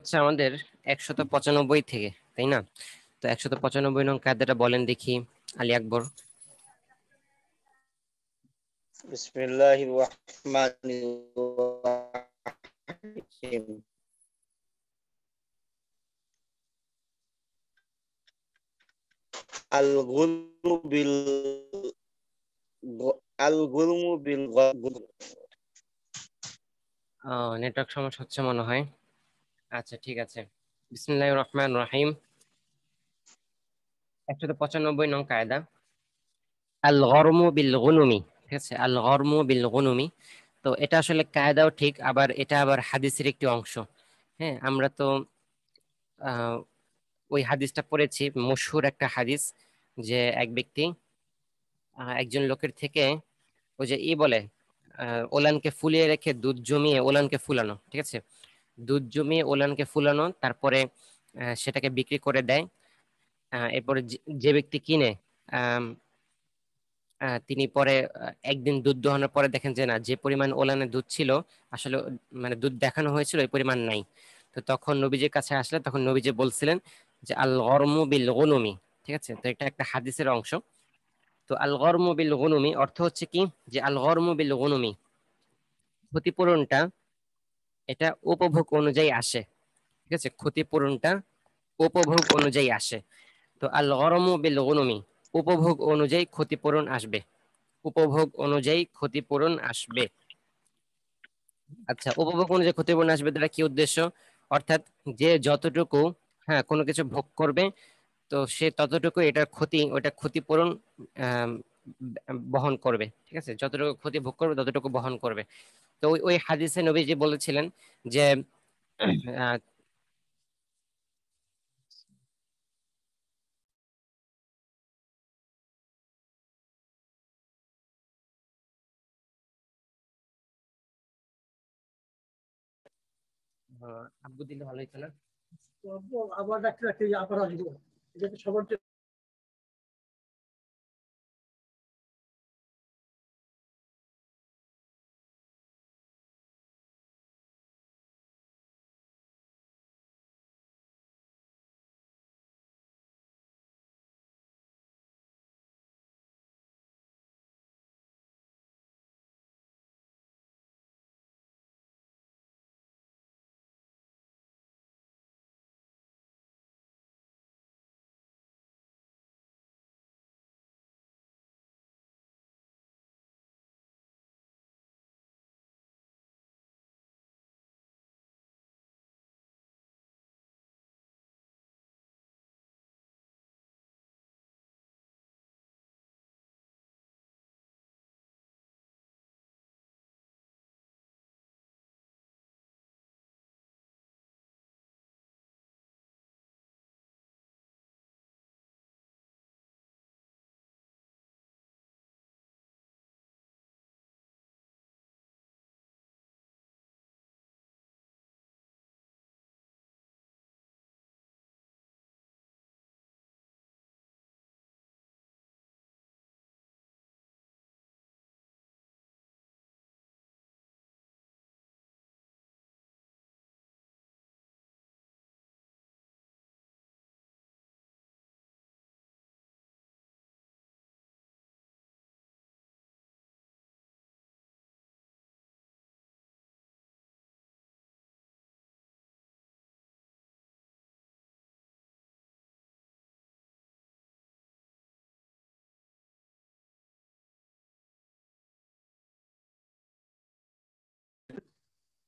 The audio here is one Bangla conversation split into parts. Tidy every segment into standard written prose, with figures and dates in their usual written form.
হচ্ছে আমাদের 195 থেকে, তাই না? তো 195 নং কায়দাটা বলেন দেখি আলী আকবর। বিসমিল্লাহির রাহমানির রাহিম। আল গুলমু বিল নেটওয়ার্ক সমস্যা হচ্ছে মনে হয়। আচ্ছা ঠিক আছে, বিসমিল্লাহির রহমানির রহিম। 195 নং কায়দা, আল গরমু বিল গুনুমি। ঠিক আছে, আল গরমু বিল গুনুমি। তো এটা আসলে কায়দাও ঠিক, আবার এটা আবার হাদিসের একটি অংশ। হ্যাঁ, আমরা তো আহ ওই হাদিসটা পড়েছি, মশহুর একটা হাদিস, যে এক ব্যক্তি একজন লোকের থেকে ওই যে বলে ওলানকে ফুলিয়ে রেখে দুধ জমিয়ে ওলানকে ফুলানো। ঠিক আছে, দুধ জমিয়ে ওলানকে ফুলানো, তারপরে সেটাকে বিক্রি করে দেয়। এরপরে যে ব্যক্তি কিনে আম, তিনি পরে একদিন দুধ দোহানোর পরে দেখেন যে না, যে পরিমাণ ওলানে দুধ ছিল আসলে মানে দুধ দেখানো হয়েছিল ওই পরিমাণ নাই। তো তখন নবীজির কাছে আসলে তখন নবীজি বলছিলেন যে আল গরমু বিল গুনুমি। ঠিক আছে, তো এটা একটা হাদিসের অংশ। তো আল গরমু বিল গুনুমি অর্থ হচ্ছে কি, যে আল গরমু বিল গুনুমি, ক্ষতিপূরণটা এটা উপভোগ অনুযায়ী আসে। ঠিক আছে, ক্ষতিপূরণটা উপভোগ অনুযায়ী আসে। তো আল গরমু বিল গুনুমি, উপভোগ অনুযায়ী ক্ষতিপূরণ আসবে, উপভোগ অনুযায়ী ক্ষতিপূরণ আসবে। আচ্ছা, উপভোগ অনুযায়ী ক্ষতিপূরণ আসবে দ্বারা কি উদ্দেশ্য? অর্থাৎ যে যতটুকু, হ্যাঁ, কোনো কিছু ভোগ করবে, তো সে ততটুকু এটার ক্ষতি, ওটা ক্ষতিপূরণ আম, বহন করবে। ঠিক আছে, যতটুকু ক্ষতি ভোগ করবে ততটুকু বহন করবে। তো ওই ওই হাদিসে নবীজি বলেছিলেন যে আহ, আব্বু দিলে ভালো হতো না? আবার রাখতে রাখতে আবার আসবো, এটা তো সবার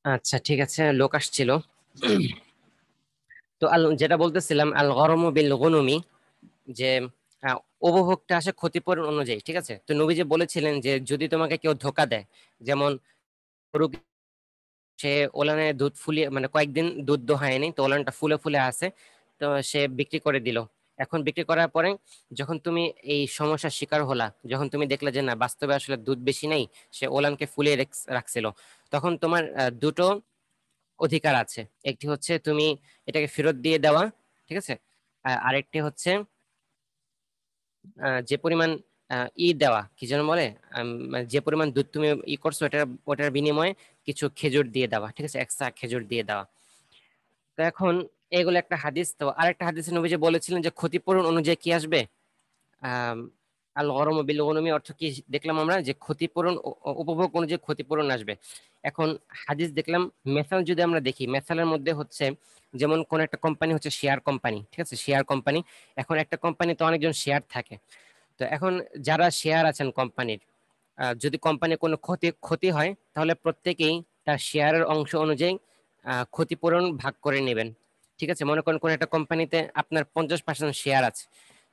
আচ্ছা ঠিক আছে, লোক আসছিল। তো আল যেটা বলতেছিলাম, আল গরমু বিল গুনুমি, যে আহ, উপভোগটা আসে ক্ষতিপূরণ অনুযায়ী। ঠিক আছে, তো নবী যে বলেছিলেন যে যদি তোমাকে কেউ ধোকা দেয়, যেমন গরু, সে ওলানে দুধ ফুলিয়ে মানে কয়েকদিন দুধ দোহায়নি, তো ওলানটা ফুলে ফুলে আছে, তো সে বিক্রি করে দিল। এখন বিক্রি করার পরে যখন তুমি এই সমস্যার শিকার হলা, যখন তুমি দেখলে যে না বাস্তবে আসলে দুধ বেশি নেই, সে ওলানকে ফুলিয়ে রাখছিল, তখন তোমার দুটো অধিকার আছে। একটি হচ্ছে তুমি এটাকে ফেরত দিয়ে দেওয়া। ঠিক আছে, আরেকটি হচ্ছে যে পরিমাণ দেওয়া, কি যেন বলে, মানে যে পরিমাণ দুধ তুমি করছো ওটার ওটার বিনিময়ে কিছু খেজুর দিয়ে দেওয়া। ঠিক আছে, এক্সট্রা খেজুর দিয়ে দেওয়া। তো এখন এগুলো একটা হাদিস। তো আরেকটা হাদিসে নবী যে বলেছিলেন যে ক্ষতিপূরণ অনুযায়ী কি আসবে, আহ আল গরম বিল গনমি অর্থ কি দেখলাম আমরা, যে ক্ষতিপূরণ উপভোগ অনুযায়ী ক্ষতিপূরণ আসবে। এখন হাদিস দেখলাম, মেসাল যদি আমরা দেখি, মেসালের মধ্যে হচ্ছে যেমন কোন একটা কোম্পানি হচ্ছে শেয়ার কোম্পানি, ঠিক আছে, শেয়ার কোম্পানি। এখন একটা কোম্পানিতে অনেকজন শেয়ার থাকে। তো এখন যারা শেয়ার আছেন কোম্পানির, যদি কোম্পানির কোনো ক্ষতি ক্ষতি হয় তাহলে প্রত্যেকেই তার শেয়ারের অংশ অনুযায়ী ক্ষতিপূরণ ভাগ করে নেবেন। ঠিক আছে, মনে করেন কোন একটা কোম্পানিতে আপনার 50% শেয়ার আছে,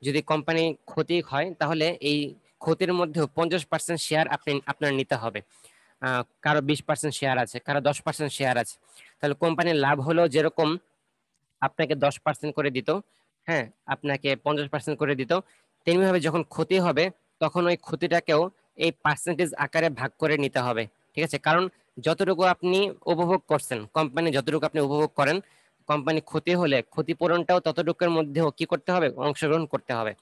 যদি কোম্পানি ক্ষতি হয় তাহলে এই ক্ষতির মধ্যেও 50% শেয়ার আপনার নিতে হবে। কারো 20% শেয়ার আছে, কারো 10% শেয়ার আছে, তাহলে কোম্পানির লাভ হলো যেরকম আপনাকে 10% করে দিত, হ্যাঁ, আপনাকে 50% করে দিত, তেমনিভাবে যখন ক্ষতি হবে তখন ওই ক্ষতিটাকেও এই পার্সেন্টেজ আকারে ভাগ করে নিতে হবে। ঠিক আছে, কারণ যতটুকু আপনি উপভোগ করছেন, কোম্পানি যতটুকু আপনি উপভোগ করেন, কোম্পানি ক্ষতি হলে ক্ষতিপূরণটাও ততটুকুর মধ্যেও কি করতে হবে, অংশগ্রহণ করতে হবে।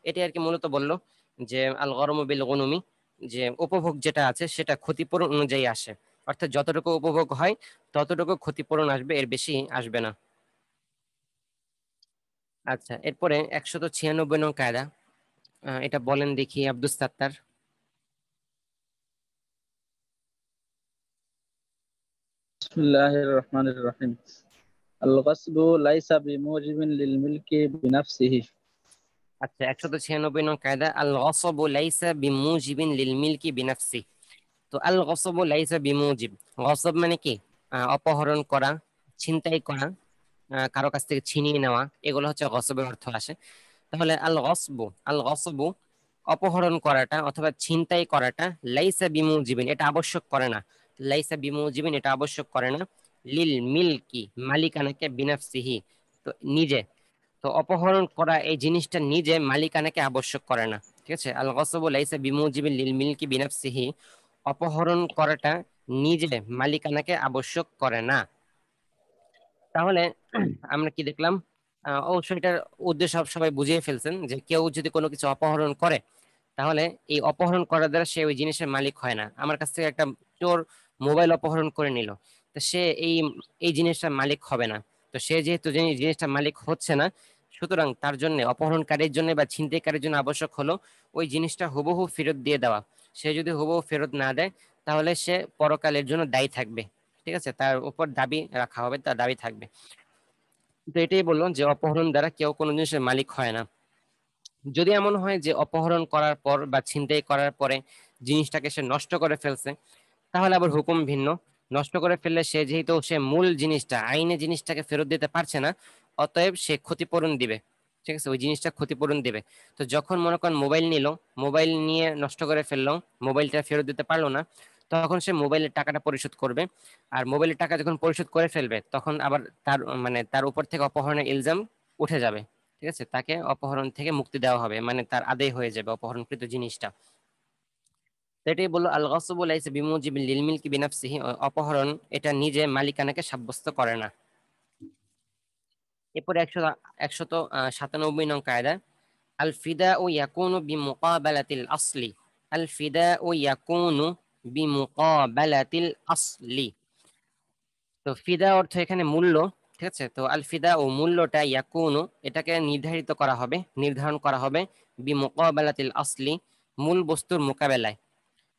এটি আর কি মূলত বললো যে আল গরমু বিল গুনুমি, যে উপভোগ যেটা আছে সেটা ক্ষতিপূরণ অনুযায়ী আসে, অর্থাৎ যতটুকু উপভোগ হয় ততটুকু ক্ষতিপূরণ আসবে, এর বেশি আসবে না। আচ্ছা, এরপরে 196 নং কায়দা, এটা বলেন দেখি আব্দুস সাত্তার। بسم الله الرحمن الرحيم الغصب ليس بموجب للملك بنفسه আচ্ছা, 196 নং কায়দা, আল গসবু লাইসা বিমুজিবিন লিল মিলকি বিনাফসি। তো আল গসবু লাইসা বিমুজিব, গসব মানে কি, অপহরণ করা, ছিনতাই করা, কারো কাছ থেকে ছিনিয়ে নেওয়া, এগুলো হচ্ছে গসবের অর্থ আসে। তাহলে আল গসবু অপহরণ করাটা অথবা ছিনতাই করাটা, লাইসা বিমুজিবিন এটা আবশ্যক করে না, লাইসা বিমুজিবিন এটা আবশ্যক করে না, লিল মিলকি মালিকানাকে, বিনাফসিহি তো নিজে, তো অপহরণ করা এই জিনিসটা নিজে মালিকানাকে আবশ্যক করে না। ঠিক আছে, আল গসবু লাইসা বিমুজিবিন লিল মিলকি বিনাফসিহি, অপহরণ করাটা নিজে মালিকানাকে আবশ্যক করে না। তাহলে আমরা কি দেখলাম, অবশ্যই এটার উদ্দেশ্য সবাই বুঝিয়ে ফেলছেন, যে কেউ যদি কোনো কিছু অপহরণ করে তাহলে এই অপহরণ করার দ্বারা সে ওই জিনিসের মালিক হয় না। আমার কাছ থেকে একটা চোর মোবাইল অপহরণ করে নিল, তো সে এই এই জিনিসটার মালিক হবে না। তো সে যেহেতু জিনিসটা মালিক হচ্ছে না, সুতরাং তার জন্য, অপহরণকারীর জন্য বা ছিনতাইকারীর জন্য আবশ্যক হলো ওই জিনিসটা হুবহু ফেরত দিয়ে দেওয়া। সে যদি হুবহু ফেরত না দেয় তাহলে সে পরকালের জন্য দায়ী থাকবে। ঠিক আছে, তার উপর দাবি রাখা হবে, তার দাবি থাকবে। তো এটাই বললো যে অপহরণ দ্বারা কেউ কোনো জিনিসের মালিক হয় না। যদি এমন হয় যে অপহরণ করার পর বা ছিনতাই করার পরে জিনিসটাকে সে নষ্ট করে ফেলছে, তাহলে আবার হুকুম ভিন্ন। নষ্ট করে ফেললে সে যেহেতু সে মূল জিনিসটা, আইনে জিনিসটাকে ফেরত দিতে পারছে না, অতএব সে ক্ষতিপূরণ দিবে। ঠিক আছে, ওই জিনিসটা ক্ষতিপূরণ দিবে। তো যখন মনে করেন মোবাইল নিল, মোবাইল নিয়ে নষ্ট করে ফেললো, মোবাইলটা ফেরত দিতে পারলো না, তখন সে মোবাইলের টাকাটা পরিশোধ করবে। আর মোবাইলের টাকা যখন পরিশোধ করে ফেলবে তখন আবার তার মানে তার উপর থেকে অপহরণের ইলজাম উঠে যাবে। ঠিক আছে, তাকে অপহরণ থেকে মুক্তি দেওয়া হবে, মানে তার আদায় হয়ে যাবে অপহরণকৃত জিনিসটা। তো এটাই বললো আল গসবু লাইসা বিমুজিবিল লিল মিলকি বিনাফসিহি, অপহরণ এটা নিজে মালিকানাকে সাব্যস্ত করে না। এরপরে 197 নং কায়দা, আল ফিদা ও ইয়াকুনু বিমুকাবালাতিল আসলি, আল ফিদা ও ইয়াকুনু বিমুকাবালাতিল আসলি। তো ফিদা অর্থ এখানে মূল্য। ঠিক আছে, তো আল ফিদা ও মূল্যটা, ইয়াকুনু এটাকে নির্ধারিত করা হবে, নির্ধারণ করা হবে, বিমুকাবালাতিল আসলি মূল বস্তুর মোকাবেলায়,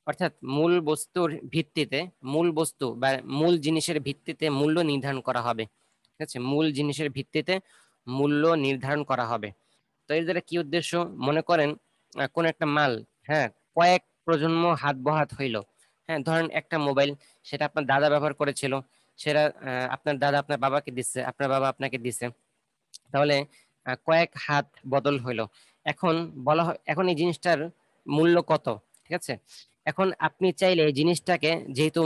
অর্থাৎ মূল বস্তুর ভিত্তিতে, মূল বস্তু বা মূল জিনিসের ভিত্তিতে মূল্য নির্ধারণ করা হবে। ঠিক আছে, মূল জিনিসের ভিত্তিতে মূল্য নির্ধারণ করা হবে। তো এর দ্বারা কি উদ্দেশ্য, মনে করেন কোন একটা মাল, হ্যাঁ, কয়েক প্রজন্ম হাত বহাত হইলো। হ্যাঁ, ধরেন একটা মোবাইল, সেটা আপনার দাদা ব্যবহার করেছিল, সেটা আপনার দাদা আপনার বাবাকে দিচ্ছে, আপনার বাবা আপনাকে দিচ্ছে, তাহলে কয়েক হাত বদল হইলো। এখন বলা হয়, এখন এই জিনিসটার মূল্য কত? ঠিক আছে, এখন আপনি চাইলে এই জিনিসটাকে, যেহেতু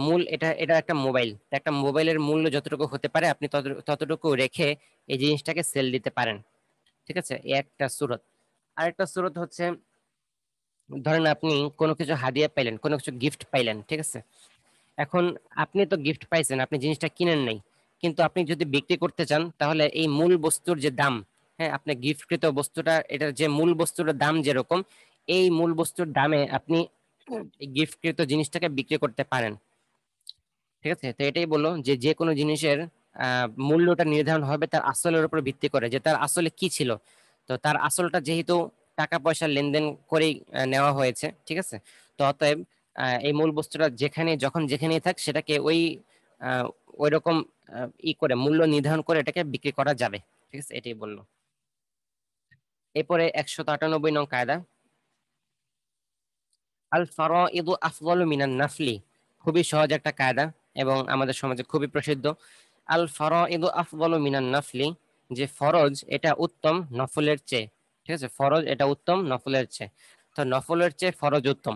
মূল এটা এটা একটা মোবাইল, একটা মোবাইলের মূল্য যতটুকু হতে পারে আপনি ততটুকু রেখে এই জিনিসটাকে সেল দিতে পারেন। ঠিক আছে, এই একটা সুরত। আরেকটা সুরত হচ্ছে, ধরেন আপনি কোনো কিছু হাদিয়া পাইলেন, কোনো কিছু গিফট পাইলেন। ঠিক আছে, এখন আপনি তো গিফট পাইছেন, আপনি জিনিসটা কিনেন নাই, কিন্তু আপনি যদি বিক্রি করতে চান তাহলে এই মূল বস্তুর যে দাম, হ্যাঁ, আপনি গিফটকৃত বস্তুটা, এটার যে মূল বস্তুর দাম যেরকম, এই মূল বস্তুর দামে আপনি এই গিফটকৃত জিনিসটাকে বিক্রি করতে পারেন। ঠিক আছে, তো এটাই বললো যে যে কোনো জিনিসের মূল্যটা নির্ধারণ হবে তার আসলের উপর ভিত্তি করে, যে তার আসলে কি ছিল। তো তার আসলটা যেহেতু টাকা পয়সা লেনদেন করেই নেওয়া হয়েছে, ঠিক আছে, তো অতএব এই মূল বস্তুটা যেখানে যখন যেখানেই থাক সেটাকে আহ, ওই রকম করে মূল্য নির্ধারণ করে এটাকে বিক্রি করা যাবে। ঠিক আছে, এটাই বললো। এরপরে 198 নং কায়দা, আল ফারাইদু আফদালু মিনান নাফলি। খুবই সহজ একটা কায়দা এবং আমাদের সমাজে খুবই প্রসিদ্ধ। আল ফারাইদু আফদালু মিনান নাফলি, যে ফরজ এটা উত্তম নফলের চেয়ে। ঠিক আছে, ফরজ এটা উত্তম নফলের চেয়ে। তো নফলের চেয়ে ফরজ উত্তম।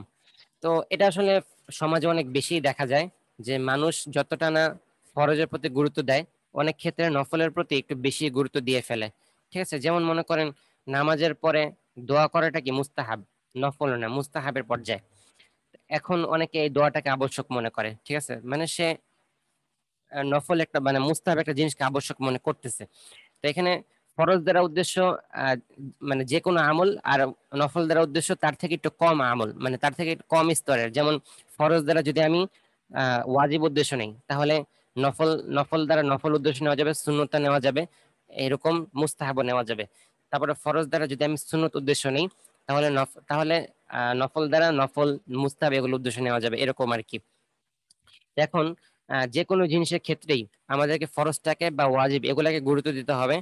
তো এটা আসলে সমাজে অনেক বেশি দেখা যায় যে মানুষ যতটা না ফরজের প্রতি গুরুত্ব দেয়, অনেক ক্ষেত্রে নফলের প্রতি একটু বেশি গুরুত্ব দিয়ে ফেলে। ঠিক আছে, যেমন মনে করেন নামাজের পরে দোয়া করাটা কি মুস্তাহাব, নফল না, মুস্তাহাবের পর্যায়ে। এখন অনেকে এই দোয়াটাকে আবশ্যক মনে করে। ঠিক আছে, মানে সে নফল একটা মানে মুস্তাহাব একটা জিনিসকে আবশ্যক মনে করতেছে। তো এখানে ফরজ দ্বারা উদ্দেশ্য আহ, মানে যে কোনো আমল, আর নফল দ্বারা উদ্দেশ্য তার থেকে একটু কম আমল, মানে তার থেকে একটু কম স্তরের। যেমন ফরজ দ্বারা যদি আমি ওয়াজিব উদ্দেশ্য নেই, তাহলে নফল নফল দ্বারা নফল উদ্দেশ্য নেওয়া যাবে, সুন্নতটা নেওয়া যাবে, এরকম মুস্তাহাবও নেওয়া যাবে। তারপরে ফরজ দ্বারা যদি আমি সুন্নত উদ্দেশ্য নেই, তাহলে নফল দ্বারা নফল মুস্তাহাব এগুলো উদ্দেশ্য নেওয়া যাবে, এরকম আর কি। এখন যে কোনো জিনিসের ক্ষেত্রেই আমাদেরকে ফরজটাকে বা ওয়াজিব এগুলাকে গুরুত্ব দিতে হবে,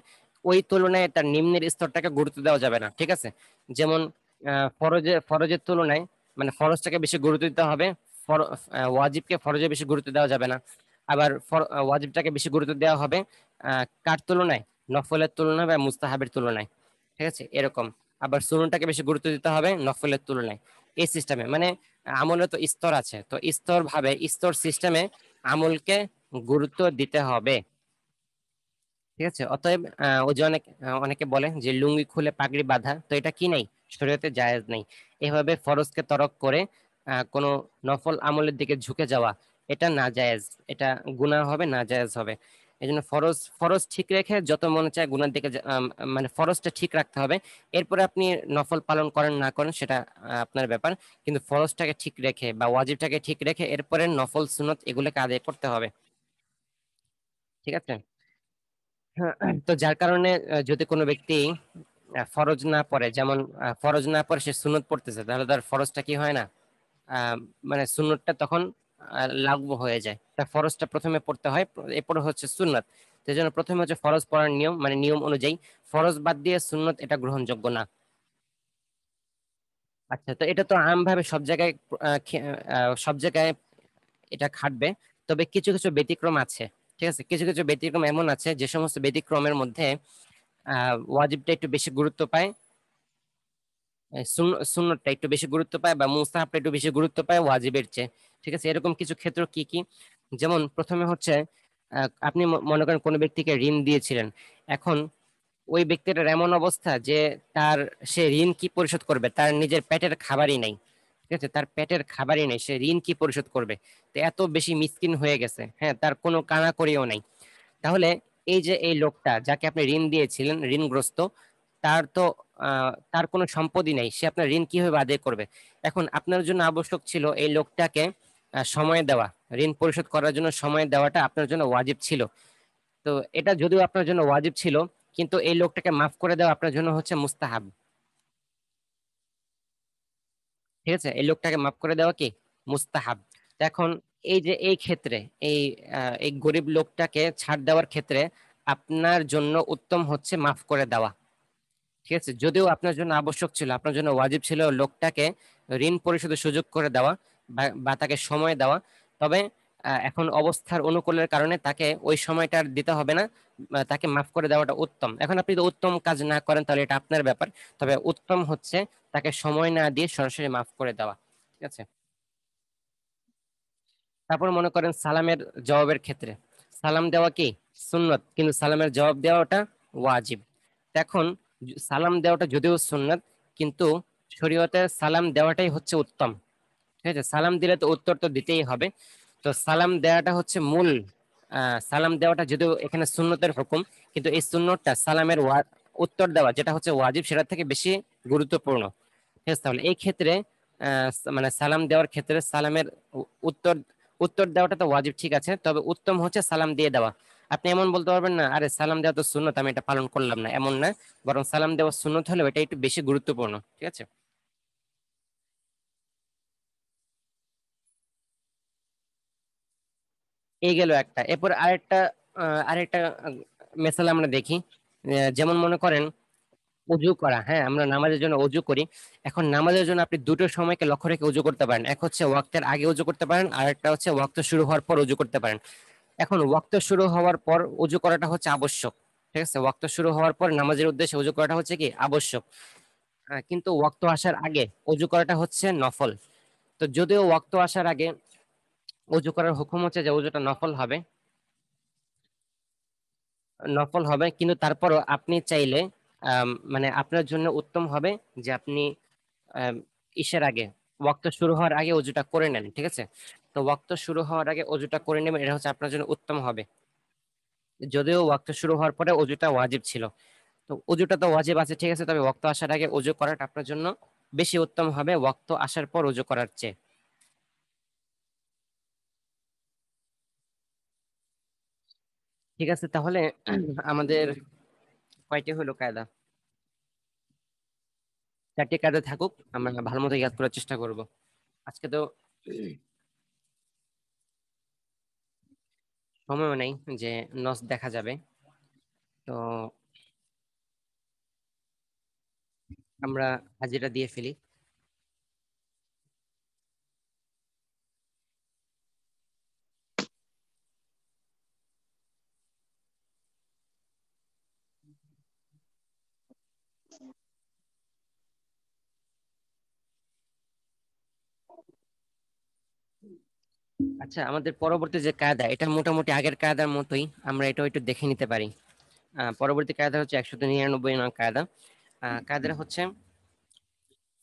ওই তুলনায় তার নিম্নের স্তরটাকে গুরুত্ব দেওয়া যাবে না। ঠিক আছে, যেমন ফরজের তুলনায় মানে ফরজটাকে বেশি গুরুত্ব দিতে হবে, ওয়াজিবকে ফরজে বেশি গুরুত্ব দেওয়া যাবে না। আবার ওয়াজিবটাকে বেশি গুরুত্ব দেওয়া হবে কার তুলনায়, নফলের তুলনায় বা মুস্তাহাবের তুলনায়। ঠিক আছে, এরকম। আবার সুন্নতটাকে বেশি গুরুত্ব দিতে হবে নফলের তুলনায়। এই সিস্টেমে মানে আমলে তো স্তর আছে, তো স্তর ভাবে স্তর সিস্টেমে আমলকে গুরুত্ব দিতে হবে। ঠিক আছে, অতএব ওই যে অনেকে বলে যে লুঙ্গি খুলে পাগড়ি বাঁধা, তো এটা কি নাই, শরীয়তে জায়েজ নেই। এভাবে ফরজকে তরক করে কোনো নফল আমলের দিকে ঝুঁকে যাওয়া, এটা না জায়েজ, এটা গুনাহ হবে, না জায়েজ হবে। এই জন্য ফরজ ফরজ ঠিক রেখে যত মনে চায় গুনার দিকে মানে ফরজটা ঠিক রাখতে হবে। এরপরে আপনি নফল পালন করেন না করেন সেটা আপনার ব্যাপার, কিন্তু ফরজটাকে ঠিক রেখে বা ওয়াজিবটাকে ঠিক রেখে এরপরে নফল সুন্নত এগুলোকে আদায় করতে হবে। ঠিক আছে। হ্যাঁ, তো যার কারণে যদি কোনো ব্যক্তি ফরজ না পড়ে, যেমন ফরজ না পড়ে সে সুন্নত পড়তেছে, তাহলে তার ফরজটা কি হয় না, মানে সুন্নতটা তখন লাগু হয়ে যায়। তা ফরজটা প্রথমে পড়তে হয়, এরপরে হচ্ছে সুন্নত। তো এই জন্য প্রথমে হচ্ছে ফরজ পড়ার নিয়ম, মানে নিয়ম অনুযায়ী ফরজ বাদ দিয়ে সুন্নত এটা গ্রহণযোগ্য না। আচ্ছা, তো এটা তো আমভাবে সব জায়গায় সব জায়গায় এটা খাটবে। তবে কিছু কিছু ব্যতিক্রম আছে। ঠিক আছে, কিছু কিছু ব্যতিক্রম এমন আছে যে সমস্ত ব্যতিক্রমের মধ্যে ওয়াজিবটা একটু বেশি গুরুত্ব পায়, সুন্নতটা একটু বেশি গুরুত্ব পায়, বা মুস্তাহাবটা একটু বেশি গুরুত্ব পায় ওয়াজিবের চেয়ে। ঠিক আছে, এরকম কিছু ক্ষেত্র কি কি, যেমন প্রথমে হচ্ছে আপনি মনে করেন কোনো ব্যক্তিকে ঋণ দিয়েছিলেন। এখন ওই ব্যক্তিটার এমন অবস্থা যে তার সে ঋণ কি পরিশোধ করবে, তার নিজের পেটের খাবারই নেই। ঠিক আছে, তার পেটের খাবারই নেই, সে ঋণ কি পরিশোধ করবে। তো এত বেশি মিসকিন হয়ে গেছে, হ্যাঁ, তার কোনো কানা করিও নাই। তাহলে এই যে এই লোকটা যাকে আপনি ঋণ দিয়েছিলেন, ঋণগ্রস্ত, তার তো তার কোনো সম্পত্তি নেই, সে আপনার ঋণ কিভাবে আদায় করবে। এখন আপনার জন্য আবশ্যক ছিল এই লোকটাকে সময় দেওয়া, ঋণ পরিশোধ করার জন্য সময় দেওয়াটা আপনার জন্য ওয়াজিব ছিল। তো এটা যদিও আপনার জন্য ওয়াজিব ছিল, কিন্তু এই লোকটাকে মাফ করে দেওয়া আপনার জন্য হচ্ছে মুস্তাহাব। ঠিক আছে, এই লোকটাকে মাফ করে দেওয়া কি মুস্তাহাব। তো এখন এই যে এই ক্ষেত্রে এই এই গরিব লোকটাকে ছাড় দেওয়ার ক্ষেত্রে আপনার জন্য উত্তম হচ্ছে মাফ করে দেওয়া। ঠিক আছে, যদিও আপনার জন্য আবশ্যক ছিল, আপনার জন্য ওয়াজিব ছিল লোকটাকে ঋণ পরিশোধের সুযোগ করে দেওয়া, বা তাকে সময় দেওয়া। তবে এখন অবস্থার অনুকূলের কারণে তাকে ওই সময়টা আর দিতে হবে না, তাকে মাফ করে দেওয়াটা উত্তম। এখন আপনি যদি উত্তম কাজ না করেন তাহলে এটা আপনার ব্যাপার, তবে উত্তম হচ্ছে তাকে সময় না দিয়ে সরাসরি মাফ করে দেওয়া। ঠিক আছে। তারপর মনে করেন সালামের জবাবের ক্ষেত্রে, সালাম দেওয়া কি সুন্নত, কিন্তু সালামের জবাব দেওয়াটা ওয়াজিব। এখন সালাম দেওয়াটা যদিও সুন্নত, কিন্তু শরীয়তে সালাম দেওয়াটাই হচ্ছে উত্তম। ঠিক আছে, সালাম দিলে তো উত্তর তো দিতেই হবে। তো সালাম দেওয়াটা হচ্ছে মূল। সালাম দেওয়াটা যদিও এখানে সুন্নতের হুকুম, কিন্তু এই সুন্নতটা সালামের উত্তর দেওয়া যেটা হচ্ছে ওয়াজিব সেটা থেকে বেশি গুরুত্বপূর্ণ। ঠিক আছে, তাহলে এই ক্ষেত্রে মানে সালাম দেওয়ার ক্ষেত্রে সালামের উত্তর উত্তর দেওয়াটা তো ওয়াজিব, ঠিক আছে, তবে উত্তম হচ্ছে সালাম দিয়ে দেওয়া। আপনি এমন বলতে পারবেন না আরে সালাম দেওয়া তো সুন্নত, আমি এটা পালন করলাম না, এমন না, বরং সালাম দেওয়া সুন্নত হলেও এটা একটু বেশি গুরুত্বপূর্ণ। ঠিক আছে, এই গেল একটা। এরপর আরেকটা মেসালা আমরা দেখি। যেমন মনে করেন অজু করা, হ্যাঁ আমরা নামাজের জন্য অজু করি। এখন নামাজের জন্য আপনি দুটো সময়কে লক্ষ্য রেখে অজু করতে পারেন, এক হচ্ছে ওয়াক্তের আগে অজু করতে পারেন, আর একটা হচ্ছে ওয়াক্ত শুরু হওয়ার পর অজু করতে পারেন। এখন ওয়াক্ত শুরু হওয়ার পর অজু করাটা হচ্ছে আবশ্যক। ঠিক আছে, ওয়াক্ত শুরু হওয়ার পর নামাজের উদ্দেশ্যে অজু করাটা হচ্ছে কি আবশ্যক। কিন্তু ওয়াক্ত আসার আগে অজু করাটা হচ্ছে নফল। তো যদিও ওয়াক্ত আসার আগে অজু করার হুকুম হচ্ছে যে অজুটা নফল হবে, নফল হবে, কিন্তু তারপরও আপনি চাইলে মানে আপনার জন্য উত্তম হবে যে আপনি আম, ইশার আগে, ওয়াক্ত শুরু হওয়ার আগে অজুটা করে নেন। ঠিক আছে, তো ওয়াক্ত শুরু হওয়ার আগে অজুটা করে নেবেন, এটা হচ্ছে আপনার জন্য উত্তম হবে। যদিও ওয়াক্ত শুরু হওয়ার পরে অজুটা ওয়াজিব ছিল, তো অজুটা তো ওয়াজিব আছে ঠিক আছে, তবে ওয়াক্ত আসার আগে অজু করাটা আপনার জন্য বেশি উত্তম হবে ওয়াক্ত আসার পর অজু করার চেয়ে। ঠিক আছে, তাহলে আমাদের কয়টি হলো কায়দা? 4টি কায়দা থাকুক, আমরা ভালো মতো ইয়াদ করার চেষ্টা করব। আজকে তো সময়ও নেই যে নস দেখা যাবে, তো আমরা হাজিরা দিয়ে ফেলি। আচ্ছা, আমাদের পরবর্তী যে কায়দা এটা মোটামুটি আগের কায়দার মতোই, আমরা এটাও একটু দেখে নিতে পারি। পরবর্তী কায়দা হচ্ছে 199 নং কায়দা। কায়দাটা হচ্ছে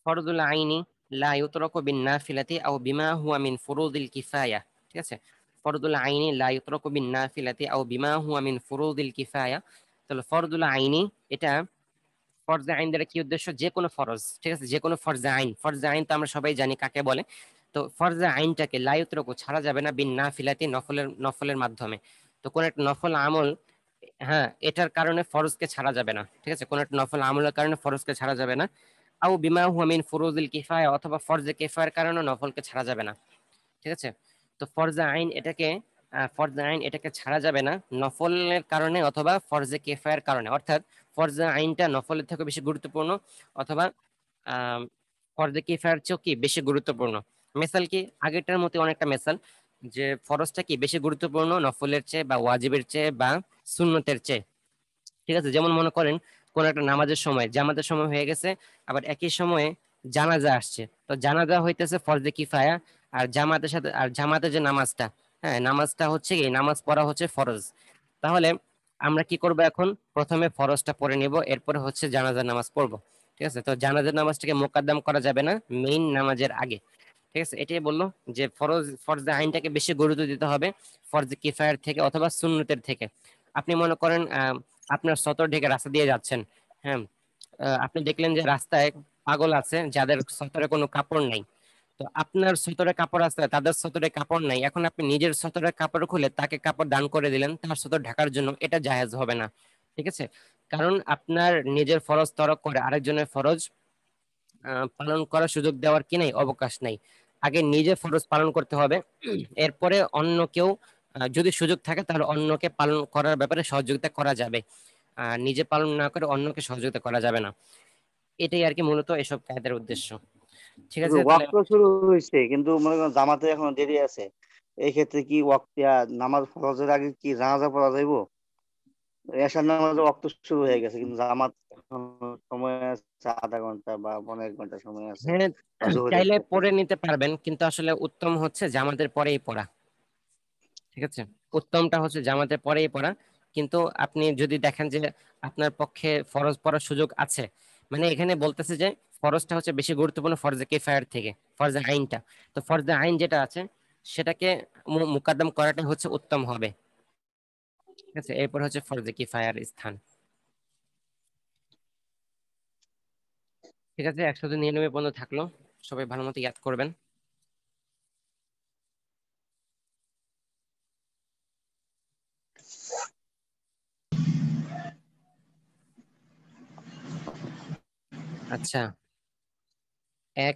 ফরদুল আইনি লা ইউতরাকু বিন নাফিলাতি আও বিমা হুয়া মিন ফুরুদিল কিফায়া। ঠিক আছে, ফরদুল আইনি লা ইউতরাকু বিন নাফিলাতি আও বিমা হুয়া মিন ফুরুদিল কিফায়া। তাহলে ফরদুল আইনি, এটা ফরজে আইন দ্বারা কি উদ্দেশ্য, যে কোনো ফরজ, ঠিক আছে, যে কোনো ফরজে আইন। ফরজে আইন তো আমরা সবাই জানি কাকে বলে। তো ফরজে আইনটাকে লা ইউতরাকু ছাড়া যাবে না বিন নাফিলাতি, নফলের মাধ্যমে। তো কোন একটা নফল আমল, হ্যাঁ এটার কারণে ফরজকে ছাড়া যাবে না। ঠিক আছে, কোন একটা নফল আমলের কারণে ফরজকে ছাড়া যাবে না। আও বিমা হুয়া মিন ফুরুজিল কিফায়া, অথবা ফরজে কিফায়ার কারণে নফলকে ছাড়া যাবে না। ঠিক আছে, তো ফরজে আইন এটাকে ছাড়া যাবে না নফলের কারণে অথবা ফরজে কিফায়ার কারণে, অর্থাৎ ফরজে আইনটা নফলের থেকে বেশি গুরুত্বপূর্ণ, অথবা আহ ফরজে কিফায়ার চেয়েও কি বেশি গুরুত্বপূর্ণ। মেসাল কি আগেরটার মতো অনেকটা মেসাল, যে ফরজটা কি বেশি গুরুত্বপূর্ণ নফলের চেয়ে বা ওয়াজিবের চেয়ে বা সুন্নতের চেয়ে। ঠিক আছে, যেমন মনে করেন কোন একটা নামাজের সময় জামাতের সময় হয়ে গেছে, আবার একই সময়ে জানাজা আসছে, তো জানাজা হইতেছে ফরজে কিফায়া, আর জামাতের যে নামাজটা, হ্যাঁ নামাজটা হচ্ছে কি নামাজ পড়া হচ্ছে ফরজ। তাহলে আমরা কি করব, এখন প্রথমে ফরজটা পড়ে নিব, এরপরে হচ্ছে জানাজার নামাজ পড়বো। ঠিক আছে, তো জানাজার নামাজটাকে মোকাদ্দম করা যাবে না মেইন নামাজের আগে। ঠিক আছে, এটাই বললো যে ফরজে আইনটাকে বেশি গুরুত্ব দিতে হবে ফরজে কিফায়ার থেকে অথবা সুন্নতের থেকে। আপনি মনে করেন আপনার সতর ঢেকে রাস্তা দিয়ে যাচ্ছেন, হ্যাঁ আপনি দেখলেন যে রাস্তায় পাগল আছে যাদের সতরে কোনো কাপড় নাই। তো আপনার সতরে কাপড় আছে, তাদের সতরে কাপড় নাই, এখন আপনি নিজের সতরে কাপড় খুলে তাকে কাপড় দান করে দিলেন তার সতর ঢাকার জন্য, এটা জায়েজ হবে না। ঠিক আছে, কারণ আপনার নিজের ফরজ তরক করে আরেকজনের ফরজ পালন করার সুযোগ দেওয়ার কি নাই, অবকাশ নাই। আগে নিজে ফরজ পালন করতে হবে, এরপরে অন্য কেউ যদি সুযোগ থাকে তাহলে অন্যকে পালন করার ব্যাপারে সহযোগিতা করা যাবে। নিজে পালন না করে অন্যকে সহযোগিতা করা যাবে না। এটাই আর কি মূলত এসব কায়দার উদ্দেশ্য। ঠিক আছে, তাহলে ওয়াক্ত শুরু হয়েছে কিন্তু মনে করেন জামাতে এখনো দেরি আছে, এই ক্ষেত্রে কি নামাজ ফরজের আগে কি জানাজা পড়া যাইবো? এশার নামাজের ওয়াক্ত শুরু হয়ে গেছে কিন্তু জামাত এখনো সময় আছে, আধা ঘন্টা বা 15 ঘন্টা সময় আছে হ্যাঁ জোহরের চাইলে ক্ষেত্রে। পড়ে নিতে পারবেন, কিন্তু আসলে উত্তম হচ্ছে জামাতের পরেই পড়া। ঠিক আছে, উত্তমটা হচ্ছে জামাতের পরেই পড়া। কিন্তু আপনি যদি দেখেন যে আপনার পক্ষে ফরজ পড়ার সুযোগ আছে, মানে এখানে বলতেছে যে ফরজটা হচ্ছে বেশি গুরুত্বপূর্ণ ফরজে কিফায়ার থেকে, ফরজে আইনটা। তো ফরজে আইন যেটা আছে সেটাকে মুকাদ্দম করাটা হচ্ছে উত্তম হবে। ঠিক আছে, এরপর হচ্ছে ফরজে কিফায়ার স্থান। ঠিক আছে, 199 পর্যন্ত থাকলো, সবাই ভালো মতো ইয়াদ করবেন। আচ্ছা, 1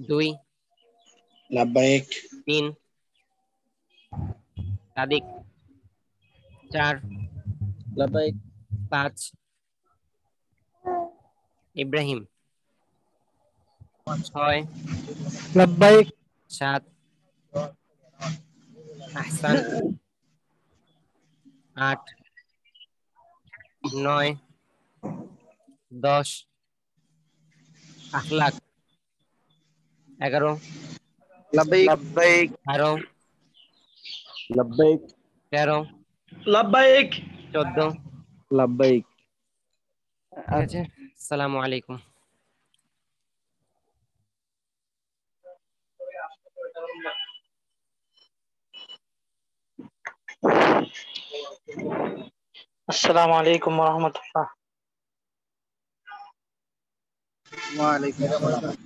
2 লাব্বাইক 3 সাদিক, 4 লাব্বাইক 5 ইব্রাহিম, 6 লাব্বাইক 7 আহসান, 8 9 10 আখলাক, 11 লাব্বাইক 12 লাব্বাইক 13 লাব্বাইক 14। লাব্বাইক। ঠিক আছে, আসসালামু আলাইকুম। আসসালামু আলাইকুম ওয়া রাহমাতুল্লাহ। ওয়ালাইকুম আসসালাম।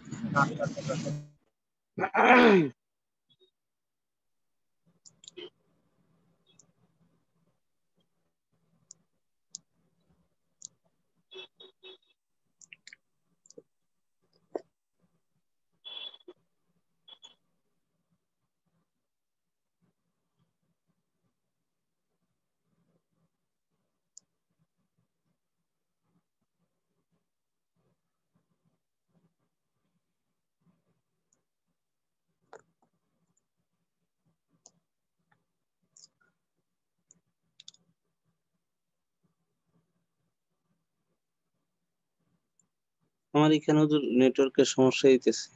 আমার এখানে নেটওয়ার্কের সমস্যা হইতেছে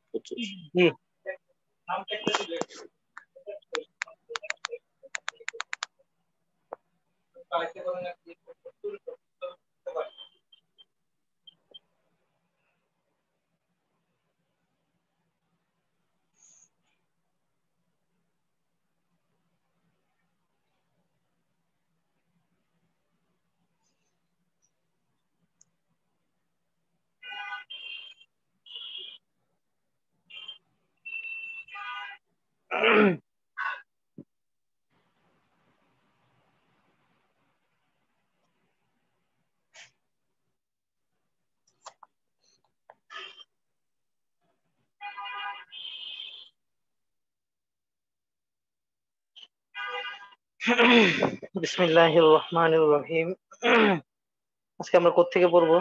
প্রচুর। জি, বিসমিল্লাহির রহমানির রহিম। আজকে আমরা কোত্থেকে পড়বো?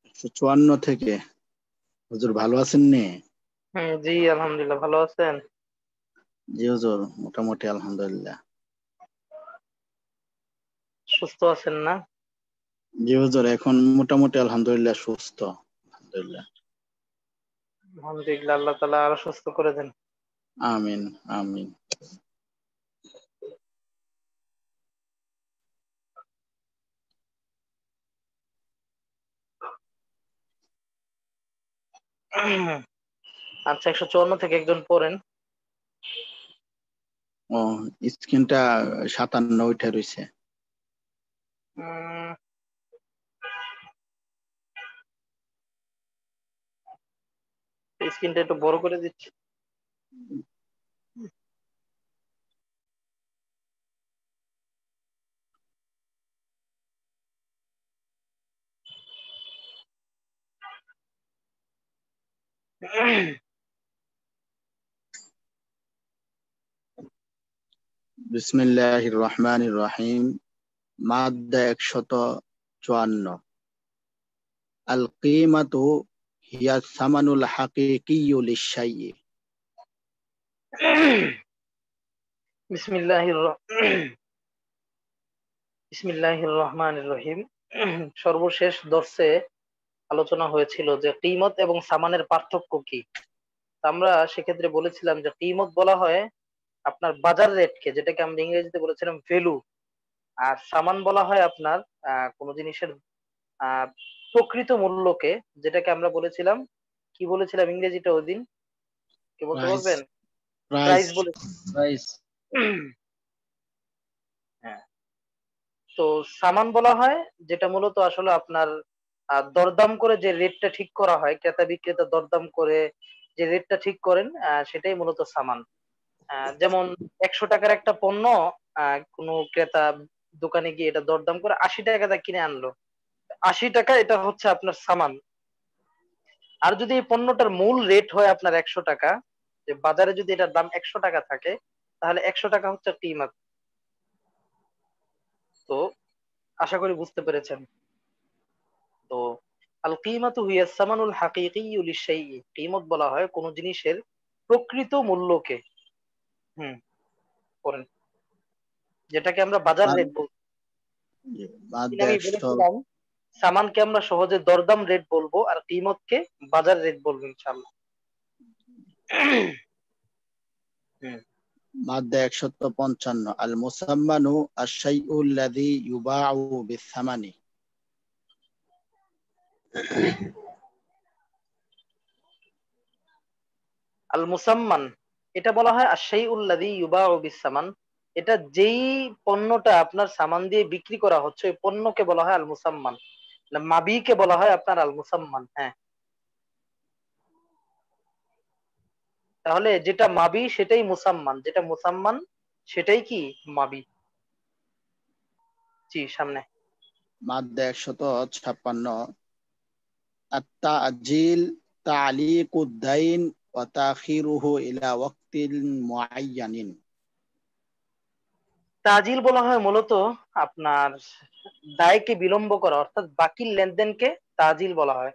154 থেকে। হুজুর ভালো আছেন নে? জি আলহামদুলিল্লাহ, ভালো আছেন? জি হুজুর, মোটামুটি আলহামদুলিল্লাহ। সুস্থ আছেন না? জি হুজুর, এখন মোটামুটি আলহামদুলিল্লাহ সুস্থ। আলহামদুলিল্লাহ। আলহামদুলিল্লাহ, আল্লাহ তাআলা আরো সুস্থ করে দেন। আমিন আমিন। আচ্ছা, 154 থেকে একজন পড়েন। ও, স্ক্রিনটা 57 উঠে রইছে। স্ক্রিনটা একটু বড় করে দিচ্ছি। বিসমিল্লাহির রহমানির রহিম। মাদ্দা 154। আল কিমাতু হিয়া সামানুল হাকিকিয়্যু লিশ-শাইই। বিসমিল্লাহির রহমানির রহিম। সর্বশেষ দর্সে আলোচনা হয়েছিল যে কিমত এবং সামানের পার্থক্য কি। আমরা সেক্ষেত্রে বলেছিলাম যে কিমত বলা হয় আপনার বাজার রেটকে, যেটাকে আমরা ইংরেজিতে বলেছিলাম ভ্যালু। আর সামান বলা হয় আপনার কোনো জিনিসের আহ প্রকৃত মূল্যকে, যেটাকে আমরা বলেছিলাম, কি বলেছিলাম ইংরেজিটা ওই দিন, কি বলতে প্রাইস পারবেন? প্রাইস প্রাইস বলে। রাইস হ্যাঁ, তো সামান বলা হয় যেটা মূলত আসলে আপনার দরদাম করে যে রেটটা ঠিক করা হয়, ক্রেতা বিক্রেতা দরদাম করে যে রেটটা ঠিক করেন সেটাই মূলত সামান। যেমন 100 টাকার একটা পণ্য কোনো ক্রেতা দোকানে গিয়ে এটা দরদাম করে 80 টাকা কিনে আনলো, 80 টাকা এটা হচ্ছে আপনার সামান। আর যদি এই পণ্যটার মূল রেট হয় আপনার 100 টাকা, যে বাজারে যদি এটার দাম 100 টাকা থাকে, তাহলে 100 টাকা হচ্ছে কিমাত। তো আশা করি বুঝতে পেরেছেন। তো আল কিমাতু হিয়া সামানুল হাকিকিয়্যু লিশাইই, কিমত বলা হয় কোন জিনিসের প্রকৃত মূল্যকে। হুম, করেন, যেটাকে আমরা বাজার রেট বলছি। মাদ্দা আমি 100। বলেছিলাম সামানকে আমরা সহজে দরদাম রেট বলবো, আর কিমতকে বাজার রেট বলবো ইনশাআল্লাহ। হুম, মাদ্দা 155 আল মুসাম্মানু আশ-শাইউ আল্লাযী ইউবাউ বিস-সামানি। আল মুসাম্মান, এটা বলা হয় আশ-শাইউল্লাযী ইউবাউ বিস-সামান। এটা যেই পণ্যটা আপনার সামান দিয়ে বিক্রি করা হচ্ছে ওই পণ্যকে বলা হয় আল মুসাম্মান। মাবিকে বলা হয় আপনার আল মুসাম্মান। হ্যাঁ, তাহলে যেটা মাবি সেটাই মুসাম্মান, যেটা মুসাম্মান সেটাই কি মাবি। জি, সামনে। মাদ্দা 156 আত-তা'জিল তা'লিকুদ দাইন ওয়া তাখিরুহু ইলা ওয়াক্তিন মুআয়্যানিন। তাজিল বলা হয় মূলত আপনার দায়কে বিলম্ব করা, অর্থাৎ বাকির লেনদেনকে তাজিল বলা হয়।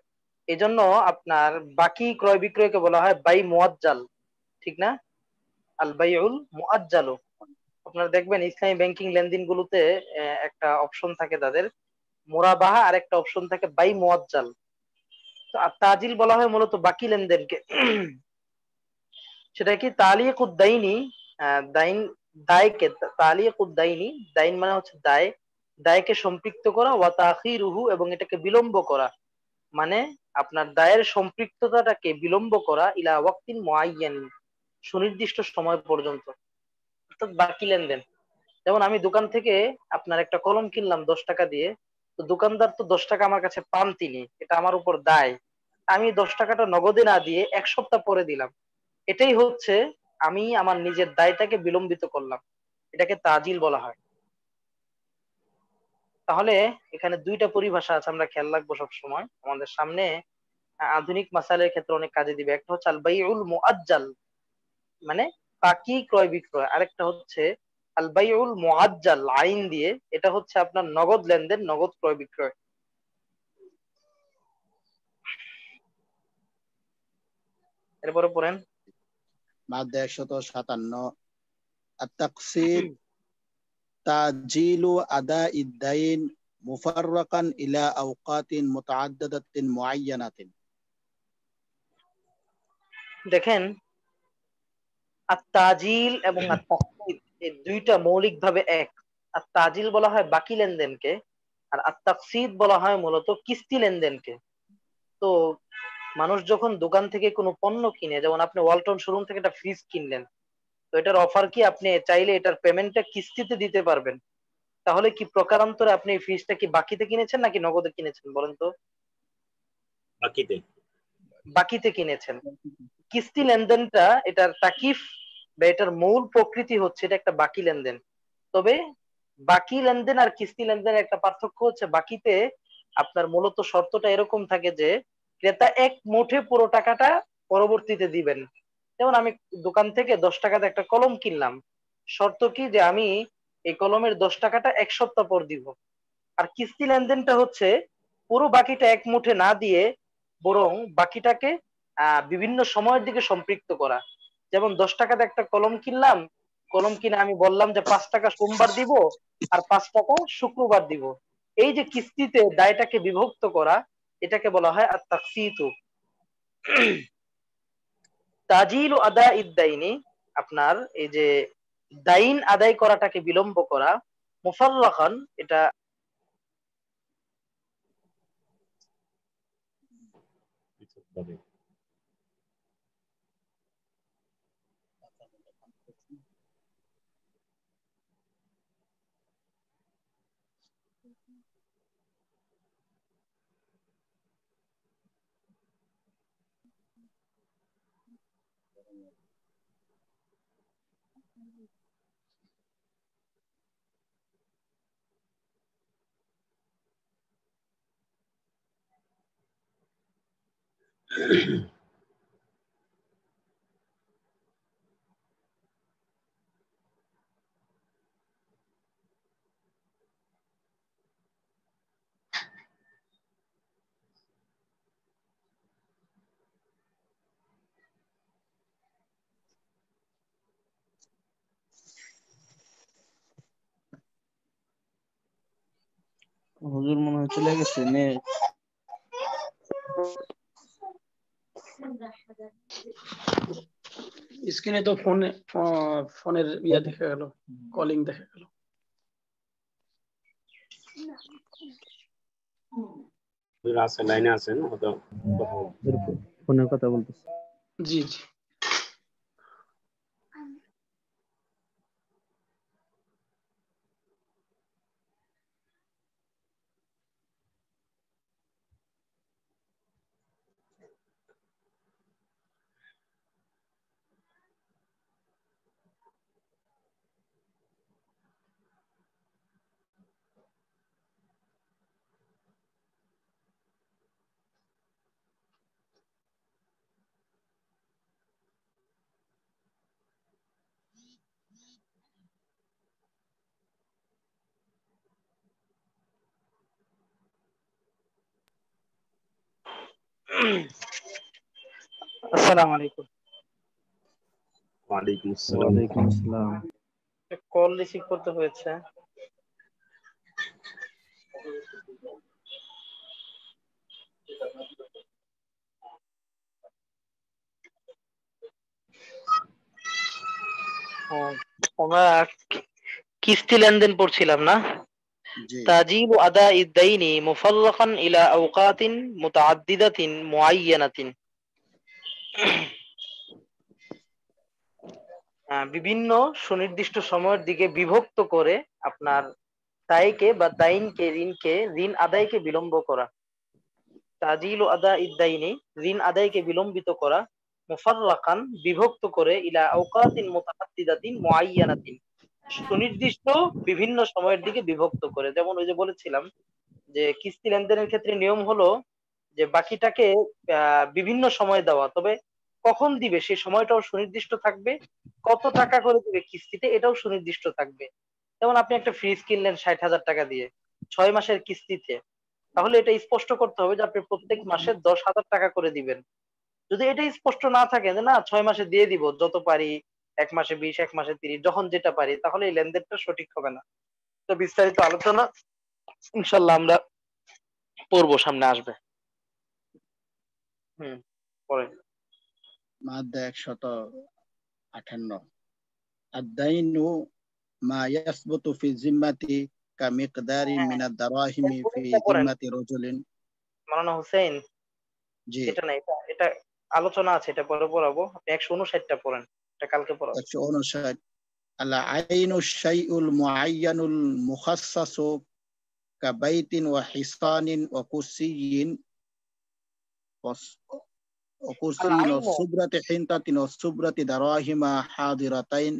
এজন্য আপনার বাকি ক্রয় বিক্রয়কে বলা হয় বাই মুআজ্জাল, ঠিক না? আল বাইউল মুআজ্জালু। আপনারা দেখবেন ইসলামী ব্যাংকিং লেনদেন গুলোতে একটা অপশন থাকে তাদের মুরাবাহা, আর একটা অপশন থাকে বাই মুআজ্জাল। তো আর তাজিল বলা হয় মূলত বাকি লেনদেনকে। সেটা কি তালিকুদ দাইনি, দাইন, দায়কে তালিকুদ দাইনি, দাইন মানে হচ্ছে দায়, দায়কে সম্পৃক্ত করা, ওয়া তাখিরুহু এবং এটাকে বিলম্ব করা, মানে আপনার দায়ের সম্পৃক্ততাটাকে বিলম্ব করা, ইলা ওয়াক্তিন মুআয়্যান, সুনির্দিষ্ট সময় পর্যন্ত, অর্থাৎ বাকি লেনদেন। যেমন আমি দোকান থেকে আপনার একটা কলম কিনলাম 10 টাকা দিয়ে, তো দোকানদার তো 10 টাকা আমার কাছে পান তিনি, এটা আমার উপর দায়। আমি 10 টাকাটা নগদে না দিয়ে 1 সপ্তাহ পরে দিলাম, এটাই হচ্ছে আমি আমার নিজের দায়টাকে বিলম্বিত করলাম, এটাকে তাজিল বলা হয়। তাহলে এখানে দুইটা পরিভাষা আছে, আমরা খেয়াল রাখবো সব সময় আমাদের সামনে, আধুনিক মাসাইলের ক্ষেত্রে অনেক কাজে দিবে। একটা হচ্ছে আল বাইউল মুআজ্জাল, মানে বাকি ক্রয় বিক্রয়, আরেকটা হচ্ছে আল বাইউল মুআজ্জাল আইন দিয়ে, এটা হচ্ছে আপনার নগদ লেনদেন, নগদ ক্রয় বিক্রয়। এরপরে পড়েন। মাদ্দা 157 আত-তাকসিদ তাজিলু আদাইদ দাইন মুফাররাকান ইলা আওকাতিন মুতাআদ্দাদাতিন মুআয়্যানাতিন। দেখেন, আত-তাজিল এবং আত-তাকসিদ এই দুইটা মৌলিকভাবে এক। আত-তাজিল বলা হয় বাকি লেনদেনকে, আর আত-তাকসিদ বলা হয় মূলত কিস্তি লেনদেনকে। তো মানুষ যখন দোকান থেকে কোনো পণ্য কিনে, যেমন আপনি ওয়ালটন শোরুম থেকে একটা ফ্রিজ কিনলেন, তো এটার অফার কি আপনি চাইলে এটার পেমেন্টটা কিস্তিতে দিতে পারবেন। তাহলে কি প্রকারান্তরে আপনি এই ফ্রিজটা কি বাকিতে কিনেছেন নাকি নগদে কিনেছেন বলেন তো? বাকিতে। বাকিতে কিনেছেন। কিস্তি লেনদেনটা এটার তাকিফ বা এটার মূল প্রকৃতি হচ্ছে এটা একটা বাকি লেনদেন। তবে বাকি লেনদেন আর কিস্তি লেনদেনের একটা পার্থক্য হচ্ছে, বাকিতে আপনার মূলত শর্তটা এরকম থাকে যে ক্রেতা এক মুঠে পুরো টাকাটা পরবর্তীতে দিবেন। যেমন আমি দোকান থেকে 10 টাকাতে একটা কলম কিনলাম, শর্ত কি যে আমি এই কলমের 10 টাকাটা 1 সপ্তাহ পর দিব। আর কিস্তি লেনদেনটা হচ্ছে পুরো বাকিটা এক মুঠে না দিয়ে বরং বাকিটাকে বিভিন্ন সময়ের দিকে সম্পৃক্ত করা। যেমন 10 টাকাতে একটা কলম কিনলাম, কলম কিনে আমি বললাম যে 5 টাকা সোমবার দিব আর 5 টাকা শুক্রবার দিব। এই যে কিস্তিতে দায়টাকে বিভক্ত করা, এটাকে বলা হয় আত-তাকসীতু। তাজিলু আদাইদ দাইনি, আপনার এই যে দাইন আদায় করাটাকে বিলম্ব করা, মুফাররাকান, এটা পৃথকভাবে। হুজুর মনে হয় চলে গেছে স্ক্রিনে তো ফোনের দেখা গেল, কলিং দেখা গেল। আছে লাইনে আছেন হয়তো ফোনে কথা বলতেছে। জি জি। আসসালামু আলাইকুম। ওয়ালাইকুম আসসালাম। ওয়ালাইকুম আসসালাম। কল রিসিভ করতে হয়েছে। আমরা কিস্তি লেনদেন পড়ছিলাম না? জি তাজিবু আদাইদ দাইনি মুফাররাকান ইলা আওকাতিন মুতাআদ্দিদাতিন মুআয়্যানাতিন। বিভিন্ন সুনির্দিষ্ট সময়ের দিকে বিভক্ত করে আপনার দায়কে বা দাইনকে ঋণ আদায়কে বিলম্ব করা। তাজিলু আদাইদ দাইনি ঋণ আদায়কে বিলম্বিত করা, মুফাররাকান বিভক্ত করে, ইলা আওকাতিন মুতাআদ্দিদাতিন মুআয়্যানাতিন সুনির্দিষ্ট বিভিন্ন সময়ের দিকে বিভক্ত করে। যেমন ওই যে বলেছিলাম যে কিস্তি লেনদেনের ক্ষেত্রে নিয়ম হলো যে বাকিটাকে বিভিন্ন সময় দেওয়া, তবে কখন দিবে সেই সময়টাও সুনির্দিষ্ট থাকবে, কত টাকা করে দিবে কিস্তিতে এটাও সুনির্দিষ্ট থাকবে। যেমন আপনি একটা ফ্রিজ কিনলেন 60,000 টাকা দিয়ে 6 মাসের কিস্তিতে, তাহলে এটা স্পষ্ট করতে হবে যে আপনি প্রত্যেক মাসে 10,000 টাকা করে দিবেন। যদি এটা স্পষ্ট না থাকে যে না 6 মাসে দিয়ে দিব যত পারি, 1 মাসে 20, 1 মাসে 30, যখন যেটা পারি, তাহলে এই লেনদেনটা সঠিক হবে না। তো বিস্তারিত আলোচনা ইনশাল্লাহ আমরা পড়বো, সামনে আসবে। পরে মাদ্দা 158 আদ-দাইনু মা ইয়াসবুতু ফি জিম্মাতি কামিকদারিন মিনাদ দারাহিমি ফি পড়েন জিম্মাতি রাজুলিন। মাওলানা হোসেন, জি এটা না, এটা আলোচনা আছে, এটা পরে পড়াবো। আপনি 159টা পড়েন, এটা কালকে পড়াবো। 159 আল আইনু শাইউল মুআয়্যানুল মুখাসসাসু কাবাইতিন ওয়া হিসানিন ওয়া কুরসিয়্যিন وكرسي والصبرة حنطة والصبرة دراهم حاضرتين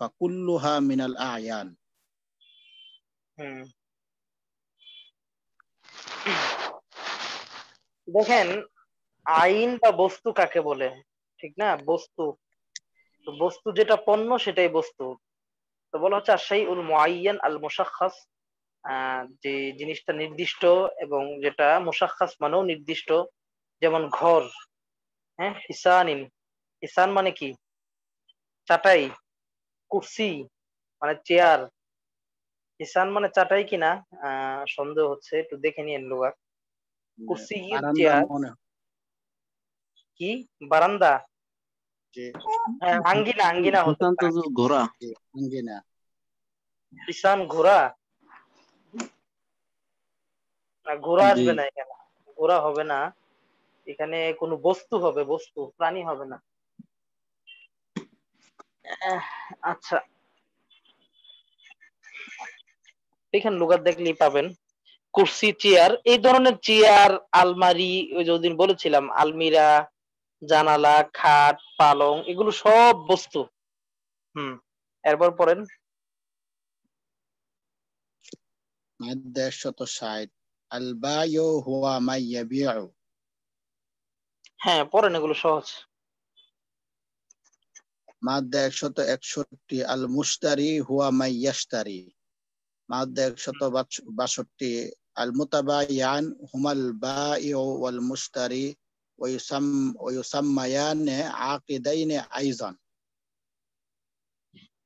فكلها من الأعيان. দেখেন আইন বা বস্তু কাকে বলে, ঠিক না? বস্তু, তো বস্তু যেটা পণ্য সেটাই বস্তু। তো বলা হচ্ছে আশ-শাইউল মুআয়্যান আল মুশাখখাস, যে জিনিসটা নির্দিষ্ট এবং যেটা মুশাখখাস মানেও নির্দিষ্ট। যেমন ঘর, হ্যাঁ, হিসানিন, হিসান মানে কি? চাটাই। কুরসি মানে চেয়ার। হিসান মানে চাটাই কিনা সন্দেহ হচ্ছে, একটু দেখে নিন লুগা। কুরসি বারান্দা চেয়ার, মনে কি বারান্দা, যে আঙ্গিনা, আঙ্গিনা হতে পারে। ঘোড়া, আঙ্গিনা। হিসান ঘোড়া, ঘোড়া জি আসবে না এখানে, ঘোড়া হবে না এখানে, কোনো বস্তু হবে, বস্তু, প্রাণী হবে না। আচ্ছা, এখানে লুগাত দেখলেই পাবেন। কুরসি চেয়ার, এই ধরনের চেয়ার, আলমারি, ওই যে ওদিন বলেছিলাম আলমিরা, জানালা, খাট, পালং এগুলো সব বস্তু। এরপর পড়েন। মাদ্দা 160 আল বায়ু হুয়া মা ইয়াবিউ। হ্যাঁ পড়েন, এগুলো সহজ। মাদ্দা 161 আল মুশতারি হুয়া মা ইয়াশতারি। মাদ্দা 162 আল মুতাবাইয়ান হুমাল বায়ু ওয়াল মুশতারি ওয়া ইউসাম্মায়ান আকিদাইন আইজান।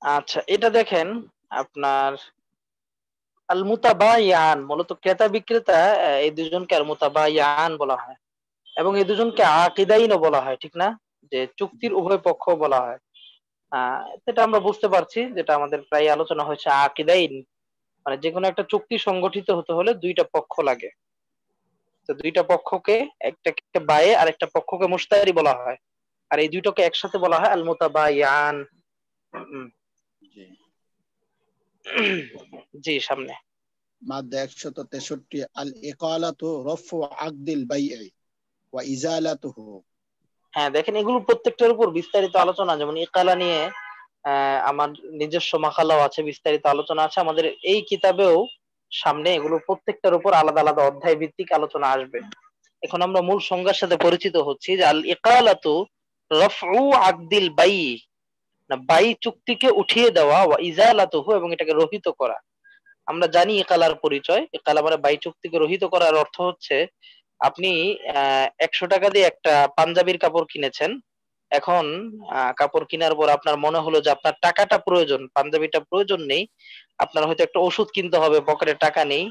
আচ্ছা এটা দেখেন আপনার আল মুতাবাইয়ান, মূলত ক্রেতা বিক্রেতা, এই দুজনকে আল মুতাবাইয়ান বলা হয় এবং এই দুজনকে আকিদাইনও বলা হয়, ঠিক না? যে চুক্তির উভয় পক্ষ বলা হয়। সেটা আমরা বুঝতে পারছি, যেটা আমাদের প্রায় আলোচনা হয়েছে। আকিদাইন মানে যে কোনো একটা চুক্তি সংগঠিত হতে হলে দুইটা পক্ষ লাগে। তো দুইটা পক্ষকে, একটাকে বায়ে আর একটা পক্ষকে মুশতারি বলা হয়, আর এই দুইটাকে একসাথে বলা হয় আল মুতাবাইয়ান। জি। জি সামনে। মাদ্দা 163 আল ইকালাতু রফু আকদিল বাই'i ওয়া ইজালাতুহু। হ্যাঁ দেখেন, এগুলো প্রত্যেকটার উপর বিস্তারিত আলোচনা, যেমন ইকালা নিয়ে আমার নিজস্ব মাকালাও আছে, বিস্তারিত আলোচনা আছে আমাদের এই কিতাবেও। সামনে এগুলো প্রত্যেকটার উপর আলাদা আলাদা অধ্যায় ভিত্তিক আলোচনা আসবে। এখন আমরা মূল সংজ্ঞার সাথে পরিচিত হচ্ছি যে আল ইকালাতু রফউ আকদিল বাই, না বাই চুক্তিকে উঠিয়ে দেওয়া, ওয়া ইজালাতুহু এবং এটাকে রহিত করা। আমরা জানি ইকালার পরিচয়। ইকালা মানে বাই চুক্তিকে রহিত করার অর্থ হচ্ছে আপনি 100 টাকা দিয়ে একটা পাঞ্জাবির কাপড় কিনেছেন। এখন কাপড় কেনার পর আপনার মনে হলো যে আপনার টাকাটা প্রয়োজন, পাঞ্জাবিটা প্রয়োজন নেই, আপনার হয়তো একটা ওষুধ কিনতে হবে, পকেটে টাকা নেই।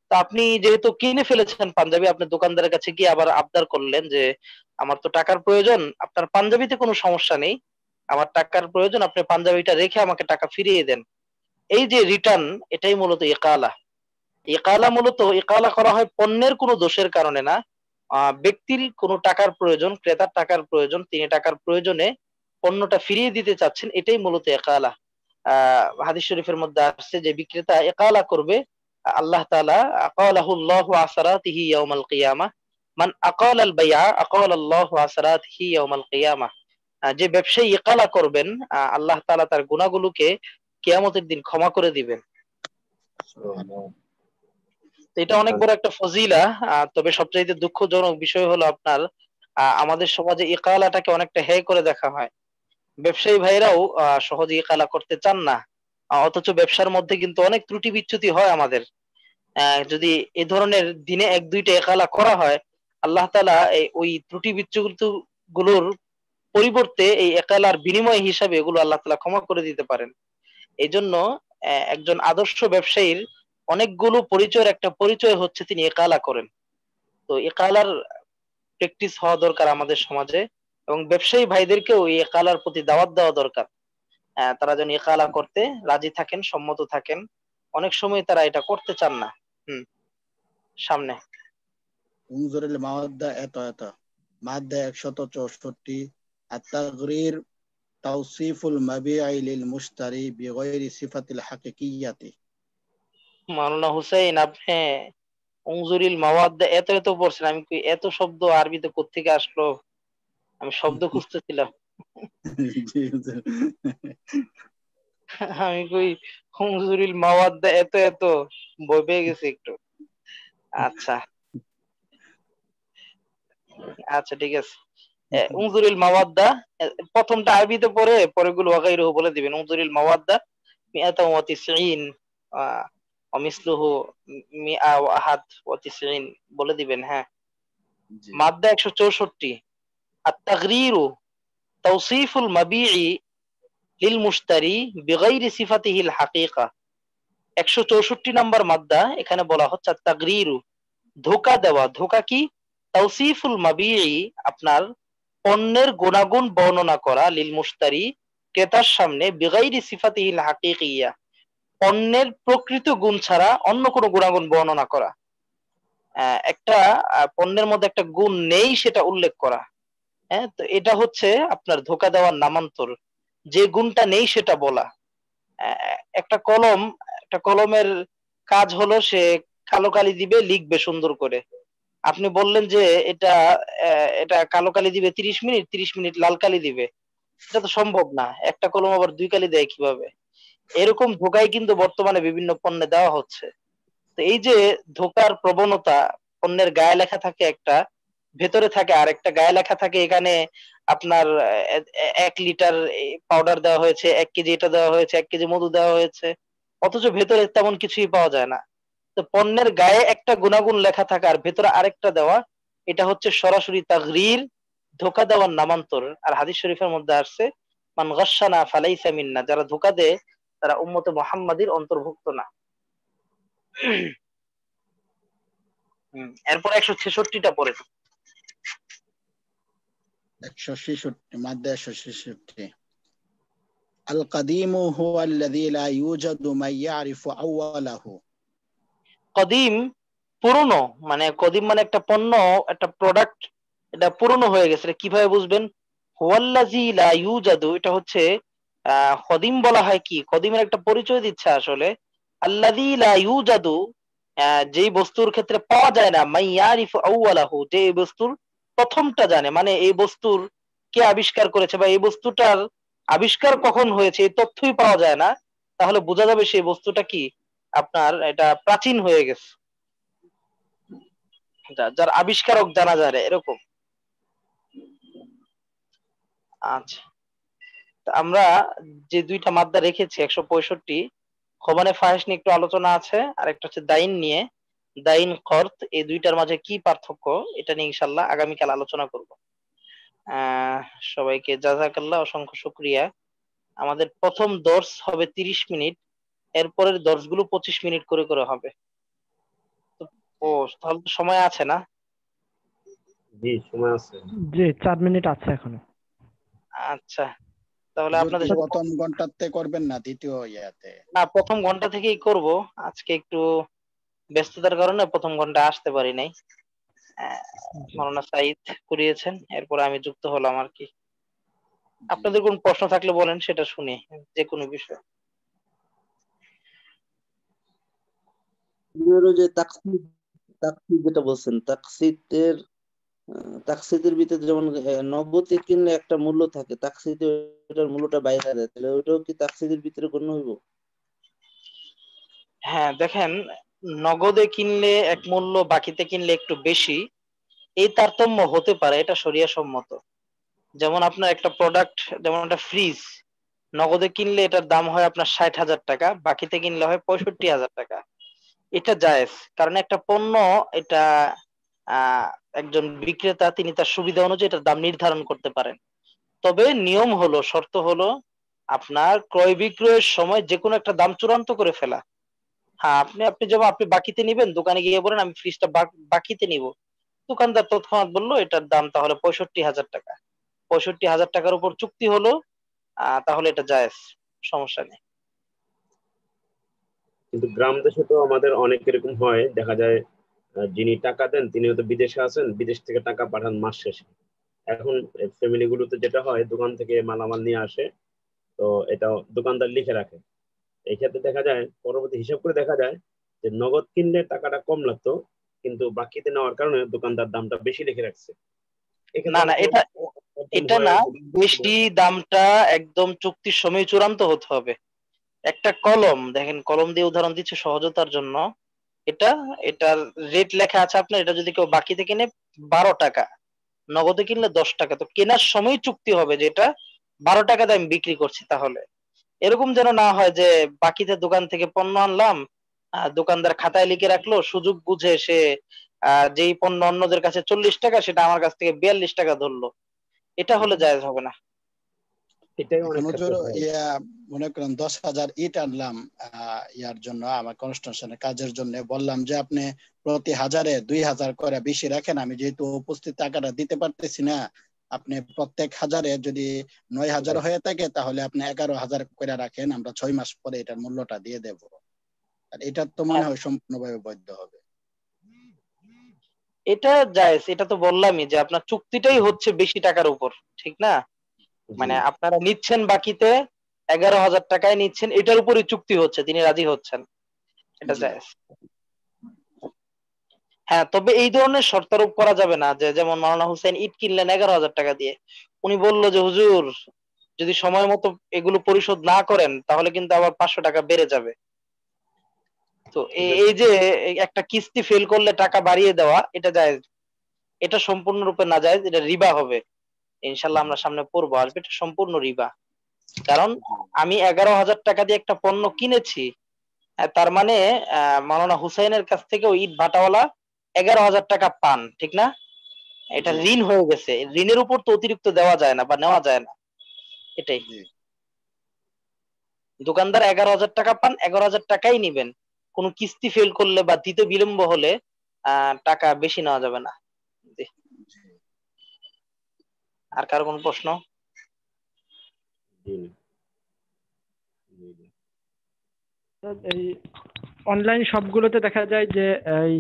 তো আপনি যেহেতু কিনে ফেলেছেন পাঞ্জাবি, আপনি দোকানদারের কাছে গিয়ে আবার আবদার করলেন যে আমার তো টাকার প্রয়োজন, আপনার পাঞ্জাবিতে কোনো সমস্যা নেই, আমার টাকার প্রয়োজন, আপনি পাঞ্জাবিটা রেখে আমাকে টাকা ফিরিয়ে দেন। এই যে রিটার্ন, এটাই মূলত ইকালা। ইকালা মূলত ইকালা করা হয় পণ্যের কোনো দোষের কারণে না, ব্যক্তির কোনো টাকার প্রয়োজন, ক্রেতার টাকার প্রয়োজন, তিনি টাকার প্রয়োজনে পণ্যটা ফিরিয়ে দিতে চাচ্ছেন, এটাই মূলত ইকালা। হাদিস শরীফের মধ্যে আসছে যে বিক্রেতা ইকালা করবে, আল্লাহ তাআলা আকালাহুল্লাহু আসরাতিহি ইয়াউমাল কিয়ামাহ, মান আকালাল বাইআ আকালাল্লাহু আসরাতিহি ইয়াউমাল কিয়ামাহ। যে ব্যবসায়ী ইকালা করবেন, আল্লাহ তাআলা তার গুনাহগুলোকে কিয়ামতের দিন ক্ষমা করে দিবেন। তো এটা অনেক বড় একটা ফজিলা। তবে সবচাইতে দুঃখজনক বিষয় হলো আপনার আমাদের সমাজে ইকালাটাকে অনেকটা হেয় করে দেখা হয়। ব্যবসায়ী ভাইরাও সহজে ইকালা করতে চান না, অথচ ব্যবসার মধ্যে কিন্তু অনেক ত্রুটি বিচ্যুতি হয় আমাদের। যদি এ ধরনের দিনে এক দুইটা ইকালা করা হয়, আল্লাহ তাআলা ওই ত্রুটি বিচ্যুতি গুলোর পরিবর্তে এই ইকালার বিনিময় হিসাবে এগুলো আল্লাহ তাআলা ক্ষমা করে দিতে পারেন। এই জন্য একজন আদর্শ ব্যবসায়ীর অনেকগুলো পরিচয়ের একটা পরিচয় হচ্ছে তিনি ইকালা করেন। তো ইকালার প্র্যাকটিস হওয়া দরকার আমাদের সমাজে, এবং ব্যবসায়ী ভাইদেরকেও এই ইকালার প্রতি দাওয়াত দেওয়া দরকার। তারা যেন ইকালা করতে রাজি থাকেন, সম্মত থাকেন। অনেক সময় তারা এটা করতে চান না। সামনে। উনজুরুল মাওয়াদ্দা এত মাদ্দা 164 আত-তাগরির তাওসিফুল মাবি'i লিল মুশতারি বিগাইরি সিফাতিল হাকিকিয়াতি। মাওলানা হুসাইন, আপনি উনজুরিল মাওয়াদ্দা এত এত পড়ছেন, আমি কই এত শব্দ আরবিতে কোত্থেকে আসলো, আমি শব্দ খুঁজতেছিলাম। জি হুজুর। আমি কই উনজুরিল মাওয়াদ্দা এত এত, ভয় পেয়ে গেছি একটু। আচ্ছা আচ্ছা ঠিক আছে। উনজুরিল মাওয়াদ্দা প্রথমটা আরবিতে পড়ে পরেগুলো ওয়াগাইরুহু বলে দিবেন। উনজুরিল মাওয়াদ্দা মিআতা ওয়া তিসঈন অমিসলুহু মিআ ওয়া আহাদ ওয়া তিসঈন বলে দিবেন। হ্যাঁ। জি। মাদ্দা 164 আত-তাগরিরু তাওসিফুল মাবি'i লিল মুশতারি বিগাইরি সিফাতিহিল হাকিকা। 164 নাম্বার মাদ্দা, এখানে বলা হচ্ছে আত-তাগরিরু ধোঁকা দেওয়া। ধোঁকা কি? তাওসিফুল মাবি'i আপনার পণ্যের গুণাগুণ বর্ণনা করা, লিল মুশতারি ক্রেতার সামনে, বিগাইরি সিফাতিহিল হাকিকিয়া পণ্যের প্রকৃত গুণ ছাড়া অন্য কোনো গুণাগুণ বর্ণনা করা। একটা পণ্যের মধ্যে একটা গুণ নেই সেটা উল্লেখ করা। হ্যাঁ, তো এটা হচ্ছে আপনার ধোঁকা দেওয়ার নামান্তর, যে গুণটা নেই সেটা বলা। একটা কলম, একটা কলমের কাজ হলো সে কালো কালি দিবে, লিখবে সুন্দর করে। আপনি বললেন যে এটা এটা কালো কালি দিবে 30 মিনিট, 30 মিনিট লাল কালি দিবে। এটা তো সম্ভব না। একটা কলম আবার 2 কালি দেয় কিভাবে? এরকম ধোঁকাই কিন্তু বর্তমানে বিভিন্ন পণ্যে দেওয়া হচ্ছে। তো এই যে ধোঁকার প্রবণতা, পণ্যের গায়ে লেখা থাকে একটা, ভেতরে থাকে আরেকটা, গায়ে লেখা থাকে এখানে আপনার ১ লিটার পাউডার দেওয়া হয়েছে, ১ কেজি এটা দেওয়া হয়েছে, ১ কেজি মধু দেওয়া হয়েছে। অথচ ভেতরে তেমন কিছুই পাওয়া যায় না। তো পণ্যের গায়ে একটা গুণাগুণ লেখা থাকা আর ভেতরে আরেকটা দেওয়া, এটা হচ্ছে সরাসরি তাগরীর, ধোঁকা দেওয়ার নামান্তর। আর হাদিস শরীফের মধ্যে আসছে, মান গাশশানা ফালাইসা মিন্না, যারা ধোঁকা দেয় তারা উম্মতে মুহাম্মাদীর অন্তর্ভুক্ত না। এরপর 166টা পড়ে। 166 মাদ্দা 166 আল কাদিমু হুয়া আল্লাযী লা ইউজাদু মান ইয়ারিফু আউওয়ালাহু। কদিম পুরনো, মানে কদিম মানে একটা পণ্য, একটা প্রোডাক্ট, এটা পুরনো হয়ে গেছে। এটা কিভাবে বুঝবেন? হুয়াল্লাযী লা ইউজাদু, এটা হচ্ছে কদিম বলা হয় কি, কদিমের একটা পরিচয় দিচ্ছে আসলে। আল্লাযী লা ইউজাদু, যেই বস্তুর ক্ষেত্রে পাওয়া যায় না, মান ইয়ারিফু আউওয়ালাহু, যে এই বস্তুর প্রথমটা জানে, মানে এই বস্তুর কে আবিষ্কার করেছে বা এই বস্তুটার আবিষ্কার কখন হয়েছে এই তথ্যই পাওয়া যায় না, তাহলে বোঝা যাবে সেই বস্তুটা কি আপনার এটা প্রাচীন হয়ে গেছে। যার আবিষ্কারক জানা যায় না, এরকম। আচ্ছা, তা আমরা যে দুইটা মাদ্দা রেখেছি 165, খবানে ফাহিশ নিয়ে একটু আলোচনা আছে, আর একটা হচ্ছে দাইন নিয়ে। দাইন কর্ত, এই দুইটার মাঝে কি পার্থক্য, এটা নিয়ে ইনশাল্লাহ আগামীকাল আলোচনা করব। আহ সবাইকে জাযাকাল্লাহ, অসংখ্য শুকরিয়া। আমাদের প্রথম দর্স হবে 30 মিনিট, এরপরের দর্স গুলো 25 মিনিট করে করে হবে। ও, তাহলে তো সময় আছে না? জি, সময় আছে। জি 4 মিনিট আছে এখনো। আচ্ছা, তাহলে হুজুর আপনাদের কি সাথে প্রথম ঘন্টাতে করবেন না দ্বিতীয় ইয়াতে? না, প্রথম ঘন্টা থেকেই করব। আজকে একটু ব্যস্ততার কারণে প্রথম ঘন্টা আসতে পারি নাই। আহ, জি। মাওলানা সাঈদ করিয়েছেন, এরপরে আমি যুক্ত হলাম আর কি। জি। আপনাদের কোন প্রশ্ন থাকলে বলেন, সেটা শুনি, যে কোনো বিষয়। এর ওই যে তাকসিদ, তাকসিদ যেটা বলছেন, তাকসিদের তাকসিদের ভিতরে যেমন নগদে কিনলে একটা মূল্য থাকে, তাকসিদে ওটার মূল্যটা বাইরে দেয়, তাহলে ওইটাও কি তাকসিদের ভিতরে গণ্য হইব? হ্যাঁ দেখেন, নগদে কিনলে এক মূল্য, বাকিতে কিনলে একটু বেশি, এই তারতম্য হতে পারে, এটা শরিয়া সম্মত। যেমন আপনার একটা প্রোডাক্ট, যেমন একটা ফ্রিজ, নগদে কিনলে এটার দাম হয় আপনার 60,000 টাকা, বাকিতে কিনলে হয় 65,000 টাকা। এটা জায়েজ, কারণ একটা পণ্য, এটা আহ একজন বিক্রেতা তিনি তার সুবিধা অনুযায়ী এটার দাম নির্ধারণ করতে পারেন। তবে নিয়ম হলো, শর্ত হলো, আপনার ক্রয় বিক্রয়ের সময় যে কোনো একটা দাম চূড়ান্ত করে ফেলা। হ্যাঁ, আপনি আপনি যেমন আপনি বাকিতে নিবেন, দোকানে গিয়ে বলেন আমি ফ্রিজটা বাকিতে নিব, দোকানদার তৎক্ষণাৎ বললো এটার দাম তাহলে 65,000 টাকা, 65,000 টাকার উপর চুক্তি হলো, তাহলে এটা জায়েজ, সমস্যা নেই। কিন্তু গ্রাম দেশে তো আমাদের অনেক এরকম হয়, দেখা যায় যিনি টাকা দেন তিনি হয়তো বিদেশে আছেন, বিদেশ থেকে টাকা পাঠান মাস শেষে। এখন ফ্যামিলি গুলোতে যেটা হয়, দোকান থেকে মালামাল নিয়ে আসে, তো এটা দোকানদার লিখে রাখে। এই ক্ষেত্রে দেখা যায়, পরবর্তী হিসাব করে দেখা যায় যে নগদ কিনলে টাকাটা কম লাগতো, কিন্তু বাকিতে নেওয়ার কারণে দোকানদার দামটা বেশি লিখে রাখছে। না এক্ষেত্রে না, অনেক সময় এটা প্রবলেম এটা হয়। না, বেশি দামটা একদম চুক্তির সময় চূড়ান্ত হতে হবে। একটা কলম দেখেন, কলম দিয়ে উদাহরণ দিচ্ছে সহজতার জন্য, এটা এটার রেট লেখা আছে আপনার, এটা যদি কেউ বাকিতে কিনে 12 টাকা, নগদে কিনলে 10 টাকা, তো কেনার সময় চুক্তি হবে যে এটা 12 টাকা দিয়ে আমি বিক্রি করছি। তাহলে এরকম যেন না হয় যে বাকিতে দোকান থেকে পণ্য আনলাম, দোকানদার খাতায় লিখে রাখলো, সুযোগ বুঝে সে যেই পণ্য অন্যদের কাছে 40 টাকা সেটা আমার কাছ থেকে 42 টাকা ধরলো, এটা হলে জায়েজ হবে না। এটাই এখন অনেক হুজুর ক্ষেত্রে হয়। ইয়া মনে করেন 10,000 ইট আনলাম ইয়ার জন্য, আমার কনস্ট্রাকশনের কাজের জন্য, বললাম যে আপনি প্রতি হাজারে 2,000 করে বেশি রাখেন, আমি যেহেতু উপস্থিত টাকাটা দিতে পারতেছি না, আপনি প্রত্যেক হাজারে যদি 9,000 হয়ে থাকে তাহলে আপনি 11,000 করে রাখেন, আমরা 6 মাস পরে এটার মূল্যটা দিয়ে দেব। আর এটা তো মনে হয় সম্পূর্ণভাবে বৈধ হবে। এটা জায়েজ, এটা তো বললামই যে আপনার চুক্তিটাই হচ্ছে বেশি টাকার উপর, ঠিক না? জি, মানে আপনারা নিচ্ছেন বাকিতে 11,000 টাকায় নিচ্ছেন, এটার উপরই চুক্তি হচ্ছে, তিনি রাজি হচ্ছেন, এটা জি। জায়েজ। হ্যাঁ, তবে এই ধরনের শর্তারোপ করা যাবে না যে যেমন মাওলানা হুসেন ইট কিনলেন 11,000 টাকা দিয়ে, উনি বললো যে হুজুর যদি সময় মতো এগুলো পরিশোধ না করেন তাহলে কিন্তু আবার 500 টাকা বেড়ে যাবে। তো এই যে একটা কিস্তি ফেল করলে টাকা বাড়িয়ে দেওয়া, এটা জায়েজ, এটা সম্পূর্ণরূপে না জায়েজ, এটা রিবা হবে। ইনশাল্লাহ আমরা সামনে পড়বো, আসবে, এটা সম্পূর্ণ রিবা। কারণ আমি 11,000 টাকা দিয়ে একটা পণ্য কিনেছি, তার মানে মাওলানা হুসাইনের কাছ থেকে ওই ইট ভাটাওয়ালা 11,000 টাকা পান, ঠিক না? এটা জি ঋণ হয়ে গেছে, ঋণের উপর তো অতিরিক্ত দেওয়া যায় না বা নেওয়া যায় না, এটাই। জি দোকানদার 11,000 টাকা পান, 11,000 টাকাই নিবেন। কোনো কিস্তি ফেল করলে বা দিতে বিলম্ব হলে টাকা বেশি নেওয়া যাবে না। জি। জি। আর কারো কোনো প্রশ্ন? জি, জি, জি। এই অনলাইন শপগুলোতে দেখা যায় যে এই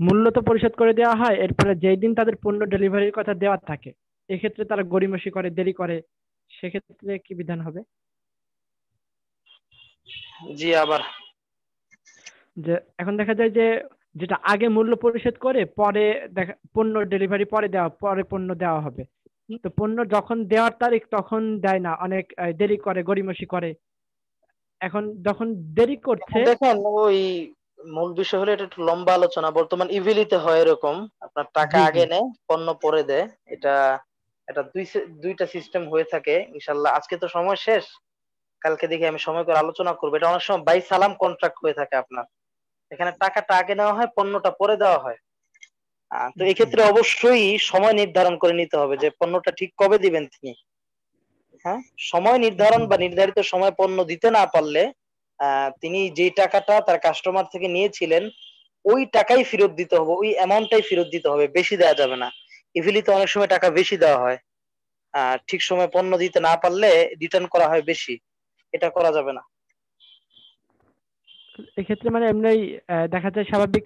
মূল্য তো পরিশোধ করে দেওয়া হয়, এরপরে যেই দিন তাদের পণ্য ডেলিভারির কথা দেওয়া থাকে এক্ষেত্রে তারা গড়িমসি করে, দেরি করে, সেক্ষেত্রে কি বিধান হবে? জি, আবার যে এখন দেখা যায় যে যেটা আগে মূল্য পরিশোধ করে পরে দেখা পণ্য ডেলিভারি পরে দেওয়া, পরে পণ্য দেওয়া হবে, তো পণ্য যখন দেওয়ার তারিখ তখন দেয় না, অনেক দেরি করে, গড়িমসি করে। এখন যখন দেরি করছে, দেখেন ওই মূল বিষয় হলো এটা একটু লম্বা আলোচনা। বর্তমান ইভিলিতে হয় এরকম, আপনার টাকা জি জি আগে নেয়, পণ্য পরে দেয়। এটা এটা দুইটা সিস্টেম হয়ে থাকে। ইনশাল্লাহ আজকে তো সময় শেষ, কালকে দেখি আমি সময় করে আলোচনা করবো। এটা অনেক সময় বাই সালাম কন্ট্রাক্ট হয়ে থাকে আপনার, এখানে টাকাটা আগে নেওয়া হয়, পণ্যটা পরে দেওয়া হয়। তো জি এক্ষেত্রে অবশ্যই সময় নির্ধারণ করে নিতে হবে যে পণ্যটা ঠিক কবে দিবেন তিনি। হ্যাঁ, সময় নির্ধারণ বা নির্ধারিত সময় পণ্য দিতে না পারলে তিনি যে টাকাটা তার কাস্টমার থেকে নিয়েছিলেন ওই টাকাই ফেরত দিতে হবে, ওই অ্যামাউন্টটাই ফেরত দিতে হবে, বেশি দেওয়া যাবে না। ইভিলিতে অনেক সময় টাকা বেশি দেওয়া হয়, ঠিক সময় পণ্য দিতে না পারলে রিটার্ন করা হয় বেশি, এটা করা যাবে না। এক্ষেত্রে মানে এমনি দেখা যায় স্বাভাবিক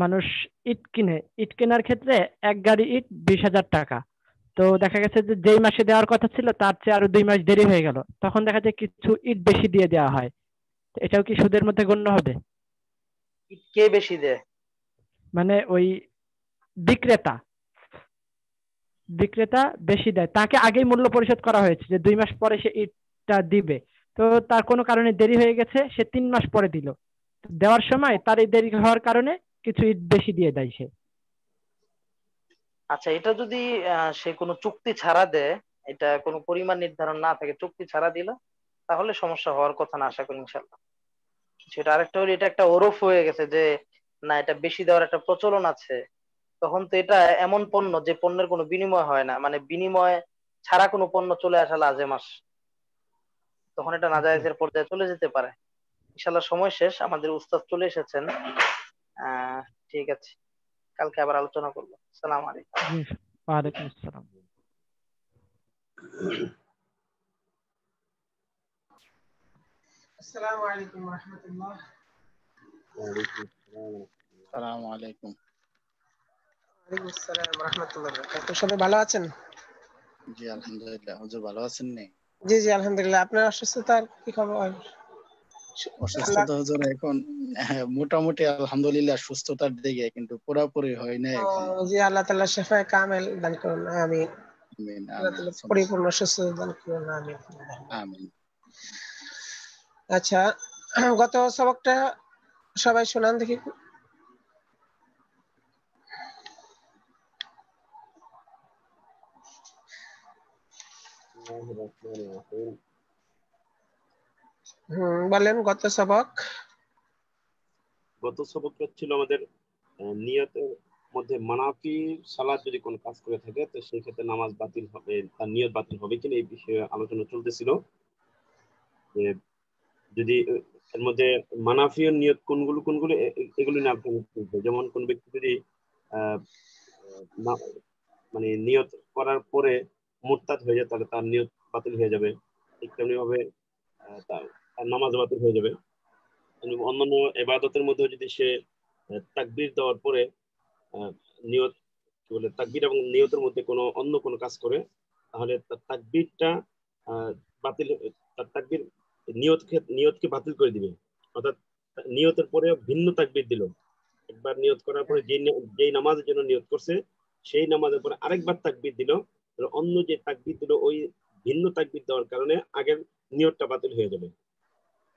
মানুষ ইট কিনে, ইট কেনার ক্ষেত্রে এক গাড়ি ইট 20,000 টাকা, তো দেখা গেছে যে যেই মাসে দেওয়ার কথা ছিল তার চেয়ে আরো 2 মাস দেরি হয়ে গেল, তখন দেখা যায় কিছু ইট বেশি দিয়ে দেওয়া হয়, তো এটাও কি সুদের মধ্যে গণ্য হবে? কে বেশি দেয়? মানে ওই বিক্রেতা, বিক্রেতা বেশি দেয়, তাকে আগেই মূল্য পরিশোধ করা হয়েছে যে 2 মাস পরে সে ইটটা দিবে, তো তার কোনো কারণে দেরি হয়ে গেছে, সে 3 মাস পরে দিল, দেওয়ার সময় তার এই দেরি হওয়ার কারণে কিছু ইট বেশি দিয়ে দেয় সে। আচ্ছা, এটা যদি সে কোনো চুক্তি ছাড়া দেয়, এটা কোনো পরিমাণ নির্ধারণ না থাকে, চুক্তি ছাড়া দিল, তাহলে সমস্যা হওয়ার কথা না, আশা করি ইনশাল্লাহ। সেটা আরেকটা হলো, এটা একটা ওরফ হয়ে গেছে যে না এটা বেশি দেওয়ার একটা প্রচলন আছে, তখন তো এটা এমন পণ্য যে পণ্যের কোনো বিনিময় হয় না, মানে বিনিময় ছাড়া কোনো পণ্য চলে আসা লাজেমাস, তখন এটা নাজায়েজের পর্যায়ে চলে যেতে পারে। ইনশাল্লাহ সময় শেষ, আমাদের উস্তাদ চলে এসেছেন। আহ ঠিক আছে, কালকে আবার আলোচনা করবো। আসসালামু আলাইকুম। জি, ওয়ালাইকুম আসসালাম। আসসালামু আলাইকুম ওয়া রাহমাতুল্লাহ। ওয়ালাইকুম আসসালাম। আসসালামু আলাইকুম। ওয়ালাইকুম আসসালাম ওয়া রাহমাতুল্লাহি ওয়া বারাকাতুহু। সবাই ভালো আছেন? জি আলহামদুলিল্লাহ। হুজুর ভালো আছেন নি? জি জি আলহামদুলিল্লাহ। আপনার অসুস্থতার কি খবর? আল্লাহ। অসুস্থতা হুজুর এখন মোটামুটি আলহামদুলিল্লাহ সুস্থতার দিকে, কিন্তু পুরোপুরি হয় না এখনো। জি, আল্লাহ তাআলা শিফায়ে কামেল দান করুন, আমিন। আমিন আল্লাহ আমিন তাআলা সুম্মা পরিপূর্ণ সুস্থতা দান করুন, আমিন। আমিন। আচ্ছা, গত সবকটা সবাই শোনান দেখি। বলেন গত সবক। গত সবকটা ছিল আমাদের নিয়তের মধ্যে মানাফি সালাত যদি কোনো কাজ করে থাকে তো সেই ক্ষেত্রে নামাজ বাতিল হবে, তার নিয়ত বাতিল হবে কিনা এই বিষয়ে আলোচনা চলতেছিল। যে যদি এর মধ্যে মানাফিও নিয়ত কোনগুলো কোনগুলো এগুলো নিয়ে আলোচনা চলছে। যেমন কোন ব্যক্তি যদি আহ না- মানে নিয়ত করার পরে মুরতাদ হয়ে যায় তাহলে তার নিয়ত বাতিল হয়ে যাবে। ঠিক তেমনি ভাবে তার তার নামাজ বাতিল হয়ে যাবে। অন্যান্য ইবাদতের মধ্যে যদি সে তাকবীর দেওয়ার পরে আহ, নিয়ত কি বলে তাকবীর এবং নিয়তের মধ্যে কোনো অন্য কোনো কাজ করে তাহলে তার তাকবীরটা বাতিল, তার তাকবীর নিয়তকে বাতিল করে দিবে। অর্থাৎ নিয়তের পরে ভিন্ন তাকবীর দিল, একবার নিয়ত করার পরে যেই নামাজের জন্য নিয়ত করছে সেই নামাজের পরে আরেকবার তাকবীর দিল, অন্য যে তাকবীর দিল ওই ভিন্ন তাকবীর দেওয়ার কারণে আগের নিয়তটা বাতিল হয়ে যাবে।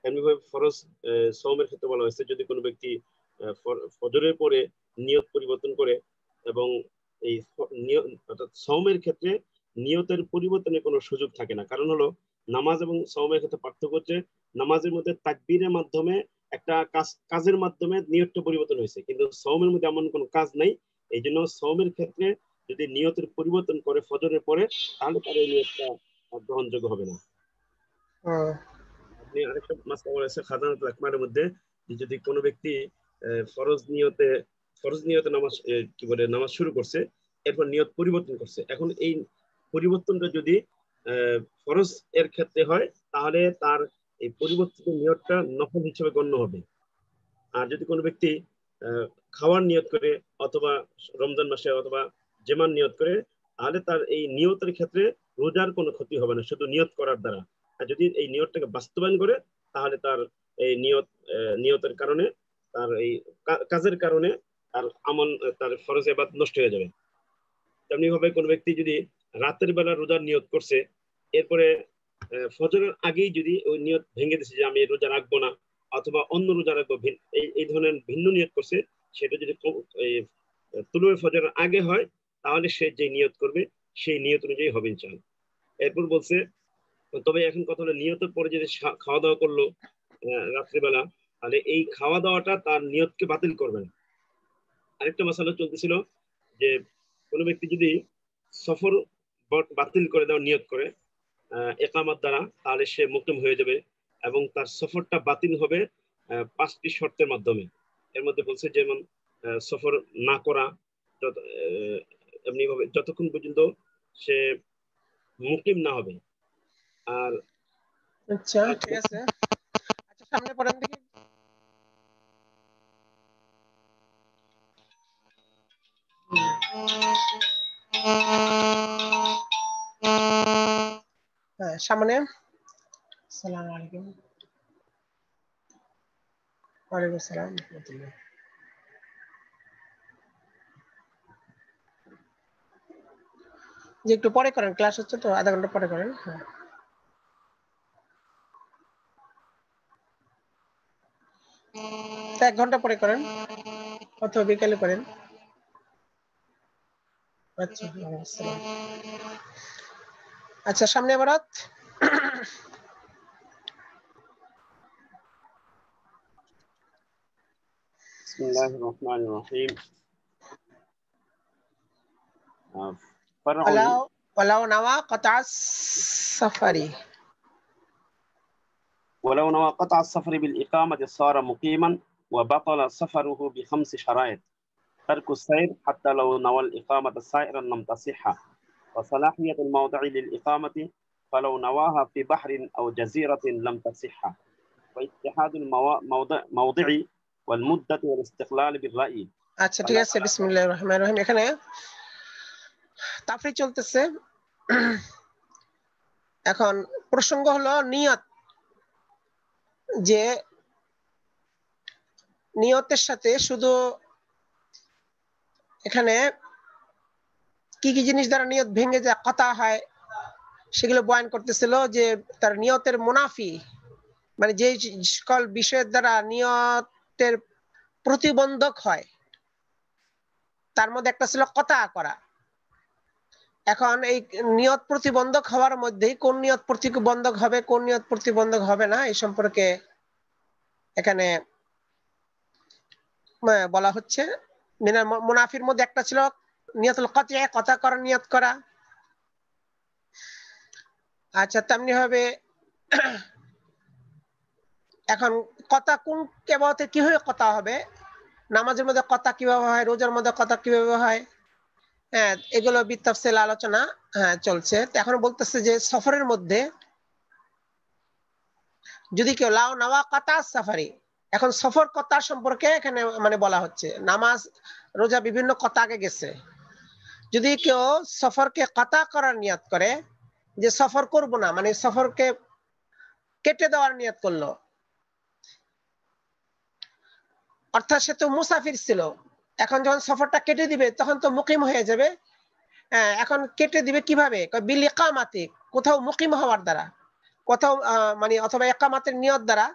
এমনিভাবে ফরজ সওমের ক্ষেত্রে বলা হয়েছে যদি কোনো ব্যক্তি ফজরের পরে নিয়ত পরিবর্তন করে, এবং এই অর্থাৎ সওমের ক্ষেত্রে নিয়তের পরিবর্তনের কোনো সুযোগ থাকে না। কারণ হলো নামাজ এবং সওমের ক্ষেত্রে পার্থক্য হচ্ছে নামাজের মধ্যে তাকবীরের মাধ্যমে একটা কাজের মাধ্যমে নিয়তটা পরিবর্তন হয়েছে, কিন্তু সওমের মধ্যে এমন কোনো কাজ নাই। এই জন্য সওমের ক্ষেত্রে যদি নিয়তের পরিবর্তন করে ফজরের পরে, তাহলে তার এই নিয়তটা গ্রহণযোগ্য হবে না। আপনি আরেকটা মাসলা বলেছে খাজানাতুল আকমারের মধ্যে, যদি কোনো ব্যক্তি ফরজ নিয়তে নামাজ কি বলে নামাজ শুরু করছে, এরপর নিয়ত পরিবর্তন করছে, এখন এই পরিবর্তনটা যদি ফরজ এর ক্ষেত্রে হয় তাহলে তার এই পরিবর্তিত নিয়তটা নফল হিসেবে গণ্য হবে। আর যদি কোনো ব্যক্তি খাওয়ার নিয়ত করে অথবা রমজান মাসে অথবা জেমার নিয়ত করে, তাহলে তার এই নিয়তের ক্ষেত্রে রোজার কোনো ক্ষতি হবে না শুধু নিয়ত করার দ্বারা। আর যদি এই নিয়তটাকে বাস্তবায়ন করে তাহলে তার এই নিয়তের কারণে, তার এই কাজের কারণে তার আমল, তার ফরজ ইবাদত নষ্ট হয়ে যাবে। তেমনি ভাবে কোনো ব্যক্তি যদি রাতের বেলা রোজার নিয়ত করছে, এরপরে ফজরের আগেই যদি ওই নিয়ত ভেঙে দিচ্ছে যে আমি রোজা রাখবো না অথবা অন্য রোজা রাখবো, এই ধরনের ভিন্ন নিয়ত করছে, সেটা যদি তুলুর ফজরের আগে হয় তাহলে সে যে নিয়ত করবে সেই নিয়ত অনুযায়ী হবে ইনশাআল্লাহ। এরপর বলছে তবে এখন কথা হলো নিয়তের পরে যদি খাওয়া দাওয়া করলো রাত্রিবেলা, তাহলে এই খাওয়া দাওয়াটা তার নিয়তকে বাতিল করবে না। আরেকটা মাসালা চলতেছিল যে কোনো ব্যক্তি যদি সফর বাতিল করে দেওয়ার নিয়ত করে একামত দ্বারা, তাহলে সে মুকদম হয়ে যাবে এবং তার সফরটা বাতিল হবে 5টি শর্তের মাধ্যমে। এর মধ্যে বলছে যেমন সফর না করা, এমনি ভাবে যতক্ষণ পর্যন্ত সে মুকিম না হবে। আর আচ্ছা ঠিক আছে, আচ্ছা সামনে পড়েন দেখি। হ্যাঁ সামনে। আসসালামু আলাইকুম। ওয়ালাইকুম আসসালাম রাহমাতুল্লাহ। যে একটু পরে করেন, ক্লাস হচ্ছে তো, আধা ঘন্টা পরে করেন। হ্যাঁ 1 ঘন্টা পরে করেন অথবা বিকালে করেন। আচ্ছা আসসালাম। আচ্ছা সামনে বারাত। বিসমিল্লাহির রহমানির রহিম। ولو نوى قطع السفر ولو نوى قطع السفر بالإقامة صار مقيما وبطل سفره ب5 شرائط: ترك السير حتى لو نوى الإقامة سائرا لم تصح، وصلاحية الموضع للإقامة فلو نواها في بحر أو جزيرة لم تصح، واتحاد الموضع والمدة والاستقلال بالرأي। আচ্ছা ঠিক আছে, বিসমিল্লাহির রহমানির রহিম। এখানে তাফসীর চলতেছে। এখন প্রসঙ্গ হলো নিয়ত, যে নিয়তের সাথে শুধু এখানে কি কি জিনিস দ্বারা নিয়ত ভেঙে যায়, কথা হয়, সেগুলো বয়ান করতেছিল। যে তার নিয়তের মুনাফি, মানে যে সকল বিষয়ের দ্বারা নিয়তের প্রতিবন্ধক হয়, তার মধ্যে একটা ছিল কথা করা। এখন এই নিয়ত প্রতিবন্ধক হওয়ার মধ্যে কোন নিয়ত প্রতিবন্ধক হবে, কোন নিয়ত প্রতিবন্ধক হবে না, এই সম্পর্কে এখানে বলা হচ্ছে। মুনাফির মধ্যে একটা ছিল নিয়তুল কাতঈ, কথা করার নিয়ত করা। আচ্ছা তেমনি ভাবে এখন কথা কোন কেবতে কিভাবে কথা হবে, নামাজের মধ্যে কথা কিভাবে হয়, রোজার মধ্যে কথা কিভাবে হয়, হ্যাঁ এগুলো বিতাফসিল আলোচনা চলছে। এখন বলতেছে যে সফরের মধ্যে যদি কেউ লাও নাওয়া কাতা সাফারি, এখন সফর কথা সম্পর্কে এখানে মানে বলা হচ্ছে। নামাজ রোজা বিভিন্ন কথা আগে গেছে। যদি কেউ সফরকে কাতা করার নিয়ত করে, যে সফর করব না, মানে সফরকে কেটে দেওয়ার নিয়ত করলো, অর্থাৎ সে তো মুসাফির ছিল, এখন যখন সফরটা কেটে দিবে তখন তো মুকিম হয়ে যাবে। এখন কেটে দিবে কিভাবে? বিল ইকামাতি, কোথাও মুকিম হওয়ার দ্বারা, কোথাও মানে অথবা ইকামাতের নিয়ত দ্বারা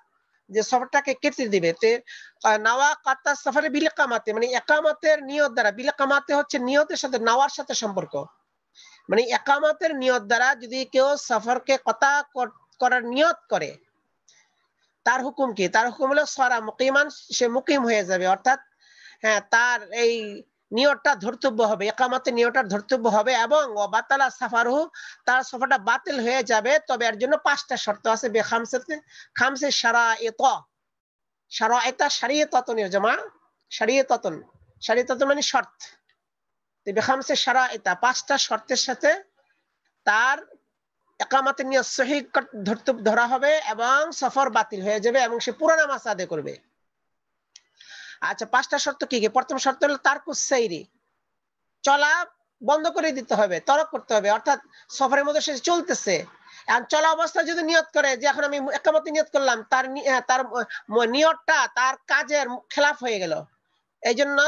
যে সফরটাকে কেটে দিবে। তে নাওয়া কাতা সফরে বিল ইকামাতি, মানে ইকামাতের নিয়ত দ্বারা। বিল ইকামাতে হচ্ছে নিয়তের সাথে নাওয়ার সাথে সম্পর্ক, মানে ইকামাতের নিয়ত দ্বারা যদি কেউ সফরকে কতা করার নিয়ত করে, তার হুকুম কি? তার হুকুম হলো সরা মুকিমান, সে মুকিম হয়ে যাবে। অর্থাৎ তার এই নিয়তটা ধর্তব্য হবে, ইকামাতের নিয়তটা ধর্তব্য হবে, এবং ওয়াবাতালা সাফারহু, তার সফরটা বাতিল হয়ে যাবে। তবে এর জন্য 5টা শর্ত আছে। খামসে শারাইত, শারাইতা শারিয়তাতুন জামা, শারিয়তাতুন, শারিয়তাতুন মানে শর্ত। খামসে শারাইতা, 5টা শর্তের সাথে তার ইকামাতের নিয়ত সহিহ ধরা হবে এবং সফর বাতিল হয়ে যাবে এবং সে পুরো নামাজ আদায় করবে। আচ্ছা, 5টা শর্ত কি কি? প্রথম শর্ত হলো তারকুস সাইরি, চলা বন্ধ করে দিতে হবে, তরক করতে হবে। অর্থাৎ সফরের মধ্যে সে চলতেছে, আর চলা অবস্থায় যদি নিয়ত করে যে এখন আমি ইকামতে নিয়ত করলাম, তার নিয়তটা তার কাজের খেলাফ হয়ে গেল, এই জন্য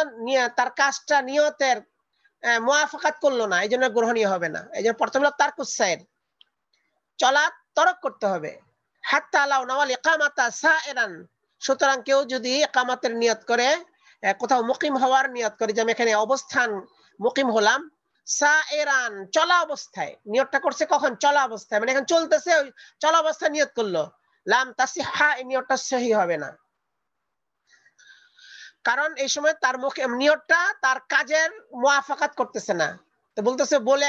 তার কাজটা নিয়তের মুআফাকাত করলো না, এই জন্য গ্রহণীয় হবে না। এই জন্য প্রথম হলো তারকুস সাইর, চলা তরক করতে হবে। হাত্তা লাউ নাওয়াল ইকামাতা সাইরান, সুতরাং কেউ যদি ইকামাতের নিয়ত করে, কোথাও মুকিম হওয়ার নিয়ত করে, যে আমি এখানে অবস্থান মুকিম হলাম, সাইরান চলা অবস্থায়, নিয়তটা করছে কখন? চলা অবস্থায়, মানে এখন চলতেছে, ওই চলা অবস্থায় নিয়ত করলো, লাম তাসিহা, এই নিয়তটা সহিহ হবে না। কারণ এই সময় তার নিয়তটা তার কাজের মুআফাকাত করতেছে না। তো বলতেছে বলে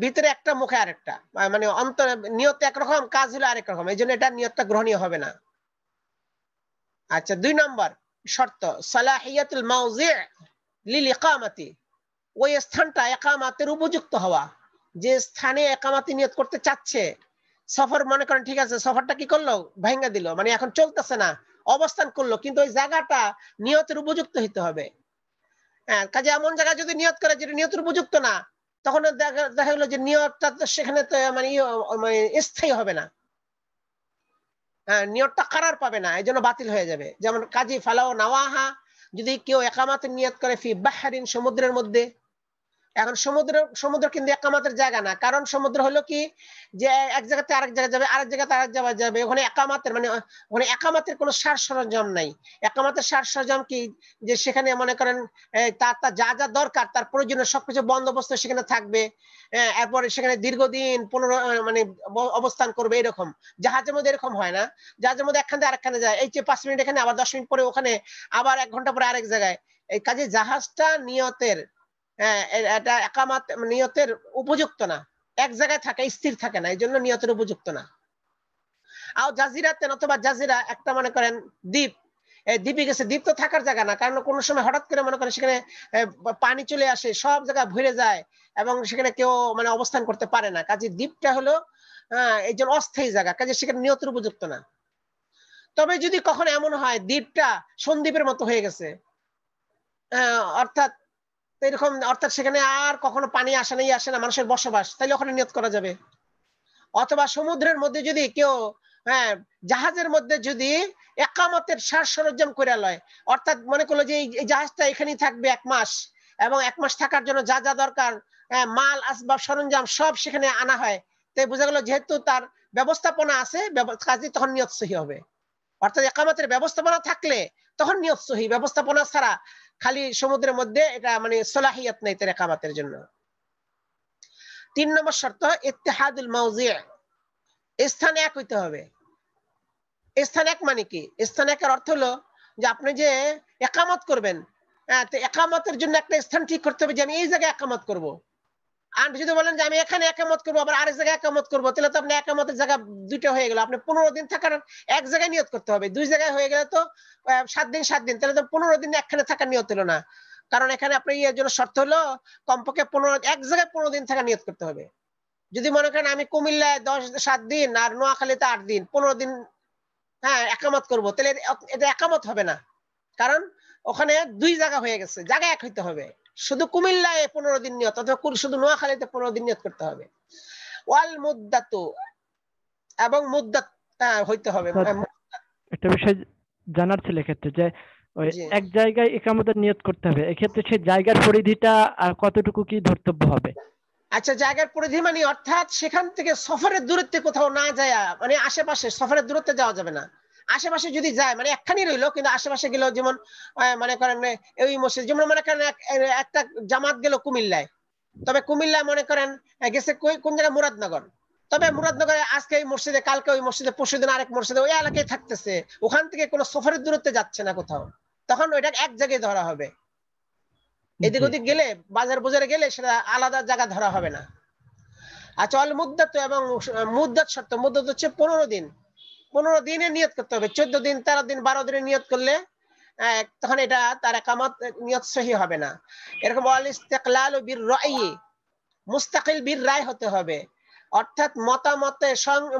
ভিতরে একটা মুখে আরেকটা, মানে অন্তরে নিয়ত একরকম, কাজ হলো আরেক রকম, এই জন্য এটা নিয়তটা গ্রহণীয় হবে না। আচ্ছা, 2 নম্বর শর্ত সালাহিয়াতুল মাউজি' লিল ইকামাতি, ওই স্থানটা ইকামাতের উপযুক্ত হওয়া। যে স্থানে ইকামাতি নিয়ত করতে চাচ্ছে, সফর মনে করেন ঠিক আছে, সফরটা কি করলো? ভাঙা দিল, মানে এখন চলতেছে না, অবস্থান করলো, কিন্তু ওই জায়গাটা নিয়তের উপযুক্ত হতে হবে। কাজে এমন জায়গায় যদি নিয়ত করে যেটা নিয়তের উপযুক্ত না, তখন দেখা গেলো যে নিয়তটা সেখানে তো মানে স্থায়ী হবে না, নিয়তটা কারার পাবে না, এই জন্য বাতিল হয়ে যাবে। যেমন কাজী ফালাও নাওয়াহা, যদি কেউ ইকামাতের নিয়ত করে ফি বাহরিন, সমুদ্রের মধ্যে। এখন সমুদ্র কিন্তু ইকামাতের জায়গা না, কারণ সমুদ্র হলো কি যে এক জায়গাতে আরেক জায়গায় যাবে, আরেক জায়গাতে আরেক জায়গায় যাবে, ওখানে ইকামাতের মানে ওখানে ইকামাতের কোনো সার সরঞ্জাম নাই। ইকামাতের সার সরঞ্জাম কি? যে সেখানে মনে করেন তার যা যা দরকার, তার প্রয়োজনীয় সবকিছু বন্দোবস্ত সেখানে থাকবে, এরপরে সেখানে দীর্ঘদিন মানে অবস্থান করবে, এরকম। জাহাজের মধ্যে এরকম হয় না, জাহাজের মধ্যে একখান থেকে আরেকখানে যায়, এই যে 5 মিনিট এখানে, আবার 10 মিনিট পরে ওখানে, আবার 1 ঘন্টা পরে আরেক জায়গায়। এই কাজে জাহাজটা নিয়তের এটা ইকামাত নিয়তের উপযুক্ত না, এক জায়গায় থাকে, স্থির থাকে না, এই জন্য নিয়তের উপযুক্ত না। আর জাজিরাতেন, অথবা জাজিরা একটা মনে করেন দ্বীপ, দ্বীপে গেছে, দ্বীপ তো থাকার জায়গা না, কারণ কোনো সময় হঠাৎ করে মনে করেন সেখানে পানি চলে আসে, সব জায়গায় ভরে যায় এবং সেখানে কেউ মানে অবস্থান করতে পারে না। কাজে দ্বীপটা হলো এই জন্য অস্থায়ী জায়গা, কাজে সেখানে নিয়তের উপযুক্ত না। তবে যদি কখনো এমন হয় দ্বীপটা সন্দ্বীপের মতো হয়ে গেছে, অর্থাৎ এরকম, অর্থাৎ সেখানে আর কখনো পানি আসে না, মানুষের বসবাস, তাহলে ওখানে নিয়ত করা যাবে। অথবা সমুদ্রের মধ্যে যদি কেউ জাহাজের মধ্যে যদি ইকামতের সার সরঞ্জাম করে লয়, অর্থাৎ মনে করলো যে এই জাহাজটা এখানেই থাকবে 1 মাস, এবং 1 মাস থাকার জন্য যা যা দরকার মাল আসবাব সরঞ্জাম সব সেখানে আনা হয়, তাই বোঝা গেল যেহেতু তার ব্যবস্থাপনা আছে, কাজে তখন নিয়ত সহি হবে। অর্থাৎ ইকামতের ব্যবস্থাপনা থাকলে তখন নিয়ত সহি, ব্যবস্থাপনা ছাড়া খালি সমুদ্রের মধ্যে এটা মানে সলাহিয়াত নেই তার ইকামতের জন্য। 3 নম্বর শর্ত ইত্তিহাদুল মাউজি', স্থান এক হইতে হবে। স্থান এক মানে কি? স্থান একের অর্থ হলো যে আপনি যে ইকামত করবেন, তো ইকামতের জন্য একটা স্থান ঠিক করতে হবে যে আমি এই জায়গায় ইকামত করব। আর যদি বলেন যে আমি এখানে ইকামত করব, আবার আরেক জায়গায় ইকামত করব, তাহলে তো আপনি ইকামতের জায়গা দুটো হয়ে গেল। আপনি 15 দিন থাকার এক জায়গায় নিয়ত করতে হবে, 2 জায়গায় হয়ে গেলে তো 7 দিন 7 দিন, তাহলে তো 15 দিন একখানে থাকার নিয়ত হলো না। কারণ এখানে আপনি এর জন্য শর্ত হলো কমপক্ষে এক জায়গায় 15 দিন থাকার নিয়ত করতে হবে। যদি মনে করেন আমি কুমিল্লায় 7 দিন আর নোয়াখালীতে 8 দিন, 15 দিন ইকামত করব, তাহলে এটা ইকামত হবে না, কারণ ওখানে 2 জায়গা হয়ে গেছে, জায়গা এক হইতে হবে। শুধু কুমিল্লায় 15 দিন নিয়ত, অথবা শুধু নোয়াখালীতে 15 দিন নিয়ত করতে হবে। ওয়াল মুদ্দাতু, এবং মুদ্দাত হইতে হবে। একটা বিষয় জানার ছিল ক্ষেত্রে যে ওই জি এক জায়গায় ইকামতের নিয়ত করতে হবে, এক্ষেত্রে সেই জায়গার পরিধিটা কতটুকু কি ধর্তব্য হবে? আচ্ছা, জায়গার পরিধি মানে অর্থাৎ সেখান থেকে সফরের দূরত্বে কোথাও না যায়, মানে আশেপাশে সফরের দূরত্বে যাওয়া যাবে না। আশেপাশে যদি যায় মানে একখানি রইলো, কিন্তু আশেপাশে গেলেও যেমন মনে করেন এই মসজিদ, যেমন মনে করেন একটা জামাত গেল কুমিল্লায়, তবে কুমিল্লায় মনে করেন গেছে কোন জায়গায় মুরাদনগর, তবে মুরাদনগরে আজকে এই মসজিদে, কালকে ওই মসজিদে, পরশুদিন আরেক মসজিদে, ওই এলাকায় থাকতেছে, ওখান থেকে কোনো সফরের দূরত্বে যাচ্ছে না কোথাও, তখন ওইটা এক জায়গায় ধরা হবে। এদিক জি ওদিক গেলে, বাজার বাজারে গেলে সেটা আলাদা জায়গা ধরা হবে না। আচ্ছা, অল মুদ্দাত এবং মুদ্দাত শর্ত, মুদ্দাত হচ্ছে 15 দিন, 15 দিনে নিয়ত করতে হবে। 14 দিন, 13 দিন, 12 দিনে নিয়ত করলে তখন এটা তার একামত নিয়ত সহি হবে না। এরকম ওয়াল ইস্তিকলাল বির রায়ি, মুস্তাকিল বির রায় হতে হবে, অর্থাৎ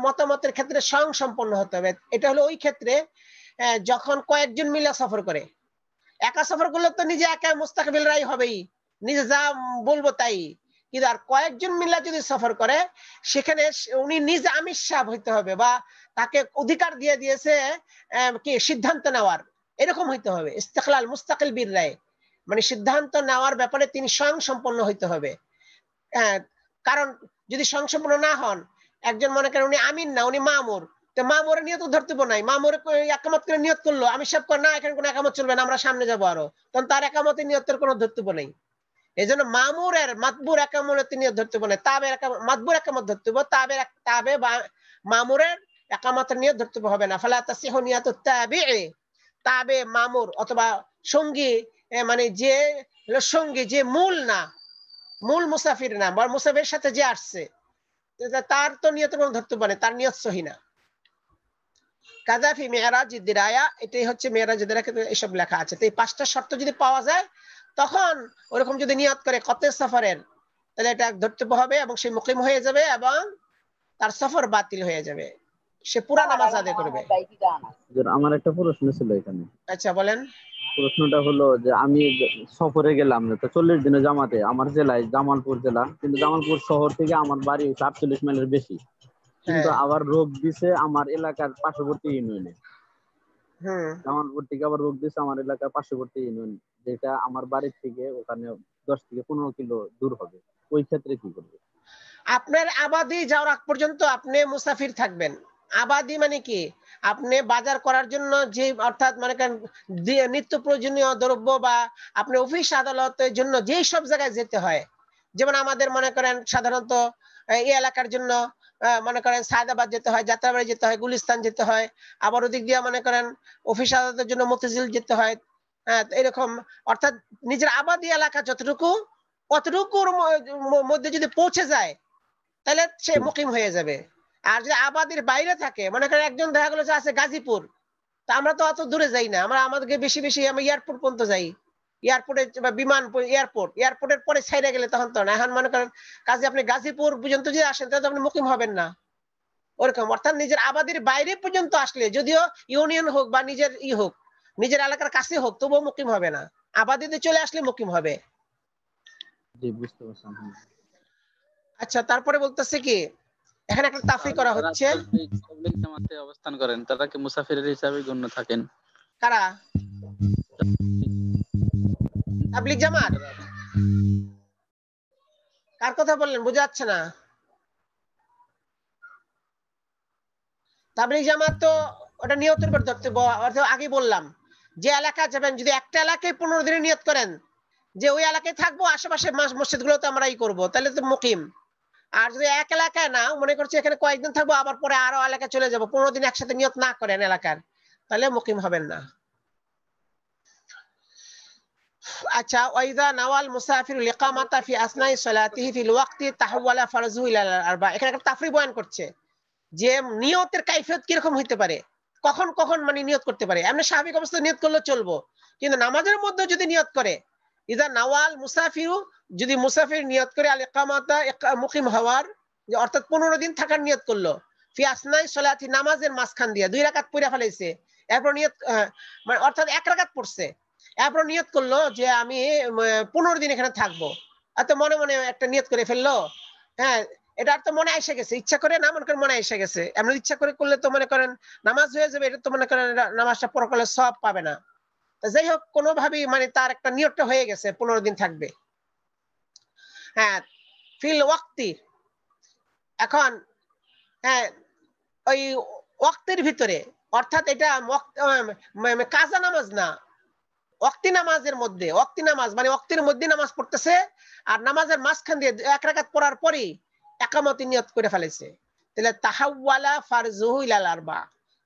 মতামতের ক্ষেত্রে সম্পন্ন হতে হবে। এটা হলো ওই ক্ষেত্রে যখন কয়েকজন মিলে সফর করে। একা সফর করলে তো নিজে একা মুস্তাকিল রায় হবেই, নিজে যা বলবো তাই, কিন্তু আর কয়েকজন মিলে যদি সফর করে সেখানে উনি নিজে আমির সাহেব হইতে হবে, বা তাকে অধিকার দিয়ে দিয়েছে কি সিদ্ধান্ত নেওয়ার, এরকম হইতে হবে। ইস্তিকলাল মুস্তাকিল বির রায় মানে সিদ্ধান্ত নেওয়ার ব্যাপারে তিনি স্বয়ংসম্পন্ন হইতে হবে। কারণ যদি স্বয়ংসম্পন্ন না হন, একজন মনে করেন উনি আমিন না, উনি মামুর, তো মামুরের নিয়ত ধর্তব্য নাই, মামুর একামত করে নিয়ত করলো, আমি সব না এখানে কোনো একামত চলবে না, আমরা সামনে যাবো আরো, তখন তার একামতের নিয়তের কোনো ধর্তব্য নেই। এই জন্য মামুরের মাতবুর একামত নিয়ত ধর্তব্য নেই, তাবের মাতবুর একামত ধর্তব্য, তাবে বা মামুরের একামতের নিয়ত ধর্তব্য হবে না। ফালা তাসিহু নিয়াতুত তাবিঈ, তাবে মামুর অথবা সঙ্গী, মানে যে সঙ্গী, যে মূল না, মূল মুসাফির না, বা মুসাফিরের সাথে যে আসছে, তার তো নিয়তের কোনো ধর্তব্য নেই, তার নিয়ত সহি না। কাযাফি মেরাজ দিরায়া, এটাই হচ্ছে মেরাজ দিরায়া, এসব লেখা আছে। তো এই 5টা শর্ত যদি পাওয়া যায়, তখন ওরকম যদি নিয়ত করে কতে সফরের, তাহলে এটা ধর্তব্য হবে এবং সে মুকিম হয়ে যাবে এবং তার সফর বাতিল হয়ে যাবে, সে পুরা নামাজ আদায় করবে। আমার একটা প্রশ্ন ছিল এখানে। আচ্ছা বলেন। প্রশ্নটা হলো যে আমি সফরে গেলাম না তো 40 দিনের জামাতে, আমার জেলায় জামালপুর জেলা, কিন্তু জামালপুর শহর থেকে আমার বাড়ি 48 মাইলের বেশি, কিন্তু আবার রোগ দিছে আমার এলাকার পার্শ্ববর্তী ইউনিয়নে। জামালপুর থেকে আবার রোগ দিছে আমার এলাকার পার্শ্ববর্তী ইউনিয়ন, যেটা আমার বাড়ির থেকে ওখানে 10 থেকে 15 কিলো দূর হবে, ওই ক্ষেত্রে কি করবে? আপনার আবাদি যাওয়ার আগ পর্যন্ত আপনি মুসাফির থাকবেন। আবাদি মানে কি, আপনি বাজার করার জন্য যে, অর্থাৎ মনে করেন নিত্য প্রয়োজনীয় দ্রব্য, বা আপনি অফিস আদালতের জন্য যেই সব জায়গায় যেতে হয়, যেমন আমাদের মনে করেন সাধারণত এই এলাকার জন্য মনে করেন সায়দাবাদ যেতে হয়, যাত্রাবাড়ি যেতে হয়, গুলিস্তান যেতে হয়, আবার ওদিক দিয়ে মনে করেন অফিস আদালতের জন্য মতিঝিল যেতে হয়। এরকম অর্থাৎ নিজের আবাদি এলাকা যতটুকু, অতটুকুর মধ্যে যদি পৌঁছে যায়, তাহলে সে মুকিম হয়ে যাবে। আর যদি আবাদের বাইরে থাকে, মনে করেন একজন দেখা গেল যে আছে গাজীপুর, তা আমরা তো অত দূরে যাই না, আমাদেরকে বেশি বেশি আমরা এয়ারপোর্ট পর্যন্ত যাই, এয়ারপোর্টে বা বিমান, এয়ারপোর্টের পরে ছাইড়ে গেলে তখন তো না। এখন মনে করেন কাজে আপনি গাজীপুর পর্যন্ত যদি আসেন, তাহলে আপনি মুকিম হবেন না। ওরকম অর্থাৎ নিজের আবাদের বাইরে পর্যন্ত আসলে, যদিও ইউনিয়ন হোক বা নিজের হোক, নিজের এলাকার কাছে হোক, তবুও মুকিম হবে না। আবাদিতে চলে আসলে মুকিম হবে। জি, বুঝতে পারছি। আচ্ছা, তারপরে বলতেছে কি, এখানে একটা তাফরি করা যারা হচ্ছে। তাবলীগ জামাতে অবস্থান করেন তারা কি মুসাফিরের হিসাবে গণ্য থাকেন? কারা? তাবলীগ জামাত? কার কথা বললেন, বোঝা যাচ্ছে না। তাবলীগ জামাত তো ওটা নিয়তের উপর ধরতে, আগে বললাম যে এলাকা যাবেন, যদি একটা এলাকায় 15 দিনে নিয়ত করেন যে ওই এলাকায় থাকবো, আশেপাশে মসজিদ গুলো তো আমরা করবো, তাহলে তো মুকিম। আর যদি এক এলাকায় না, মনে করছি এখানে কয়েকদিন থাকবো, আবার পরে আরো এলাকায় চলে যাবো, 15 দিন একসাথে নিয়ত না করেন এলাকার, তাহলে মুকিম হবেন না। আচ্ছা, ওয়াইদা নাওয়াল মুসাফির লিকামাতা ফি আসনাই সালাতিহি ফিল ওয়াক্তি তাহাওয়ালা ফারজুহু ইলা আরবা। এখানে একটা তাফরিক বয়ান করছে যে নিয়তের কাইফিয়ত কি রকম হইতে পারে, কখন কখন মানে নিয়ত করতে পারে। এমনি স্বাভাবিক অবস্থায় নিয়ত করলে চলবো, কিন্তু নামাজের মধ্যে যদি নিয়ত করে, ইদা নাওয়াল মুসাফিরু, যদি মুসাফির নিয়ত করে আল ইকামাতা, মুকিম হওয়ার, অর্থাৎ 15 দিন থাকার নিয়ত করলো, ফি আসনাই সালাতি, নামাজের মাঝখান দিয়ে 2 রাকাত পড়ে ফেলাইছে, এরপর নিয়ত মানে অর্থাৎ 1 রাকাত পড়ছে, এরপর নিয়ত করলো যে আমি 15 দিন এখানে থাকবো, এত মনে মনে একটা নিয়ত করে ফেললো। হ্যাঁ, এটা তো মনে এসে গেছে, ইচ্ছা করে না, মনে করেন মনে এসে গেছে, এমন ইচ্ছা করে করলে তো মনে করেন নামাজ হয়ে যাবে, এটা তো মনে করেন নামাজটা পরকালে সওয়াব পাবে না। যাই হোক কোনোভাবেই মানে তার একটা নিয়তটা হয়ে গেছে 15 দিন থাকবে। হ্যাঁ, ফিল ওয়াক্তি, এখন হ্যাঁ ওই ওয়াক্তের ভিতরে, অর্থাৎ এটা কাজা নামাজ না, ওয়াক্তি নামাজের মধ্যে, ওয়াক্তি নামাজ মানে ওয়াক্তির মধ্যে নামাজ পড়তেছে, আর নামাজের মাঝখান দিয়ে 1 রাকাত পড়ার পরেই একামতি নিয়ত করে ফেলেছে, তাহলে তাহাওয়ালা ফারজুহু ইলাল আরবা,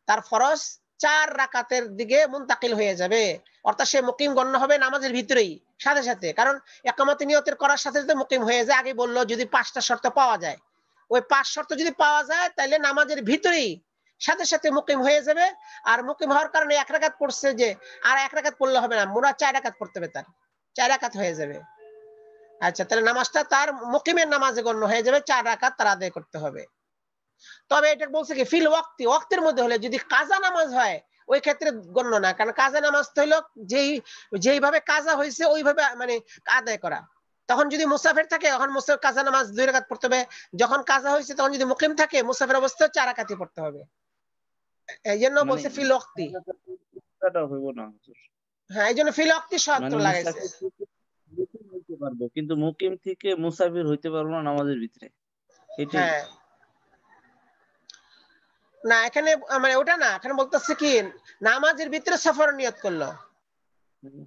তার ফরজ 4 রাকাতের দিকে মুনতাকিল হয়ে যাবে, অর্থাৎ সে মুকিম গণ্য হবে নামাজের ভিতরেই সাথে সাথে, কারণ একামতি নিয়তের করার সাথে সাথে মুকিম হয়ে যায়। আগে বললো যদি 5টা শর্ত পাওয়া যায়, ওই 5 শর্ত যদি পাওয়া যায় তাহলে নামাজের ভিতরেই সাথে সাথে মুকিম হয়ে যাবে। আর মুকিম হওয়ার কারণে 1 রাকাত পড়ছে, যে আর 1 রাকাত পড়লে হবে না, মোরা 4 রাকাত পড়তে হবে, তার 4 রাকাত হয়ে যাবে। আচ্ছা, তাহলে নামাজটা তার মুকিমের নামাজে গণ্য হয়ে যাবে, 4 রাকাত তার আদায় করতে হবে। তবে এটা বলছে কি ফিল ওয়াক্তি, ওয়াক্তের মধ্যে হলে যদি কাজা নামাজ হয় ওই ক্ষেত্রে গণ্য না, কারণ কাজা নামাজ তো হলো যেইভাবে কাজা হয়েছে ওইভাবে মানে আদায় করা। তখন যদি মুসাফির থাকে তখন কাজা নামাজ 2 রাকাত পড়তে হবে, যখন কাজা হয়েছে তখন যদি মুকিম থাকে মুসাফির অবস্থায় 4 রাকাতই পড়তে হবে। এই জন্য বলছে ফিল ওয়াক্তি, হইব না। হ্যাঁ এই জন্য ফিল ওয়াক্তি শর্ত মানে লাগাইছে। মুকিম হইতে পারবো কিন্তু মুকিম থেকে মুসাফির হইতে পারবো না নামাজের ভিতরে, এটাই। হ্যাঁ না, এখানে মানে ওটা না, এখানে বলতেছে কি নামাজের ভিতরে সফর নিয়ত করলো,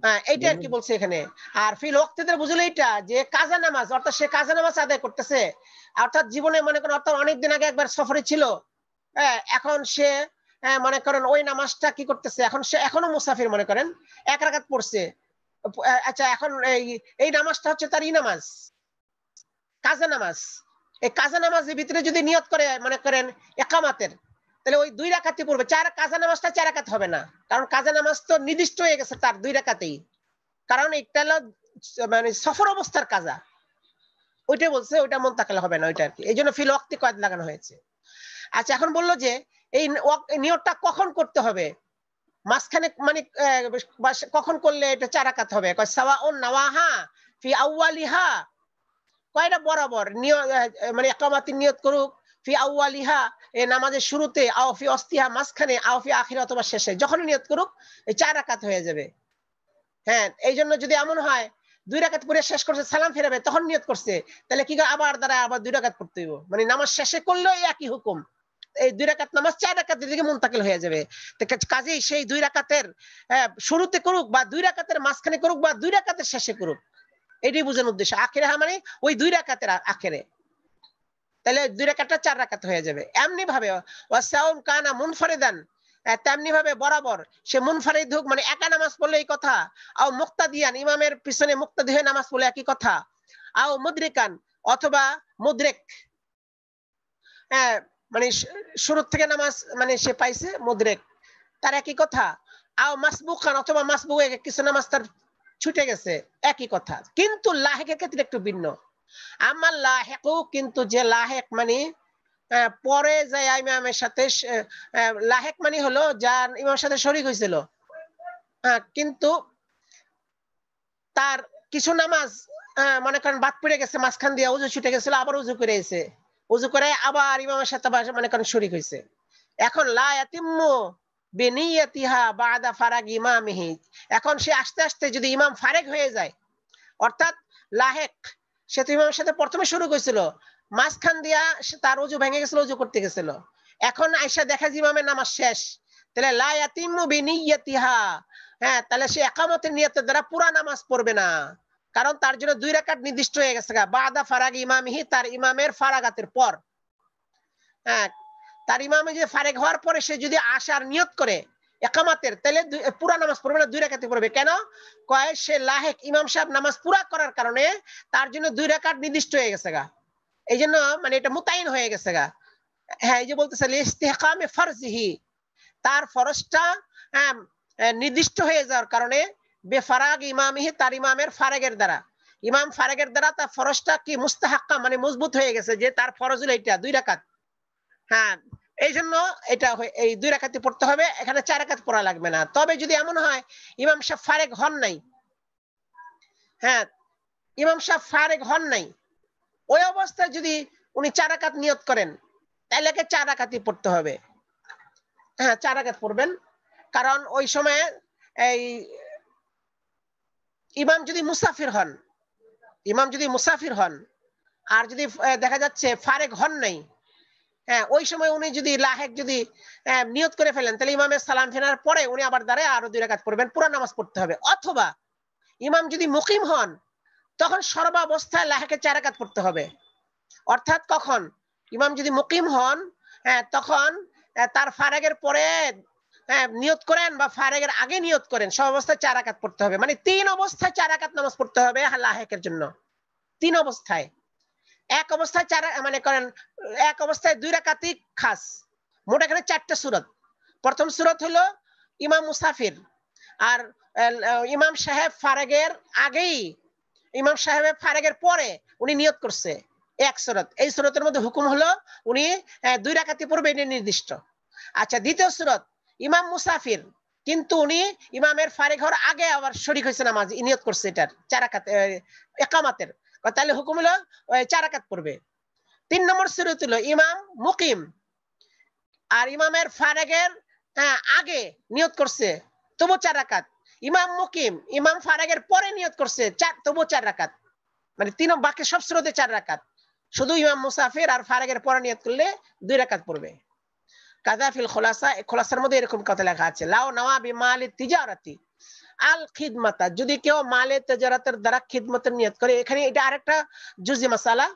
হ্যাঁ এইটা আর কি বলছে এখানে। আর ফিল ওয়াক্তিতে বুঝলো এটা যে কাজা নামাজ, অর্থাৎ সে কাজা নামাজ আদায় করতেছে, অর্থাৎ জীবনে মনে করেন অর্থাৎ অনেকদিন আগে একবার সফরে ছিল, এখন সে মনে করেন ওই নামাজটা কি করতেছে, এখন সে এখনো মুসাফির, মনে করেন 1 রাকাত পড়ছে। আচ্ছা, এখন এই নামাজটা হচ্ছে তার নামাজ, কাজা নামাজ। এই কাজা নামাজের ভিতরে যদি নিয়ত করে মনে করেন একামাতের, তাহলে ওই 2 রাকাতই পড়বে, কাজা নামাজটা 4 রাকাত হবে না, কারণ কাজা নামাজ তো নির্দিষ্ট হয়ে গেছে তার 2 রাকাতেই, কারণ এটা হলো মানে সফর অবস্থার কাজা, ওইটা বলছে ওইটা মুনতাকিল হবে না, ওইটা আর কি, এই জন্য ফিল ওয়াক্তি কয়েদ লাগানো হয়েছে। আচ্ছা, এখন বললো যে এই নিয়তটা কখন করতে হবে, মাঝখানে মানে কখন করলে এটা 4 রাকাত হবে, কয় সাওয়াউন নাওয়াহা ফি আউয়ালিহা, কয়টা বরাবর মানে একামাতের নিয়ত করুক ফি আউয়ালিহা এই নামাজের শুরুতে, আও ফি অস্তিহা মাঝখানে, আও ফি আখিরা অথবা শেষে, যখনই নিয়ত করুক এই 4 রাকাত হয়ে যাবে। হ্যাঁ, এই জন্য যদি এমন হয় 2 রাকাত পড়ে শেষ করছে সালাম ফেরাবে তখন নিয়ত করছে, তাহলে কি আবার দ্বারা আবার 2 রাকাত পড়তে হইব, মানে নামাজ শেষে করলেও একই হুকুম, এই 2 রাকাত নামাজ 4 রাকাতের দিকে মুনতাকিল হয়ে যাবে। কাজেই সেই 2 রাকাতের শুরুতে করুক বা 2 রাকাতের মাঝখানে করুক বা 2 রাকাতের শেষে করুক, এটাই বোঝানোর উদ্দেশ্য। আখেরে মানে ওই 2 রাকাতের আখেরে, তাহলে 2 রাকাতটা 4 রাকাত হয়ে যাবে। এমনি ভাবে ওয়াসাউম কানা মুনফারিদান, তেমনি ভাবে বরাবর সে মুনফারিদ হোক মানে একা নামাজ পড়লে এই কথা, আও মুক্তাদিয়ান ইমামের পিছনে মুক্তাদি হয়ে নামাজ পড়লে একই কথা, আও মুদরিকান অথবা মুদরিক, মানে শুরু থেকে নামাজ মানে সে পাইছে মুদরিক, তার একই কথা, আও মাসবুকান অথবা মাসবুক কিছু নামাজ তার ছুটে গেছে, একই কথা। কিন্তু লাহেকের ক্ষেত্রে একটু ভিন্ন, আমার লাহেক, কিন্তু যে লাহেক মানে পরে যায় ইমামের সাথে, লাহেক মানে হলো যার ইমামের সাথে শরীক হয়েছিল, কিন্তু তার কিছু নামাজ মনে করেন বাদ পড়ে গেছে, মাঝখান দিয়ে উজু ছুটে গেছিল, আবার উজু করে এসে উজু করে আবার ইমামের সাথে মনে করেন শরীক হয়েছে, এখন লা ইয়াতিম্মু বিনিয়াতিহা বাদা ফারাগ ইমামিহি, এখন সে আস্তে আস্তে যদি ইমাম ফারেক হয়ে যায়, অর্থাৎ লাহেক সে তো ইমামের সাথে প্রথমে শুরু করেছিল, মাঝখান দিয়া তার উজু ভেঙে গেছিল, উজু করতে গেছিল, এখন আয়সা দেখা যায় ইমামের নামাজ শেষ, তাহলে লা ইয়াতিম্মু বিনিয়াতিহা, তাহলে সে একামতের নিয়তের দ্বারা পুরা নামাজ পড়বে না, কারণ তার জন্য 2 রাকাত নির্দিষ্ট হয়ে গেছে বাদা ফারাগ ইমামিহি, তার ইমামের ফারাগাতের পর, তার ইমামে যে ফারেক হওয়ার পরে সে যদি আসার নিয়ত করে একামাতের, তাহলে পুরা নামাজ পড়বে না, 2 রাকাতে পড়বে। কেন? কয় সে লাহেক, ইমাম সাহেব নামাজ পুরা করার কারণে তার জন্য 2 রাকাত নির্দিষ্ট হয়ে গেছে গা, এই জন্য মানে এটা মুতাইন হয়ে গেছে গা। হ্যাঁ, এই যে বলতেছে ইস্তিহকামে ফরজিহি, তার ফরজটা নির্দিষ্ট হয়ে যাওয়ার কারণে বেফারাগ ইমামিহি, তার ইমামের ফারেগের দ্বারা, ইমাম ফারেগের দ্বারা তার ফরজটা কি মুস্তাহাক্কা মানে মজবুত হয়ে গেছে, যে তার ফরজ হলো এটা 2 রাকাত। হ্যাঁ, এই জন্য এটা এই 2 রাকাতে পড়তে হবে, এখানে 4 রাকাত পড়া লাগবে না। তবে যদি এমন হয় ইমাম সাহেব ফারেগ হন নাই, ইমাম সাহেব ফারেগ হন নাই, ওই অবস্থায় যদি উনি 4 রাকাত নিয়ত করেন তাহলে 4 রাকাতই পড়তে হবে, 4 রাকাত পড়বেন, কারণ ওই সময় এই ইমাম যদি মুসাফির হন আর যদি দেখা যাচ্ছে ফারেক হন নাই, হ্যাঁ, ওই সময় উনি যদি লাহেক যদি নিয়ত করে ফেলেন, তাহলে ইমামের সালাম ফেরার পরে উনি আবার দাঁড়ায় আরো 2 রাকাত পড়বেন, পুরো নামাজ পড়তে হবে। অথবা ইমাম যদি মুকিম হন, তখন সর্বাবস্থায় লাহেকে 4 রাকাত পড়তে হবে। অর্থাৎ কখন ইমাম যদি মুকিম হন, তখন তার ফারেগের পরে নিয়ত করেন বা ফারেগের আগে নিয়ত করেন, সব অবস্থায় 4 রাকাত পড়তে হবে। মানে 3 অবস্থায় 4 রাকাত নামাজ পড়তে হবে লাহেকের জন্য। 3 অবস্থায়, এক অবস্থায় 4 মানে করেন, এক অবস্থায় 2 রাকাতই খাস। মোট এখানে 4টা সূরত। প্রথম সূরত হলো ইমাম মুসাফির, আর ইমাম সাহেব ফারেগের আগেই, ইমাম সাহেবের ফারেগের পরে উনি নিয়ত করছে, এক সূরত। এই সূরতের মধ্যে হুকুম হলো উনি 2 রাকাতই পড়বে, এটা নির্দিষ্ট। আচ্ছা, দ্বিতীয় সূরত ইমাম মুসাফির, কিন্তু উনি ইমামের ফারেগ হওয়ার আগে আবার শরীক হয়েছে নামাজ, নিয়ত করছে এটার 4 রাকাত ইকামাতের, তাহলে হুকুম হলো 4 রাকাত পড়বে। 3 নম্বর সূরত হলো ইমাম মুকিম, আর ইমামের ফারেগের আগে নিয়ত করছে, তবু 4 রাকাত। ইমাম মুকিম, ইমাম ফারেগের পরে নিয়ত করছে, তবু 4 রাকাত। মানে 3, বাকি সব সূরতে 4 রাকাত। শুধু ইমাম মুসাফির আর ফারেগের পরে নিয়ত করলে 2 রাকাত পড়বে। কাযা ফিল খুলাসা, খুলাসার মধ্যে এরকম কথা লেখা আছে, লাও নওয়া বিমালি তিজারাতি আল খিদমাতা, যদি কেউ মালে তিজারাতের দ্বারা খিদমতের নিয়ত করে। এখানে এটা আরেকটা জুজি মাসালা,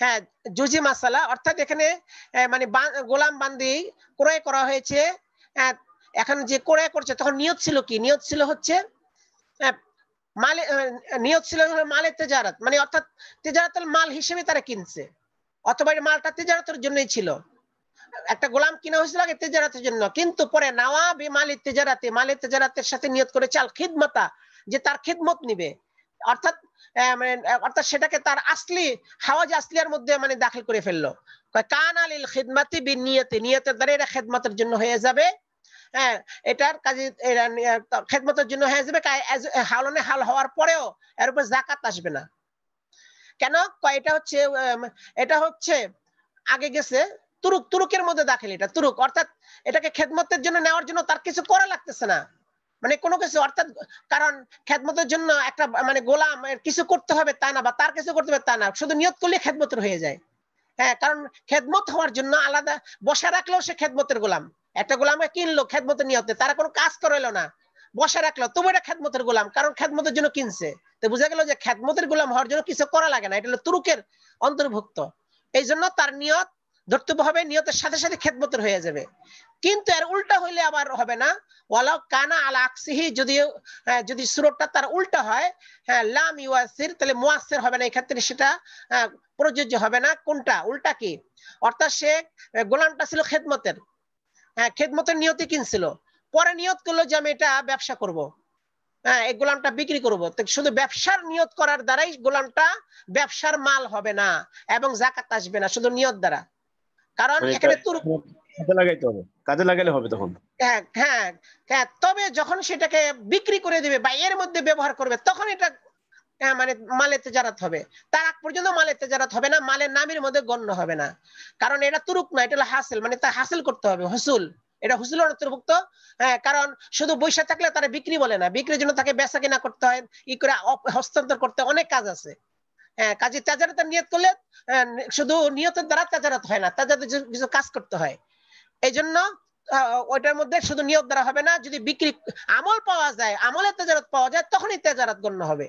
হ্যাঁ, জুজি মাসালা। অর্থাৎ এখানে মানে গোলাম বান্দি ক্রয় করা হয়েছে, এখন যে ক্রয় করছে তখন নিয়ত ছিল কি? নিয়ত ছিল হচ্ছে মালে, নিয়ত ছিল মালে তেজারাত, মানে অর্থাৎ তেজারাতের মাল হিসেবে তারা কিনছে, অথবা এই মালটা তেজারাতের জন্যই ছিল। একটা গোলাম কিনা হয়েছিল আগে তেজারাতের জন্য, কিন্তু পরে নাওয়া বিমালি তেজারাতে, মালে তেজারাতের সাথে নিয়ত করে চাল খিদমতা, যে তার খিদমত নিবে। অর্থাৎ অর্থাৎ সেটাকে তার আসলি হাওয়াজ আসলিয়ার মধ্যে মানে দাখিল করে ফেললো। কানা লিল খিদমাতি বিনিয়তি, নিয়তের দ্বারা এটা খিদমতের জন্য হয়ে যাবে। হ্যাঁ, এটার কাজে খেদমতের জন্য হয়ে যাবে। হালনে হাল হওয়ার পরেও এর উপর যাকাত আসবে না। কেন? এটা হচ্ছে আগে গেছে তুরুকের মধ্যে দাখিল, এটা তুরুক, অর্থাৎ এটাকে খেদমতের জন্য নেওয়ার জন্য তার কিছু করা লাগতেছে না, মানে কোনো কিছু। অর্থাৎ কারণ খেদমতের জন্য একটা মানে গোলাম কিছু করতে হবে তা না, বা তার কিছু করতে হবে তা না, শুধু নিয়ত করলে খেদমতের হয়ে যায়। হ্যাঁ, কারণ খেদমত হওয়ার জন্য আলাদা বসা রাখলেও সে খেদমতের গোলাম। একটা গোলামকে কিনলো খেদমতের নিয়তে, তারা কোনো কাজ করাইলো না, বসা রাখলো, তবু এটা খেদমতের গোলাম, কারণ খেদমতের জন্য কিনছে। তো বোঝা গেল যে খেদমতের গোলাম হওয়ার জন্য কিছু করা লাগে না, এটা হলো তুরুকের অন্তর্ভুক্ত। এই জন্য তার নিয়ত ধর্তব্য হবে, নিয়তের সাথে সাথে খেদমতের হয়ে যাবে। কিন্তু এর উল্টা হইলে আবার হবে না, ওয়ালাউ কানা আলা আকসিহি, যদি সূরতটা তার উল্টা হয়, হ্যাঁ, লাম ইউয়াসির, তাহলে মুয়াসসির হবে না, এই ক্ষেত্রে সেটা প্রযোজ্য হবে না। কোনটা? উল্টা কি? অর্থাৎ সে গোলামটা ছিল খেদমতের, হ্যাঁ, খেদমতের নিয়তে কিনছিল, পরে নিয়ত করলো যে আমি এটা ব্যবসা করব, হ্যাঁ, এই গোলামটা বিক্রি করব। তো শুধু ব্যবসার নিয়ত করার দ্বারাই গোলামটা ব্যবসার মাল হবে না এবং যাকাত আসবে না, শুধু নিয়ত দ্বারা। কারণ এখানে কাজে লাগাইতে হবে, কাজে লাগাইলে হবে তখন। হ্যাঁ হ্যাঁ হ্যাঁ, তবে যখন সেটাকে বিক্রি করে দিবে বা এর মধ্যে ব্যবহার করবে, তখন এটা মানে মালে তেজারাত হবে। তার আগ পর্যন্ত মালে তেজারাত হবে না, মালের নামের মধ্যে গণ্য হবে না। কারণ এটা তুরুক না, এটা হলো হাসিল, মানে তা হাসিল করতে হবে, হুসুল, এটা হুসুল অন্তর্ভুক্ত। হ্যাঁ, কারণ শুধু বৈশা থাকলে তারা বিক্রি বলে না, বিক্রির জন্য তাকে বেচা কিনা করতে হয়, ই করে হস্তান্তর করতে অনেক কাজ আছে। হ্যাঁ, কাজে তেজারাতের নিয়ত করলে শুধু নিয়তের দ্বারা তেজারাত হয় না, তেজারাতের কিছু কাজ করতে হয়। এই জন্য ওইটার মধ্যে শুধু নিয়ত দ্বারা হবে না, যদি বিক্রি আমল পাওয়া যায়, আমলের তেজারাত পাওয়া যায়, তখনই তেজারাত গণ্য হবে,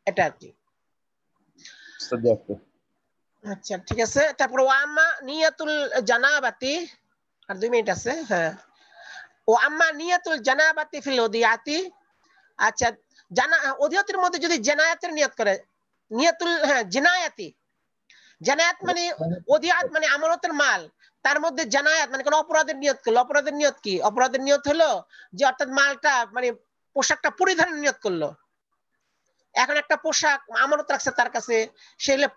এটা আর কি। আচ্ছা, ঠিক আছে। তারপর ওয়াম্মা নিয়াতুল জানাবাতি, আর 2 মিনিট আছে। হ্যাঁ, ও আম্মা নিয়াতুল জানাবাতি ফিল উদিয়াতি। আচ্ছা, উদিয়াতের মধ্যে যদি জানায়াতের নিয়ত করে, নিয়াতুল, হ্যাঁ, জিনায়াতি, জানায়াত মানে উদিয়াত মানে আমানতের মাল, তার মধ্যে জানায়াত মানে কোন অপরাধের নিয়ত করলো। অপরাধের নিয়ত কি? অপরাধের নিয়ত হলো যে অর্থাৎ মালটা মানে পোশাকটা পরিধানের নিয়ত করলো। এখন একটা পোশাক আমানত রাখছে তার কাছে, সেগুলো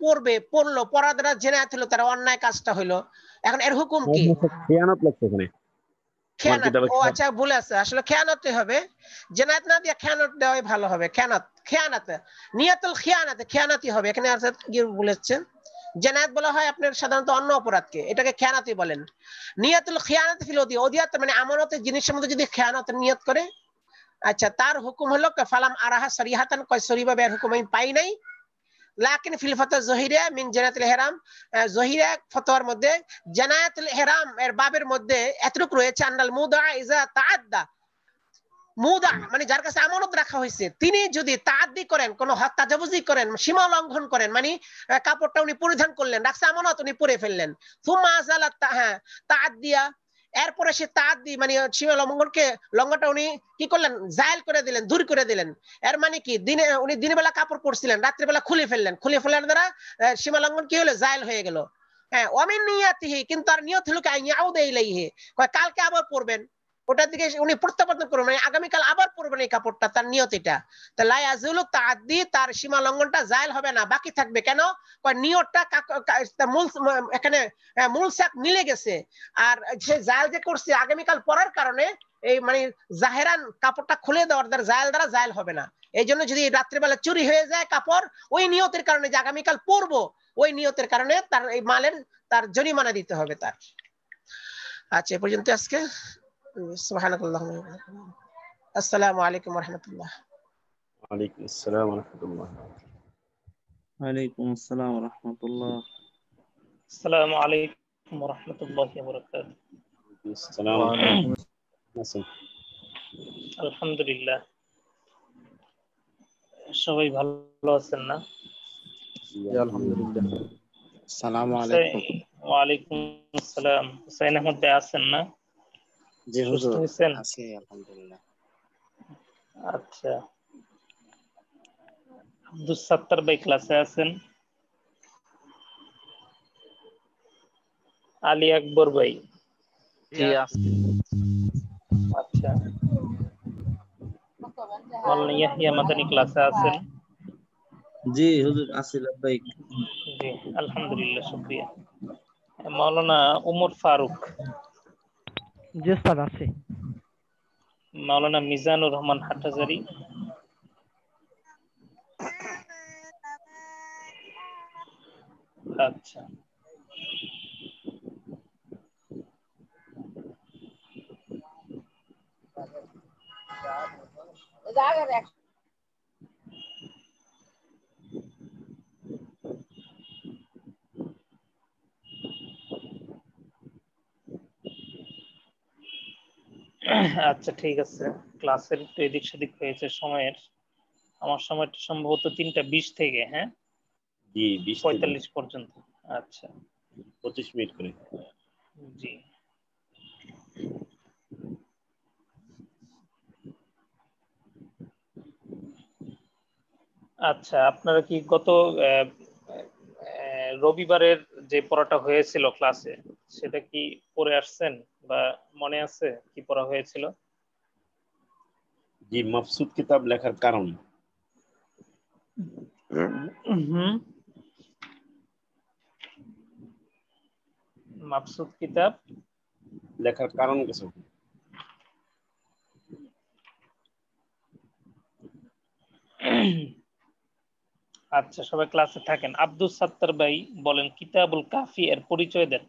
পরলো, পরা দ্বারা জেনায়েত হলো, তার অন্যায় কাজটা হলো। এখন এর হুকুম কি? খেয়ানত লাগছে এখানে, খেয়ানত। ও আচ্ছা, ভুলে আছে, আসলে খেয়ানতই হবে, জেনায়েত না দিয়ে খেয়ানত দেওয়াই ভালো হবে। খেয়ানত নিয়াতুল খিয়ানাত, খেয়ানতই হবে এখানে। আর কি বলেছেন? জেনায়েত বলা হয় আপনার সাধারণত অন্য অপরাধকে, এটাকে খেয়ানতই বলেন। নিয়াতুল খিয়ানাত ফিল উদিয়াত মানে আমানতের জিনিসের মধ্যে যদি খেয়ানতের নিয়ত করে, আচ্ছা, তার হুকুম হলো ফালাম আরাহা সরিহাতান, কয় সরিভাবে এর হুকুম আমি পাই নাই। লাকিন ফিল ফাতওয়া জহিরা মিন জানাতুল ইহরাম, জহিরা ফতোয়ার মধ্যে জানাতুল ইহরাম এর বাবের মধ্যে এতটুকু রয়েছে, আন্নাল মুদা ইজা তাআদ্দা, মুদা মানে যার কাছে আমানত রাখা হয়েছে, তিনি যদি তাআদ্দি করেন, কোন হদ তাজাবুজি করেন, সীমা লঙ্ঘন করেন, মানে কাপড়টা উনি পরিধান করলেন, রাখছে আমানত, উনি পরে ফেললেন, সুম্মা আযালাত তাআদ্দিয়া, এরপরে সে তাআদ্দি মানে সীমা লঙ্ঘনটা উনি কি করলেন, জায়েল করে দিলেন, দূর করে দিলেন। এর মানে কি, দিনে উনি দিনের বেলা কাপড় পরছিলেন, রাত্রে বেলা খুলে ফেললেন, খুলে ফেলার দ্বারা সীমা লঙ্ঘন কি হলো, জায়েল হয়ে গেল। হ্যাঁ, ওয়ামিন নিয়াতিহি, কিন্তু আর নিয়ত হলো কি ইয়াউদা ইলাইহি, কালকে আবার পরবেন, ওটার দিকে উনি প্রত্যাবর্তন করবেন, মানে আগামীকাল আবার পরবেন এই কাপড়টা, তার নিয়ত এটা। তা লা ইয়াজুলু তাআদ্দি, তার সীমা লঙ্ঘনটা জায়েল হবে না, বাকি থাকবে। কেন? নিয়তটা মূল এখানে মূল সাক মিলে গেছে, আর সে জায়েল যে করছে আগামীকাল পরার কারণে এই মানে জাহেরান কাপড়টা খুলে দেওয়ার দ্বারা জায়েল দ্বারা জায়েল হবে না। এই জন্য যদি রাত্রিবেলা চুরি হয়ে যায় কাপড়, ওই নিয়তের কারণে যে আগামীকাল পরবো, ওই নিয়তের কারণে তার এই মালের তার জরিমানা দিতে হবে তার। আচ্ছা, এ পর্যন্ত আজকে। সুবহানাকাল্লাহুম্মা ওয়া বিহামদিকা, আসসালামু আলাইকুম ওয়া রাহমাতুল্লাহ। ওয়ালাইকুম আসসালাম ওয়া রাহমাতুল্লাহ। ওয়ালাইকুম আসসালাম ওয়া রাহমাতুল্লাহ। আসসালামু আলাইকুম ওয়া রাহমাতুল্লাহি ওয়া বারাকাতুহু। আসসালাম। আলহামদুলিল্লাহ, সবাই ভালো আছেন না? আলহামদুলিল্লাহ। আসসালামু আলাইকুম। ওয়ালাইকুম আসসালাম। হুসাইন আহমদ ভাই আছেন না? জি সুস্থ হুজুর, হয়েছেন? আছি আলহামদুলিল্লাহ। আচ্ছা, আব্দুস সাত্তার ভাই ক্লাসে আছেন? আলী আকবর ভাই? জি আছে। আচ্ছা, মাওলানা ইয়াহিয়া মাদানী ক্লাসে আছেন? জি হুজুর, আছি লাব্বাইক। জি আলহামদুলিল্লাহ, শুকরিয়া। মাওলানা উমর ফারুক? জি স্যার, আছে। মাওলানা মিজানুর রহমান হাটহাজারী? আচ্ছা, আচ্ছা ঠিক আছে। ক্লাসের একটু এদিক সেদিক হয়েছে সময়ের। আমার সময়টা সম্ভবত 3:20 থেকে, হ্যাঁ, জি 20 থেকে 45 পর্যন্ত। আচ্ছা, 25 মিনিট করে। জি। আচ্ছা, আপনারা কি গত রবিবারের যে পড়াটা হয়েছিল ক্লাসে, সেটা কি পড়ে আসছেন বা মনে আছে কি পড়া হয়েছিল? জি, মাফসুদ কিতাব লেখার কারণ। মাকসুদ কিতাব লেখার কারণ কিছু। আচ্ছা, সবাই ক্লাসে থাকেন। আব্দুস সাত্তার ভাই বলেন, কিতাবুল কাফি এর পরিচয় দেন।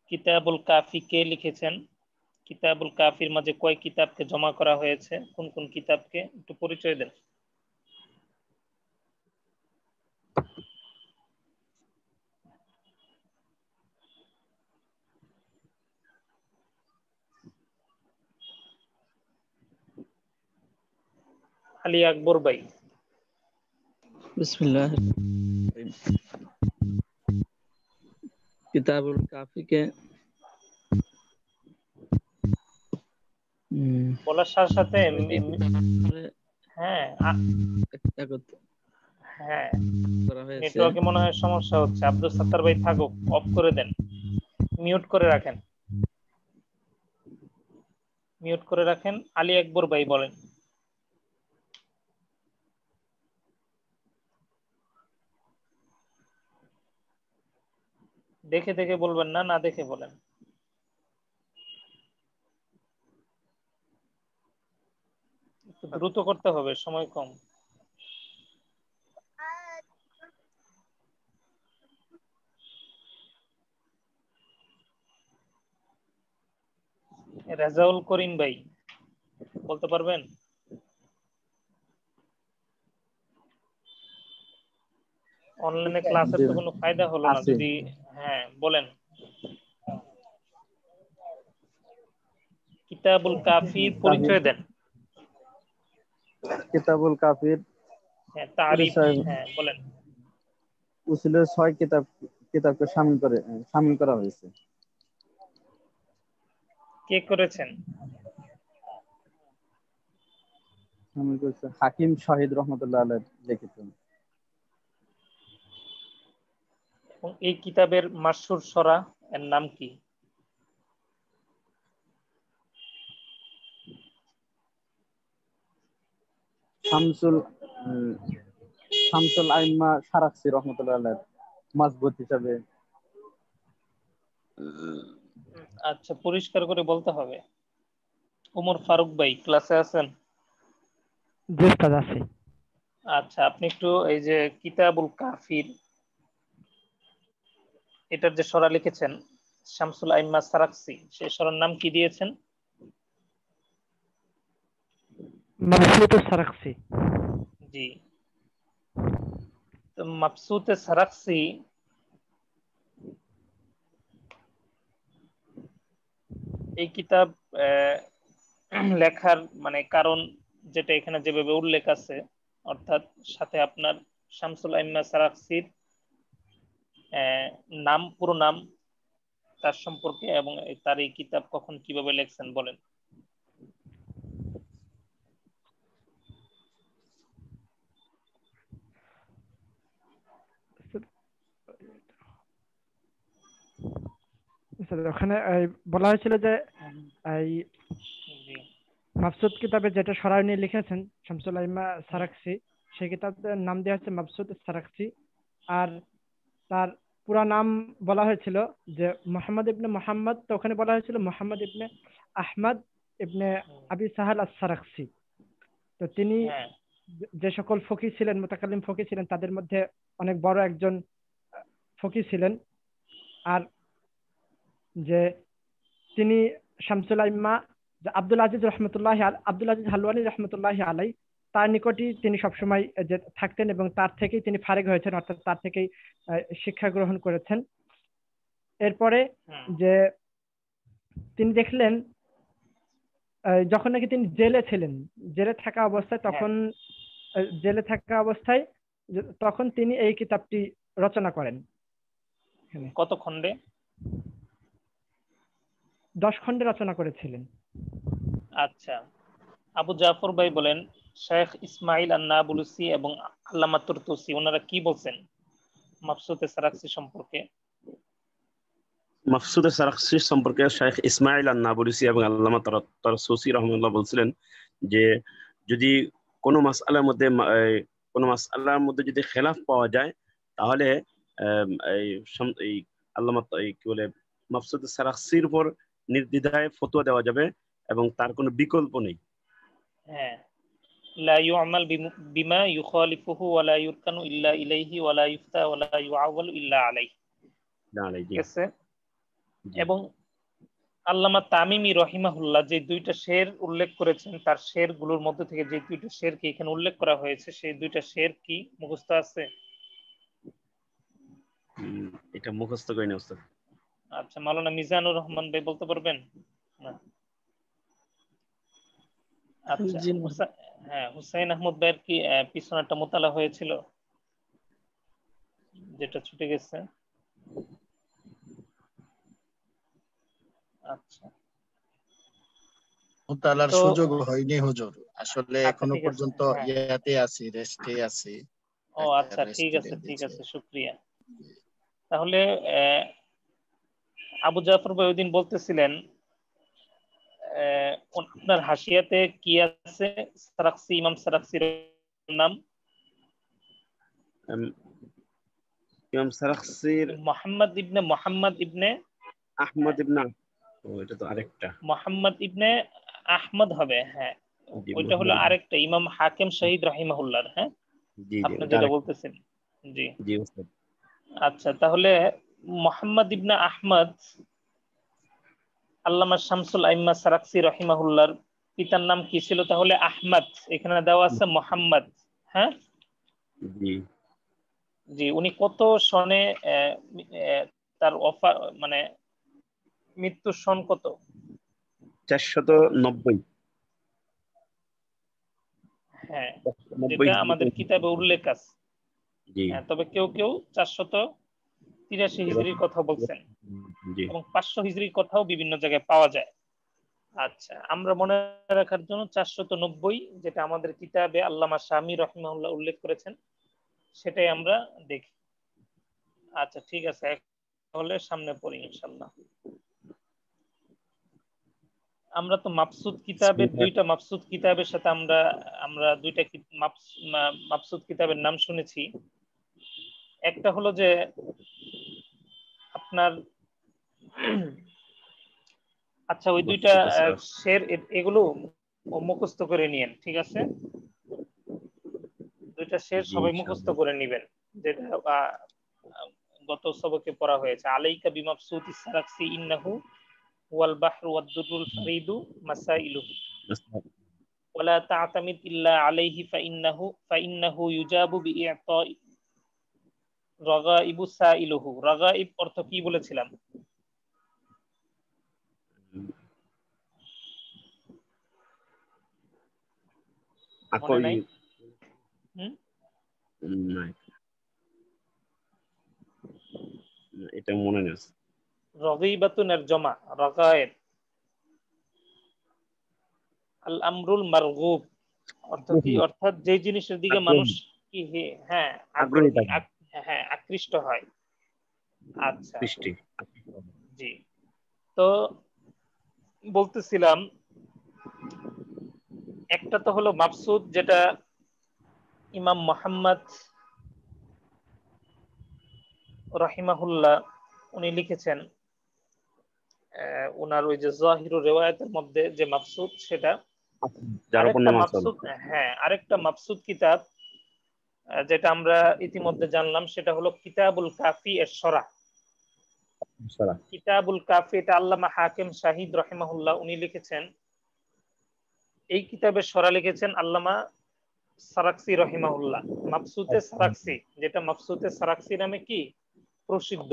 কিতাবুল কাফি কে লিখেছেন? কিতাবুল কাফির মাঝে কয় কিতাবকে জমা করা হয়েছে, কোন কোন কিতাবকে, একটু পরিচয় দেন। আলী আকবর ভাই? বিসমিল্লাহ। কিতাবুল কাফিকে বলার সাথে সাথে হ্যাঁ হ্যাঁ, নেটওয়ার্কে মনে হয় সমস্যা হচ্ছে। আব্দুস সাত্তার ভাই থাকুক, অফ করে দেন, মিউট করে রাখেন, মিউট করে রাখেন। আলী আকবর ভাই বলেন। দেখে দেখে বলবেন না, না দেখে বলেন। একটু দ্রুত করতে হবে, সময় কম। রেজাউল করিম ভাই বলতে পারবেন? অনলাইনে ক্লাসের তো কোনো ফায়দা হলো না যদি, হ্যাঁ বলেন। কিতাবুল কাফির পরিচয় দেন। কিতাবুল কাফির হ্যাঁ তারিফ, পরিচয় হ্যাঁ বলেন। উসুলের 6 কিতাবকে শামিল করা হয়েছে। কে করেছেন? শামিল করেছে হাকিম শাহিদ রহমতুল্লাহ আলাইহি লিখিত। এবং এই কিতাবের মাশহুর সূরা এর নাম কি? শামসুল আইম্মা সারাকসি রহমতুল্লাহ আলাইহি মজবুত হিসাবে। আচ্ছা পরিষ্কার করে বলতে হবে। ওমর ফারুক ভাই ক্লাসে আছেন? জি উস্তাদ আছি। আচ্ছা আপনি একটু এই যে কিতাবুল কাফির এটার যে সূরা লিখেছেন শামসুল আইম্মা সারাকসি, সেই সূরার নাম কি দিয়েছেন? মাবসুত সারাকসি। জি, তো মাবসুত সারাকসি এই কিতাব লেখার মানে কারণ যেটা এখানে যেভাবে উল্লেখ আছে, অর্থাৎ সাথে আপনার শামসুল আইম্মা সারাকসির নাম, পুরো নাম, তার সম্পর্কে এবং তার এই কিতাব কখন কিভাবে লিখছেন বলেন। ওখানে বলা হয়েছিল যে এই জি মাবসুত কিতাবে যেটা সরাই লিখেছেন শামসুল আইম্মা সারাকসি, সেই কিতাবের নাম দেওয়া হচ্ছে মাবসুত সারাকসি। আর তার পুরা নাম বলা হয়েছিল যে মোহাম্মদ ইবনে মোহাম্মদ, তো ওখানে বলা হয়েছিল মোহাম্মদ ইবনে আহমদ ইবনে আবি সাহাল আস-সারাকসি। তো তিনি হ্যাঁ যে সকল ফকি ছিলেন, মুতাকাল্লিম ফকি ছিলেন, তাদের মধ্যে অনেক বড় একজন ফকি ছিলেন। আর যে তিনি শামসুল আইম্মা আব্দুল আজিজ হালওয়ানি রহমতুল্লাহ আলাই, তার নিকটই তিনি সবসময় যে থাকতেন এবং তার থেকেই তিনি ফারেগ হয়েছেন, অর্থাৎ তার থেকেই শিক্ষা গ্রহণ করেছেন। এরপরে যে তিনি দেখলেন যখন নাকি তিনি জেলে ছিলেন, জেলে থাকা অবস্থায়, তখন তিনি এই কিতাবটি রচনা করেন। কত খণ্ডে? 10 খণ্ডে রচনা করেছিলেন। আচ্ছা, আবু জাফর ভাই বলেন শেখ ইসমাইল আন-নাবলুসি এবং আল্লামা তুরতুসি ওনারা কি বলছেন মাবসুত সারাকসি সম্পর্কে? মাকসুদ সারাকসি সম্পর্কে শেখ ইসমাইল আন-নাবলুসি এবং আল্লামা তুরতুসি রাহমাতুল্লাহ বলছিলেন যে যদি কোনো মাসআলার মধ্যে যদি খেলাফ পাওয়া যায় তাহলে এই আল্লামা কি বলে মাকসুদ সারাকসির উপর নির্দ্বিধায় ফতোয়া দেওয়া যাবে এবং তার কোনো বিকল্প নেই। হ্যাঁ, লা ইউআমাল বিমা ইউখালিফুহু ওয়া লা ইউরকানু ইল্লা ইলাইহি ওয়া লা ইফতা ওয়া লা ইউআওয়ালু ইল্লা আলাইহি। ঠিক আছে। এবং আল্লামা তামিমি রহিমাহুল্লাহ যে দুইটা শের উল্লেখ করেছেন, তার শের গুলোর মধ্যে থেকে যে দুইটা শেরকে এখানে উল্লেখ করা হয়েছে, সেই দুইটা শের কি মুখস্থ আছে? এটা মুখস্থ করিনি ওস্তাদ। আচ্ছা, মাওলানা মিজানুর রহমান ভাই বলতে পারবেন? না। আচ্ছা, হ্যাঁ, হুসাইন আহমদ ভাইয়ের কি পিছনেরটা মোতালা হয়েছিল যেটা ছুটে গেছে? আচ্ছা, মোতালার সুযোগ হয়নি হুজুর, আসলে এখনো ঠিক আছে, পর্যন্ত হ্যাঁ। ইয়াতে আছি, রেস্টে আছি। ও আচ্ছা, ঠিক আছে, শুকরিয়া। তাহলে আবু জাফর ভাই ওইদিন বলতেছিলেন আপনার হাসিয়াতে কি আছে সারাকসি, ইমাম সারাকসির নাম? ইমাম সারাকসির মুহাম্মদ ইবনে আহমদ ইবনে, ও এটা তো আরেকটা, মুহাম্মদ ইবনে আহমদ হবে। হ্যাঁ, ওইটা হলো আরেকটা ইমাম হাকিম শহীদ রাহিমাহুল্লাহ। হ্যাঁ, আপনি যেটা বলতেছেন। জি জি ওস্তাদ। আচ্ছা, তাহলে মুহাম্মদ ইবনে আহমদ আল্লামা শামসুল আইম্মা সারাকসি রাহিমাহুল্লাহর পিতার নাম কি ছিল? তাহলে আহমদ, এখানে দেওয়া আছে মোহাম্মদ। হ্যাঁ জি জি, উনি কত সনে তার মানে মৃত্যুর সন কত? 490। হ্যাঁ, 490 যেটা হিজরি। আমাদের কিতাবে উল্লেখ আছে। জি হ্যাঁ, তবে কেউ কেউ 483 হিজরির কথা বলছেন জি এবং 500 হিজরির কথাও বিভিন্ন জায়গায় পাওয়া যায়। আচ্ছা, আমরা মনে রাখার জন্য 490 যেটা আমাদের কিতাবে আল্লামা শামী রাহিমাহুল্লাহ উল্লেখ করেছেন সেটাই আমরা দেখি। আচ্ছা ঠিক আছে, তাহলে সামনে পড়ি ইনশাআল্লাহ। আমরা তো মাবসুত কিতাবের দুইটা মাবসুত কিতাবের সাথে আমরা দুইটা মাবসুত কিতাবের নাম শুনেছি। একটা হলো যে আপনার আচ্ছা ওই দুইটা শের এগুলো মুখস্থ করে নিয়েন, ঠিক আছে? দুইটা শের সবাই মুখস্থ করে নেবেন, যেটা গত সবকে পড়া হয়েছে। আলাইকা বিমাবসুতিস সারাকসি ইন্নাহু ওয়াল বাহরু ওয়াদ দুরুল ফারিদু মাসাইলুহু ওয়ালা তা'তামিদ ইল্লা আলাইহি ফাইন্নাহু ইউজাবু বিইতাই রাগাইবু সাইলুহু। রাগাইব অর্থ কি বলেছিলাম? মনে নাই? এটা মনে নেই। রাগীবাতুন এর জমা রাগায়েব। আল আমরুল মারগুব অর্থ কি? অর্থাৎ যে জিনিসের দিকে মানুষ কি হ্যাঁ আগ্রহী, হ্যাঁ আকৃষ্ট হয়। আচ্ছা জি, তো বলতেছিলাম একটা তো হলো মাবসুত, যেটা ইমাম মুহাম্মদ রাহিমাহুল্লাহ উনি লিখেছেন ওনার ওই যে যাহিরুর রিওয়ায়াতের মধ্যে যে মাবসুত, সেটা। আরেকটা মাবসুত, হ্যাঁ আরেকটা মাবসুত কিতাব যেটা আমরা ইতিমধ্যে জানলাম সেটা হলো কিতাবুল কাফি এর শরহ। কিতাবুল কাফি এটা আল্লামা হাকিম শাহিদ রাহিমাহুল্লাহ উনি লিখেছেন। এই কিতাবের শরহ লিখেছেন আল্লামা সারাকসি রাহিমাহুল্লাহ। মাবসুতে সারাকসি, যেটা মাবসুতে সারাকসি নামে কি প্রসিদ্ধ।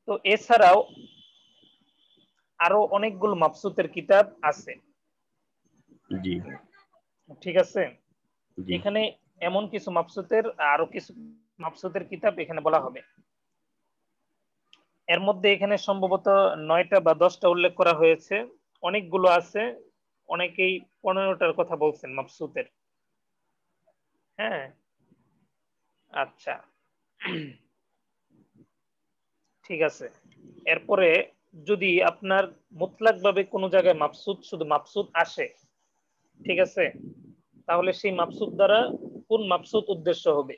তো এছাড়াও আরো অনেকগুলো মাবসুতের কিতাব আছে, ঠিক আছে? এখানে এমন কিছু মাবসুতের আরো কিছু মাবসুতের কিতাব এখানে বলা হবে। এর মধ্যে এখানে সম্ভবত 9টা বা 10টা উল্লেখ করা হয়েছে, অনেকগুলো আছে, অনেকেই 15টার কথা বলছেন মাবসুতের। হ্যাঁ আচ্ছা ঠিক আছে। এরপরে যদি আপনার মুতলাক ভাবে কোনো জায়গায় মাবসুত শুধু মাবসুত আসে, ঠিক আছে, তাহলে সেই মাবসুত দ্বারা কোন মাবসুত উদ্দেশ্য হবে?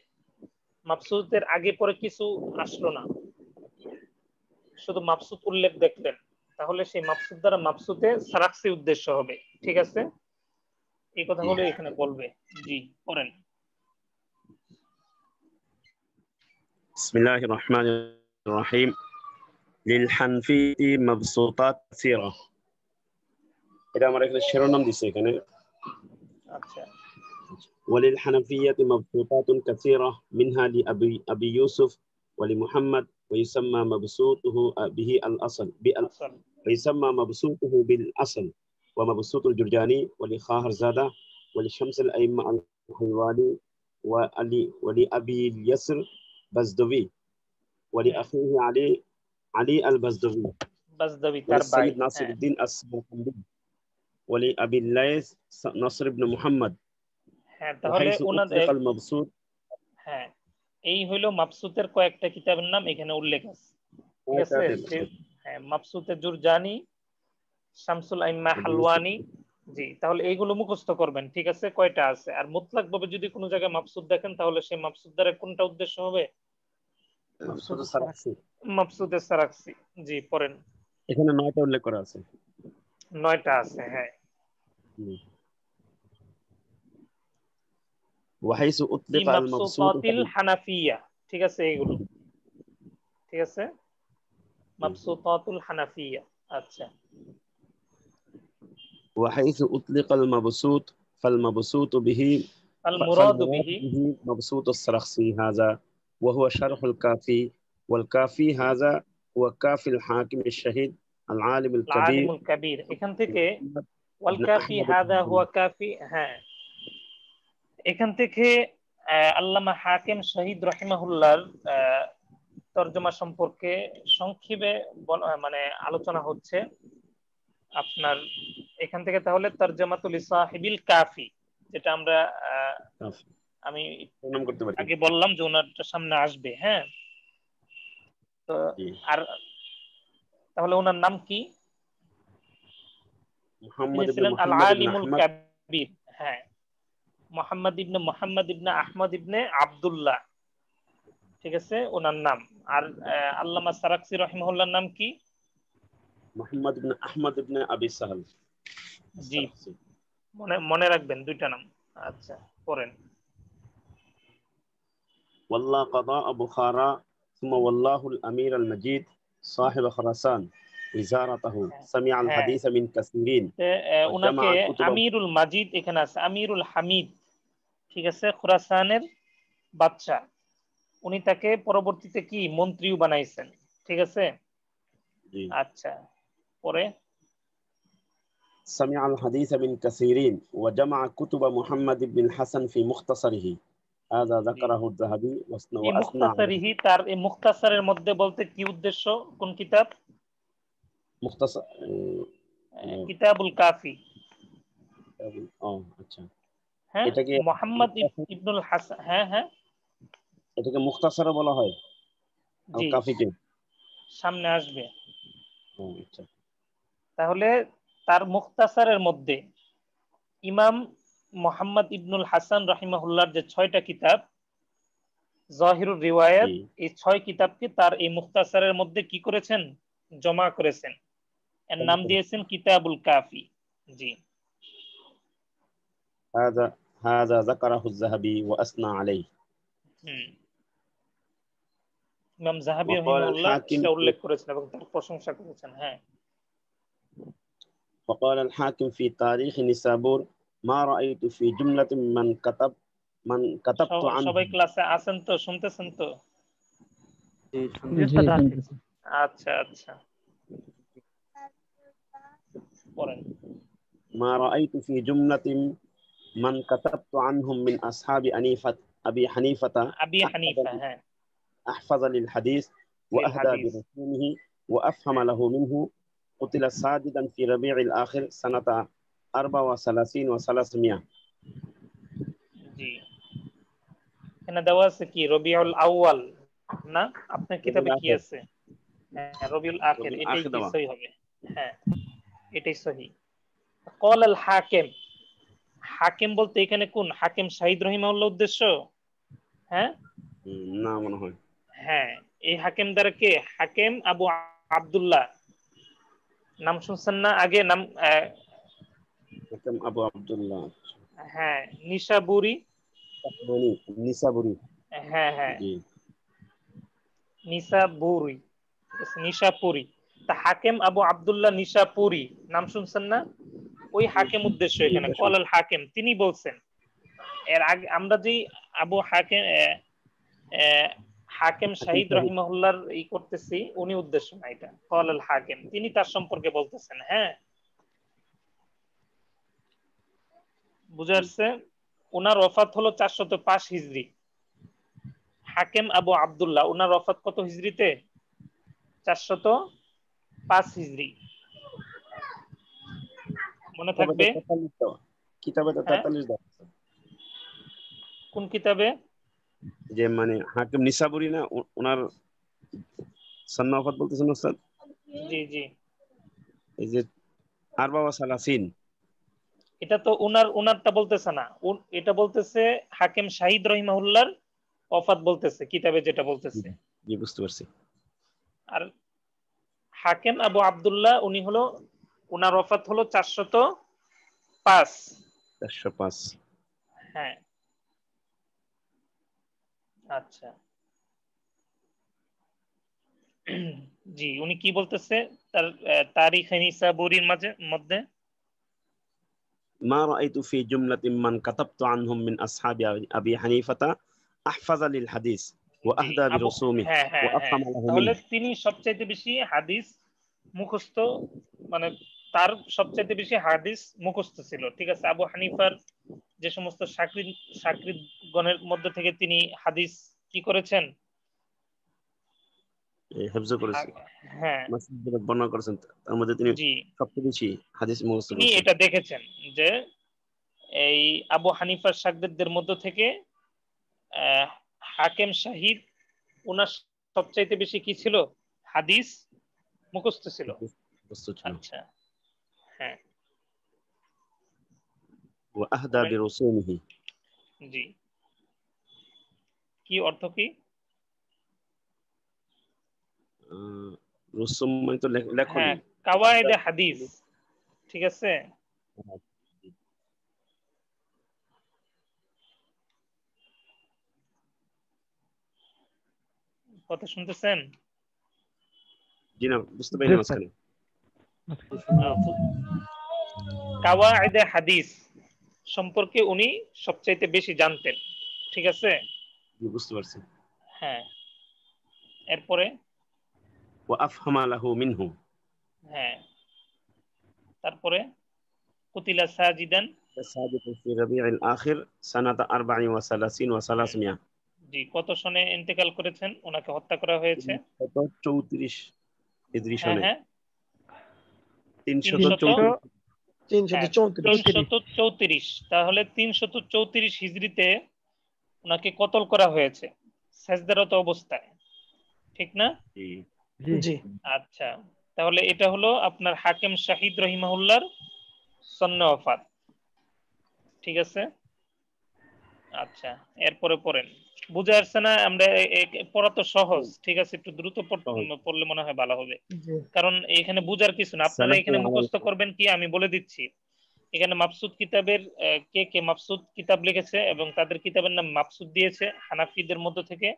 মাবসুতের আগে পরে কিছু আসলো না, শুধু মাবসুত উল্লেখ দেখলেন, তাহলে সেই মাবসুত দ্বারা মাবসুতে সারাকসি উদ্দেশ্য হবে, ঠিক আছে? এই কথাগুলো এখানে বলবে। জি করেন। বিসমিল্লাহির রহমানির রহিম। লিল হানফি মাবসুতাত কাসীরা। এটা আমার এখানে শিরোনাম দিছে এখানে। আচ্ছা। ওয়ালিল হানাফিয়াতি মাবসুতাতুন কাসীরা মিনহা লিআবি ইউসুফ ولمحمد ويسمى مبسوطه به الأصل ويسمى مبسوطه بالأصل ومبسوط الجرجاني ولخاهر زادة ولشمس الأئمة الحلواني ولأبي اليسر بزدوي ولأخيه علي البزدوي وللسيد ناصر الدين السمرقندي ولأبي الليث نصر بن محمد وحيث أطلق المبسوط। হ্যাঁ, এই হইলো মাবসুতের কয়েকটা কিতাবের নাম এখানে উল্লেখ আছে, ঠিক আছে? হ্যাঁ, মাবসুতে জুরজানি, শামসুল আইম্মা হালওয়ানি। জি, তাহলে এইগুলো মুখস্থ করবেন, ঠিক আছে? কয়টা আছে। আর মুতলাক ভাবে যদি কোনো জায়গায় মাবসুত দেখেন তাহলে সেই মাবসুত দ্বারা কোনটা উদ্দেশ্য হবে? মাবসুতে সারাকসি। জি পড়েন। এখানে 9টা উল্লেখ করা আছে। 9টা আছে, হ্যাঁ। وحيث أطلق المبسوط হানাফিয়া, ঠিক আছে? এইগুলো ঠিক আছে, মাবসুতাতুল হানাফিয়া। আচ্ছা وحيث أطلق المبسوط فالمبسوط به المراد به فالمراد به مبسوط السرخسي هذا وهو شرح الكافي والكافي هذا هو كافي الحاكم الشهيد العالم الكبير العالم الكبير এখান থেকে محمد ওয়াল بن কাফি أحمد হাদা بن হুয়া কাফি, হ্যাঁ এখান থেকে আল্লামা হাকিম শহীদ রহিমাহুল্লাহর তরজমা সম্পর্কে সংক্ষেপে মানে আলোচনা হচ্ছে আপনার এখান থেকে। তাহলে তরজমাতুল সাহিবিল কাফি, যেটা আমরা كافي আমি নাম করতে পারি। আগে বললাম যে ওনার সামনে আসবে, হ্যাঁ তো জি। আর তাহলে ওনার নাম কি? মুহাম্মদ ইবনে ছিলেন আল মুহাম্মদ ইবনে আলিমুল আহমদ। কাবীর, হ্যাঁ মোহাম্মদ ইবনে আহমদ ইবনে আব্দুল্লাহ, ঠিক আছে ওনার নাম। আর আল্লামা সারাকসি রাহিমাহুল্লাহর নাম কি? মুহাম্মদ ইবনে আহমদ ইবনে আবি সাহল। জি, মনে রাখবেন দুইটা নাম। আচ্ছা পড়েন। والله قضاء بخارى ثم والله الأمير المجيد صاحب خراسان وزارته سمع হ্যাঁ الحديث من كثيرين ওনাকে وجمع الكتب। আমিরুল মাজিদ এখানে আছে আমিরুল হামিদ, ঠিক আছে খুরাসানের বাদশা। উনি তাকে পরবর্তীতে কি মন্ত্রীও বানাইছেন, ঠিক আছে। জি। আচ্ছা পরে سمع الحديث من كثيرين وجمع كتب محمد بن الحسن في مختصره هذا ذكره الذهبي এই وأثنى عليه। মুখতাসারিহি, তার এই মুখতাসারের মধ্যে বলতে কি উদ্দেশ্য, কোন কিতাব? مختصر কিতাবুল কাফি। আচ্ছা হ্যাঁ এটাকে মোহাম্মদ ইবনুল হাসান, হ্যাঁ হ্যাঁ এটাকে মুখতাসার বলা হয় আল জি কাফিকে। সামনে আসবে। আচ্ছা তাহলে তার মুখতাসারের মধ্যে ইমাম মোহাম্মদ ইবনুল হাসান রাহিমাহুল্লাহর যে 6টা কিতাব জাহিরুর রিওয়ায়াত, এই 6 কিতাবকে তার এই মুখতাসারের মধ্যে কি করেছেন, জমা করেছেন। এর নাম দিয়েছেন কিতাবুল কাফি। জি هذا ذكره الذهبي وأثنى عليه। ইমাম যাহাবী وقال রাহিমাহুল্লাহ الحاكم সেটা উল্লেখ করেছেন এবং তার প্রশংসা করেছেন। হ্যাঁ وقال الحاكم في تاريخ نيسابور ما رأيت في جملة من كتبت عنه। সবাই ক্লাসে আছেন তো, শুনতেছেন তো? আচ্ছা আচ্ছা পড়েন। ما رأيت في جملة من كتبت عنهم من أصحاب أبي حنيفة হ্যাঁ أحفظ للحديث وأهدى برسوله وأفهم له منه قتل ساجدا في ربيع الآخر سنة 34 و300। জি এখানে দেওয়া আছে কি রবিউল আউয়াল না? আপনার কিতাবে কি আছে? হ্যাঁ রবিউল আখির, এটাই কি সহি হবে? হ্যাঁ এটাই সহি। ক্বাল আল হাকিম, হাকিম বলতে এখানে কোন হাকিম শাহিদ রহিমাহুল্লাহ উদ্দেশ্য? হ্যাঁ না মনে হয়। হ্যাঁ এই হাকিম দ্বারা কে? হাকিম আবু আব্দুল্লাহ, নাম শুনছেন না আগে? নাম হাকিম আবু আব্দুল্লাহ, হ্যাঁ নিশাবুরি, নিসাবুরি, হ্যাঁ হ্যাঁ জি নিশাবুরি, নিশাপুরি। তা হাকিম আবু আব্দুল্লাহ নিশাপুরি নাম শুনছেন না? ওই হাকিম উদ্দেশ্য এখানে। ক্বাল আল হাকিম তিনি বলছেন। এর আগে আমরা যে আবু হাকিম হাকিম শাহিদ রহিমাহুল্লাহর করতেছি, উনি উদ্দেশ্য না এটা। ক্বাল আল হাকিম তিনি তার সম্পর্কে বলতেছেন। হ্যাঁ বুঝা যাচ্ছে? ওনার ওফাত হলো 405 হিজরি। হাকিম আবু আব্দুল্লাহ ওনার ওফাত কত হিজরিতে? 405 হিজরি। মনে থাকবে? কিতাবে তো 43 দাও। কোন কিতাবে? যে মানে হাকিম নিসাবুরি না, ওনার সন্না ওফাত বলতেছেন ওস্তাদ? জি জি এই যে আরবা ওয়া সালাসিন, এটা তো ওনারটা বলতেছে না, এটা বলতেছে হাকিম শাহিদ রহিমাহুল্লাহর ওফাত বলতেছে কিতাবে, যেটা বলতেছে। জি বুঝতে পারছি। আর হাকিম আবু আব্দুল্লাহ উনি হলো ওনার ওফাত হলো 405। হ্যাঁ আচ্ছা জি উনি কি বলতেছে? তার তারিখ নিসাবুরির মধ্যে ما رأيت في جملة من كتبت عنهم من أصحاب أبي حنيفة أحفظ للحديث وأهدى برسومه وأفهم له তাহলে منه। তিনি সবচাইতে বেশি হাদিস মুখস্থ, মানে তার সবচাইতে বেশি হাদিস মুখস্থ ছিল। ঠিক আছে, আবু হানিফার যে সমস্ত শাকরিদগণের মধ্যে থেকে তিনি হাদিস কি করেছেন? হিফজ করেছেন, হ্যাঁ, মাসদুর বর্ণনা করেছেন, তার মধ্যে তিনি সবচেয়ে বেশি হাদিস মুখস্থ তিনি করেছেন। এটা দেখেছেন যে এই আবু হানিফার শাগিরদের মধ্যে থেকে হাকিম শাহিদ ওনার সবচাইতে বেশি কি ছিল? হাদিস মুখস্থ ছিল। আচ্ছা, হ্যাঁ। وأهدى برسومه। জি, কি অর্থ কি? রুসুম মানে তো লেখনি। হ্যাঁ, কাওয়ায়েদে হাদিস। ঠিক আছে, কথা শুনতেছেন? জি না, বুঝতে পারিনি মাঝখানে। কাওয়ায়েদে হাদিস সম্পর্কে উনি সবচাইতে বেশি জানতেন। ঠিক আছে, জি বুঝতে পারছি। হ্যাঁ, এরপরে وأفهم له منه। হ্যাঁ, তারপরে কুতিলা সাজিদান সাজিদান في ربيع الآخر سنة 34 و300। জি, কত সনে ইন্তেকাল করেছেন? ওনাকে হত্যা করা হয়েছে 34 হিজরি সনে। হ্যাঁ, 334। তাহলে 334 হিজরিতে ওনাকে কতল করা হয়েছে সেজদারত অবস্থায়, ঠিক না? জি। আচ্ছা, তাহলে এটা হলো আপনার হাকিম শাহিদ রহিমাহুল্লাহর সন্নে ওয়াফাত। ঠিক আছে, আচ্ছা, এরপরে পড়েন। বুঝে আসছে না? আমরা পড়া তো সহজ। ঠিক আছে, একটু দ্রুত পড়লে মনে হয় ভালো হবে, কারণ এখানে বুঝার কিছু না। আপনারা এখানে মুখস্থ করবেন কি আমি বলে দিচ্ছি। এখানে মাবসুদ কিতাবের কে কে মাবসুদ কিতাব লিখেছে এবং তাদের কিতাবের নাম মাবসুদ দিয়েছে হানাফিদের মধ্য থেকে।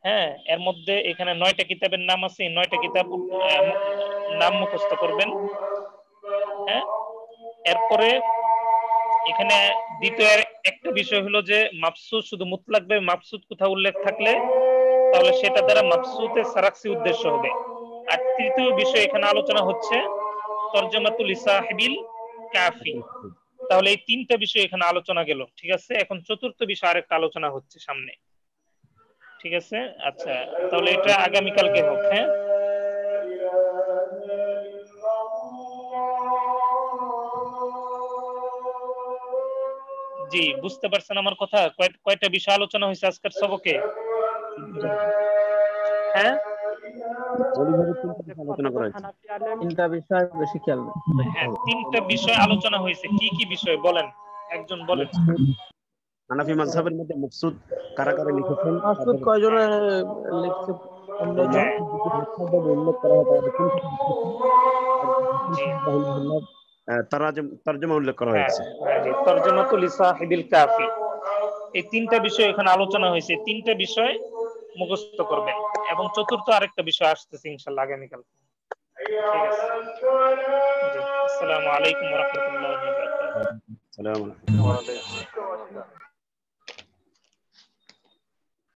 হ্যাঁ, এর মধ্যে এখানে 9টা কিতাবের নাম আছে। 9টা কিতাব নাম মুখস্থ করবেন। হ্যাঁ, এরপরে এখানে দ্বিতীয় একটা বিষয় হলো যে মাবসুদ শুধু মুতলাক ভাবে মাবসুদ কোথাও উল্লেখ থাকলে তাহলে সেটা দ্বারা মাবসুদে সারাক্সি উদ্দেশ্য হবে। আর তৃতীয় বিষয় এখানে আলোচনা হচ্ছে তরজমাতুল লিসাহিবিল কাফি। তাহলে এই 3টা বিষয় এখানে আলোচনা গেল। ঠিক আছে, এখন চতুর্থ বিষয় আরেকটা আলোচনা হচ্ছে সামনে। ঠিক আছে, আচ্ছা, তাহলে এটা আগামীকালকে হোক। হ্যাঁ, জি, বুঝতে পারছেন আমার কথা? কয়টা বিষয় আলোচনা হয়েছে আজকের সবকে? হ্যাঁ, আলোচনা করা হয়েছে। 3টা বিষয় বেশি খেয়াল। হ্যাঁ, 3টা বিষয় আলোচনা হয়েছে। কি কি বিষয় বলেন, একজন বলেন। হানাফি মাযহাবের মধ্যে মাকসুদ কারা কারা লিখেছেন? মাকসুদ কয়জনে লিখছে? 15 জন। উল্লেখ করা হয় তরজমা উল্লেখ করা হয়েছে। তরজমাতুল লিসাহিবিল কাফি। এই 3টা বিষয় এখানে আলোচনা হয়েছে। 3টা বিষয় মুখস্থ করবেন এবং চতুর্থ আরেকটা বিষয় আসতেছে ইনশাআল্লাহ আগামীকাল। ঠিক আছে, আসসালামু আলাইকুম ওয়া রাহমাতুল্লাহি ওয়া বারাকাতুহু। আসসালামু আলাইকুম।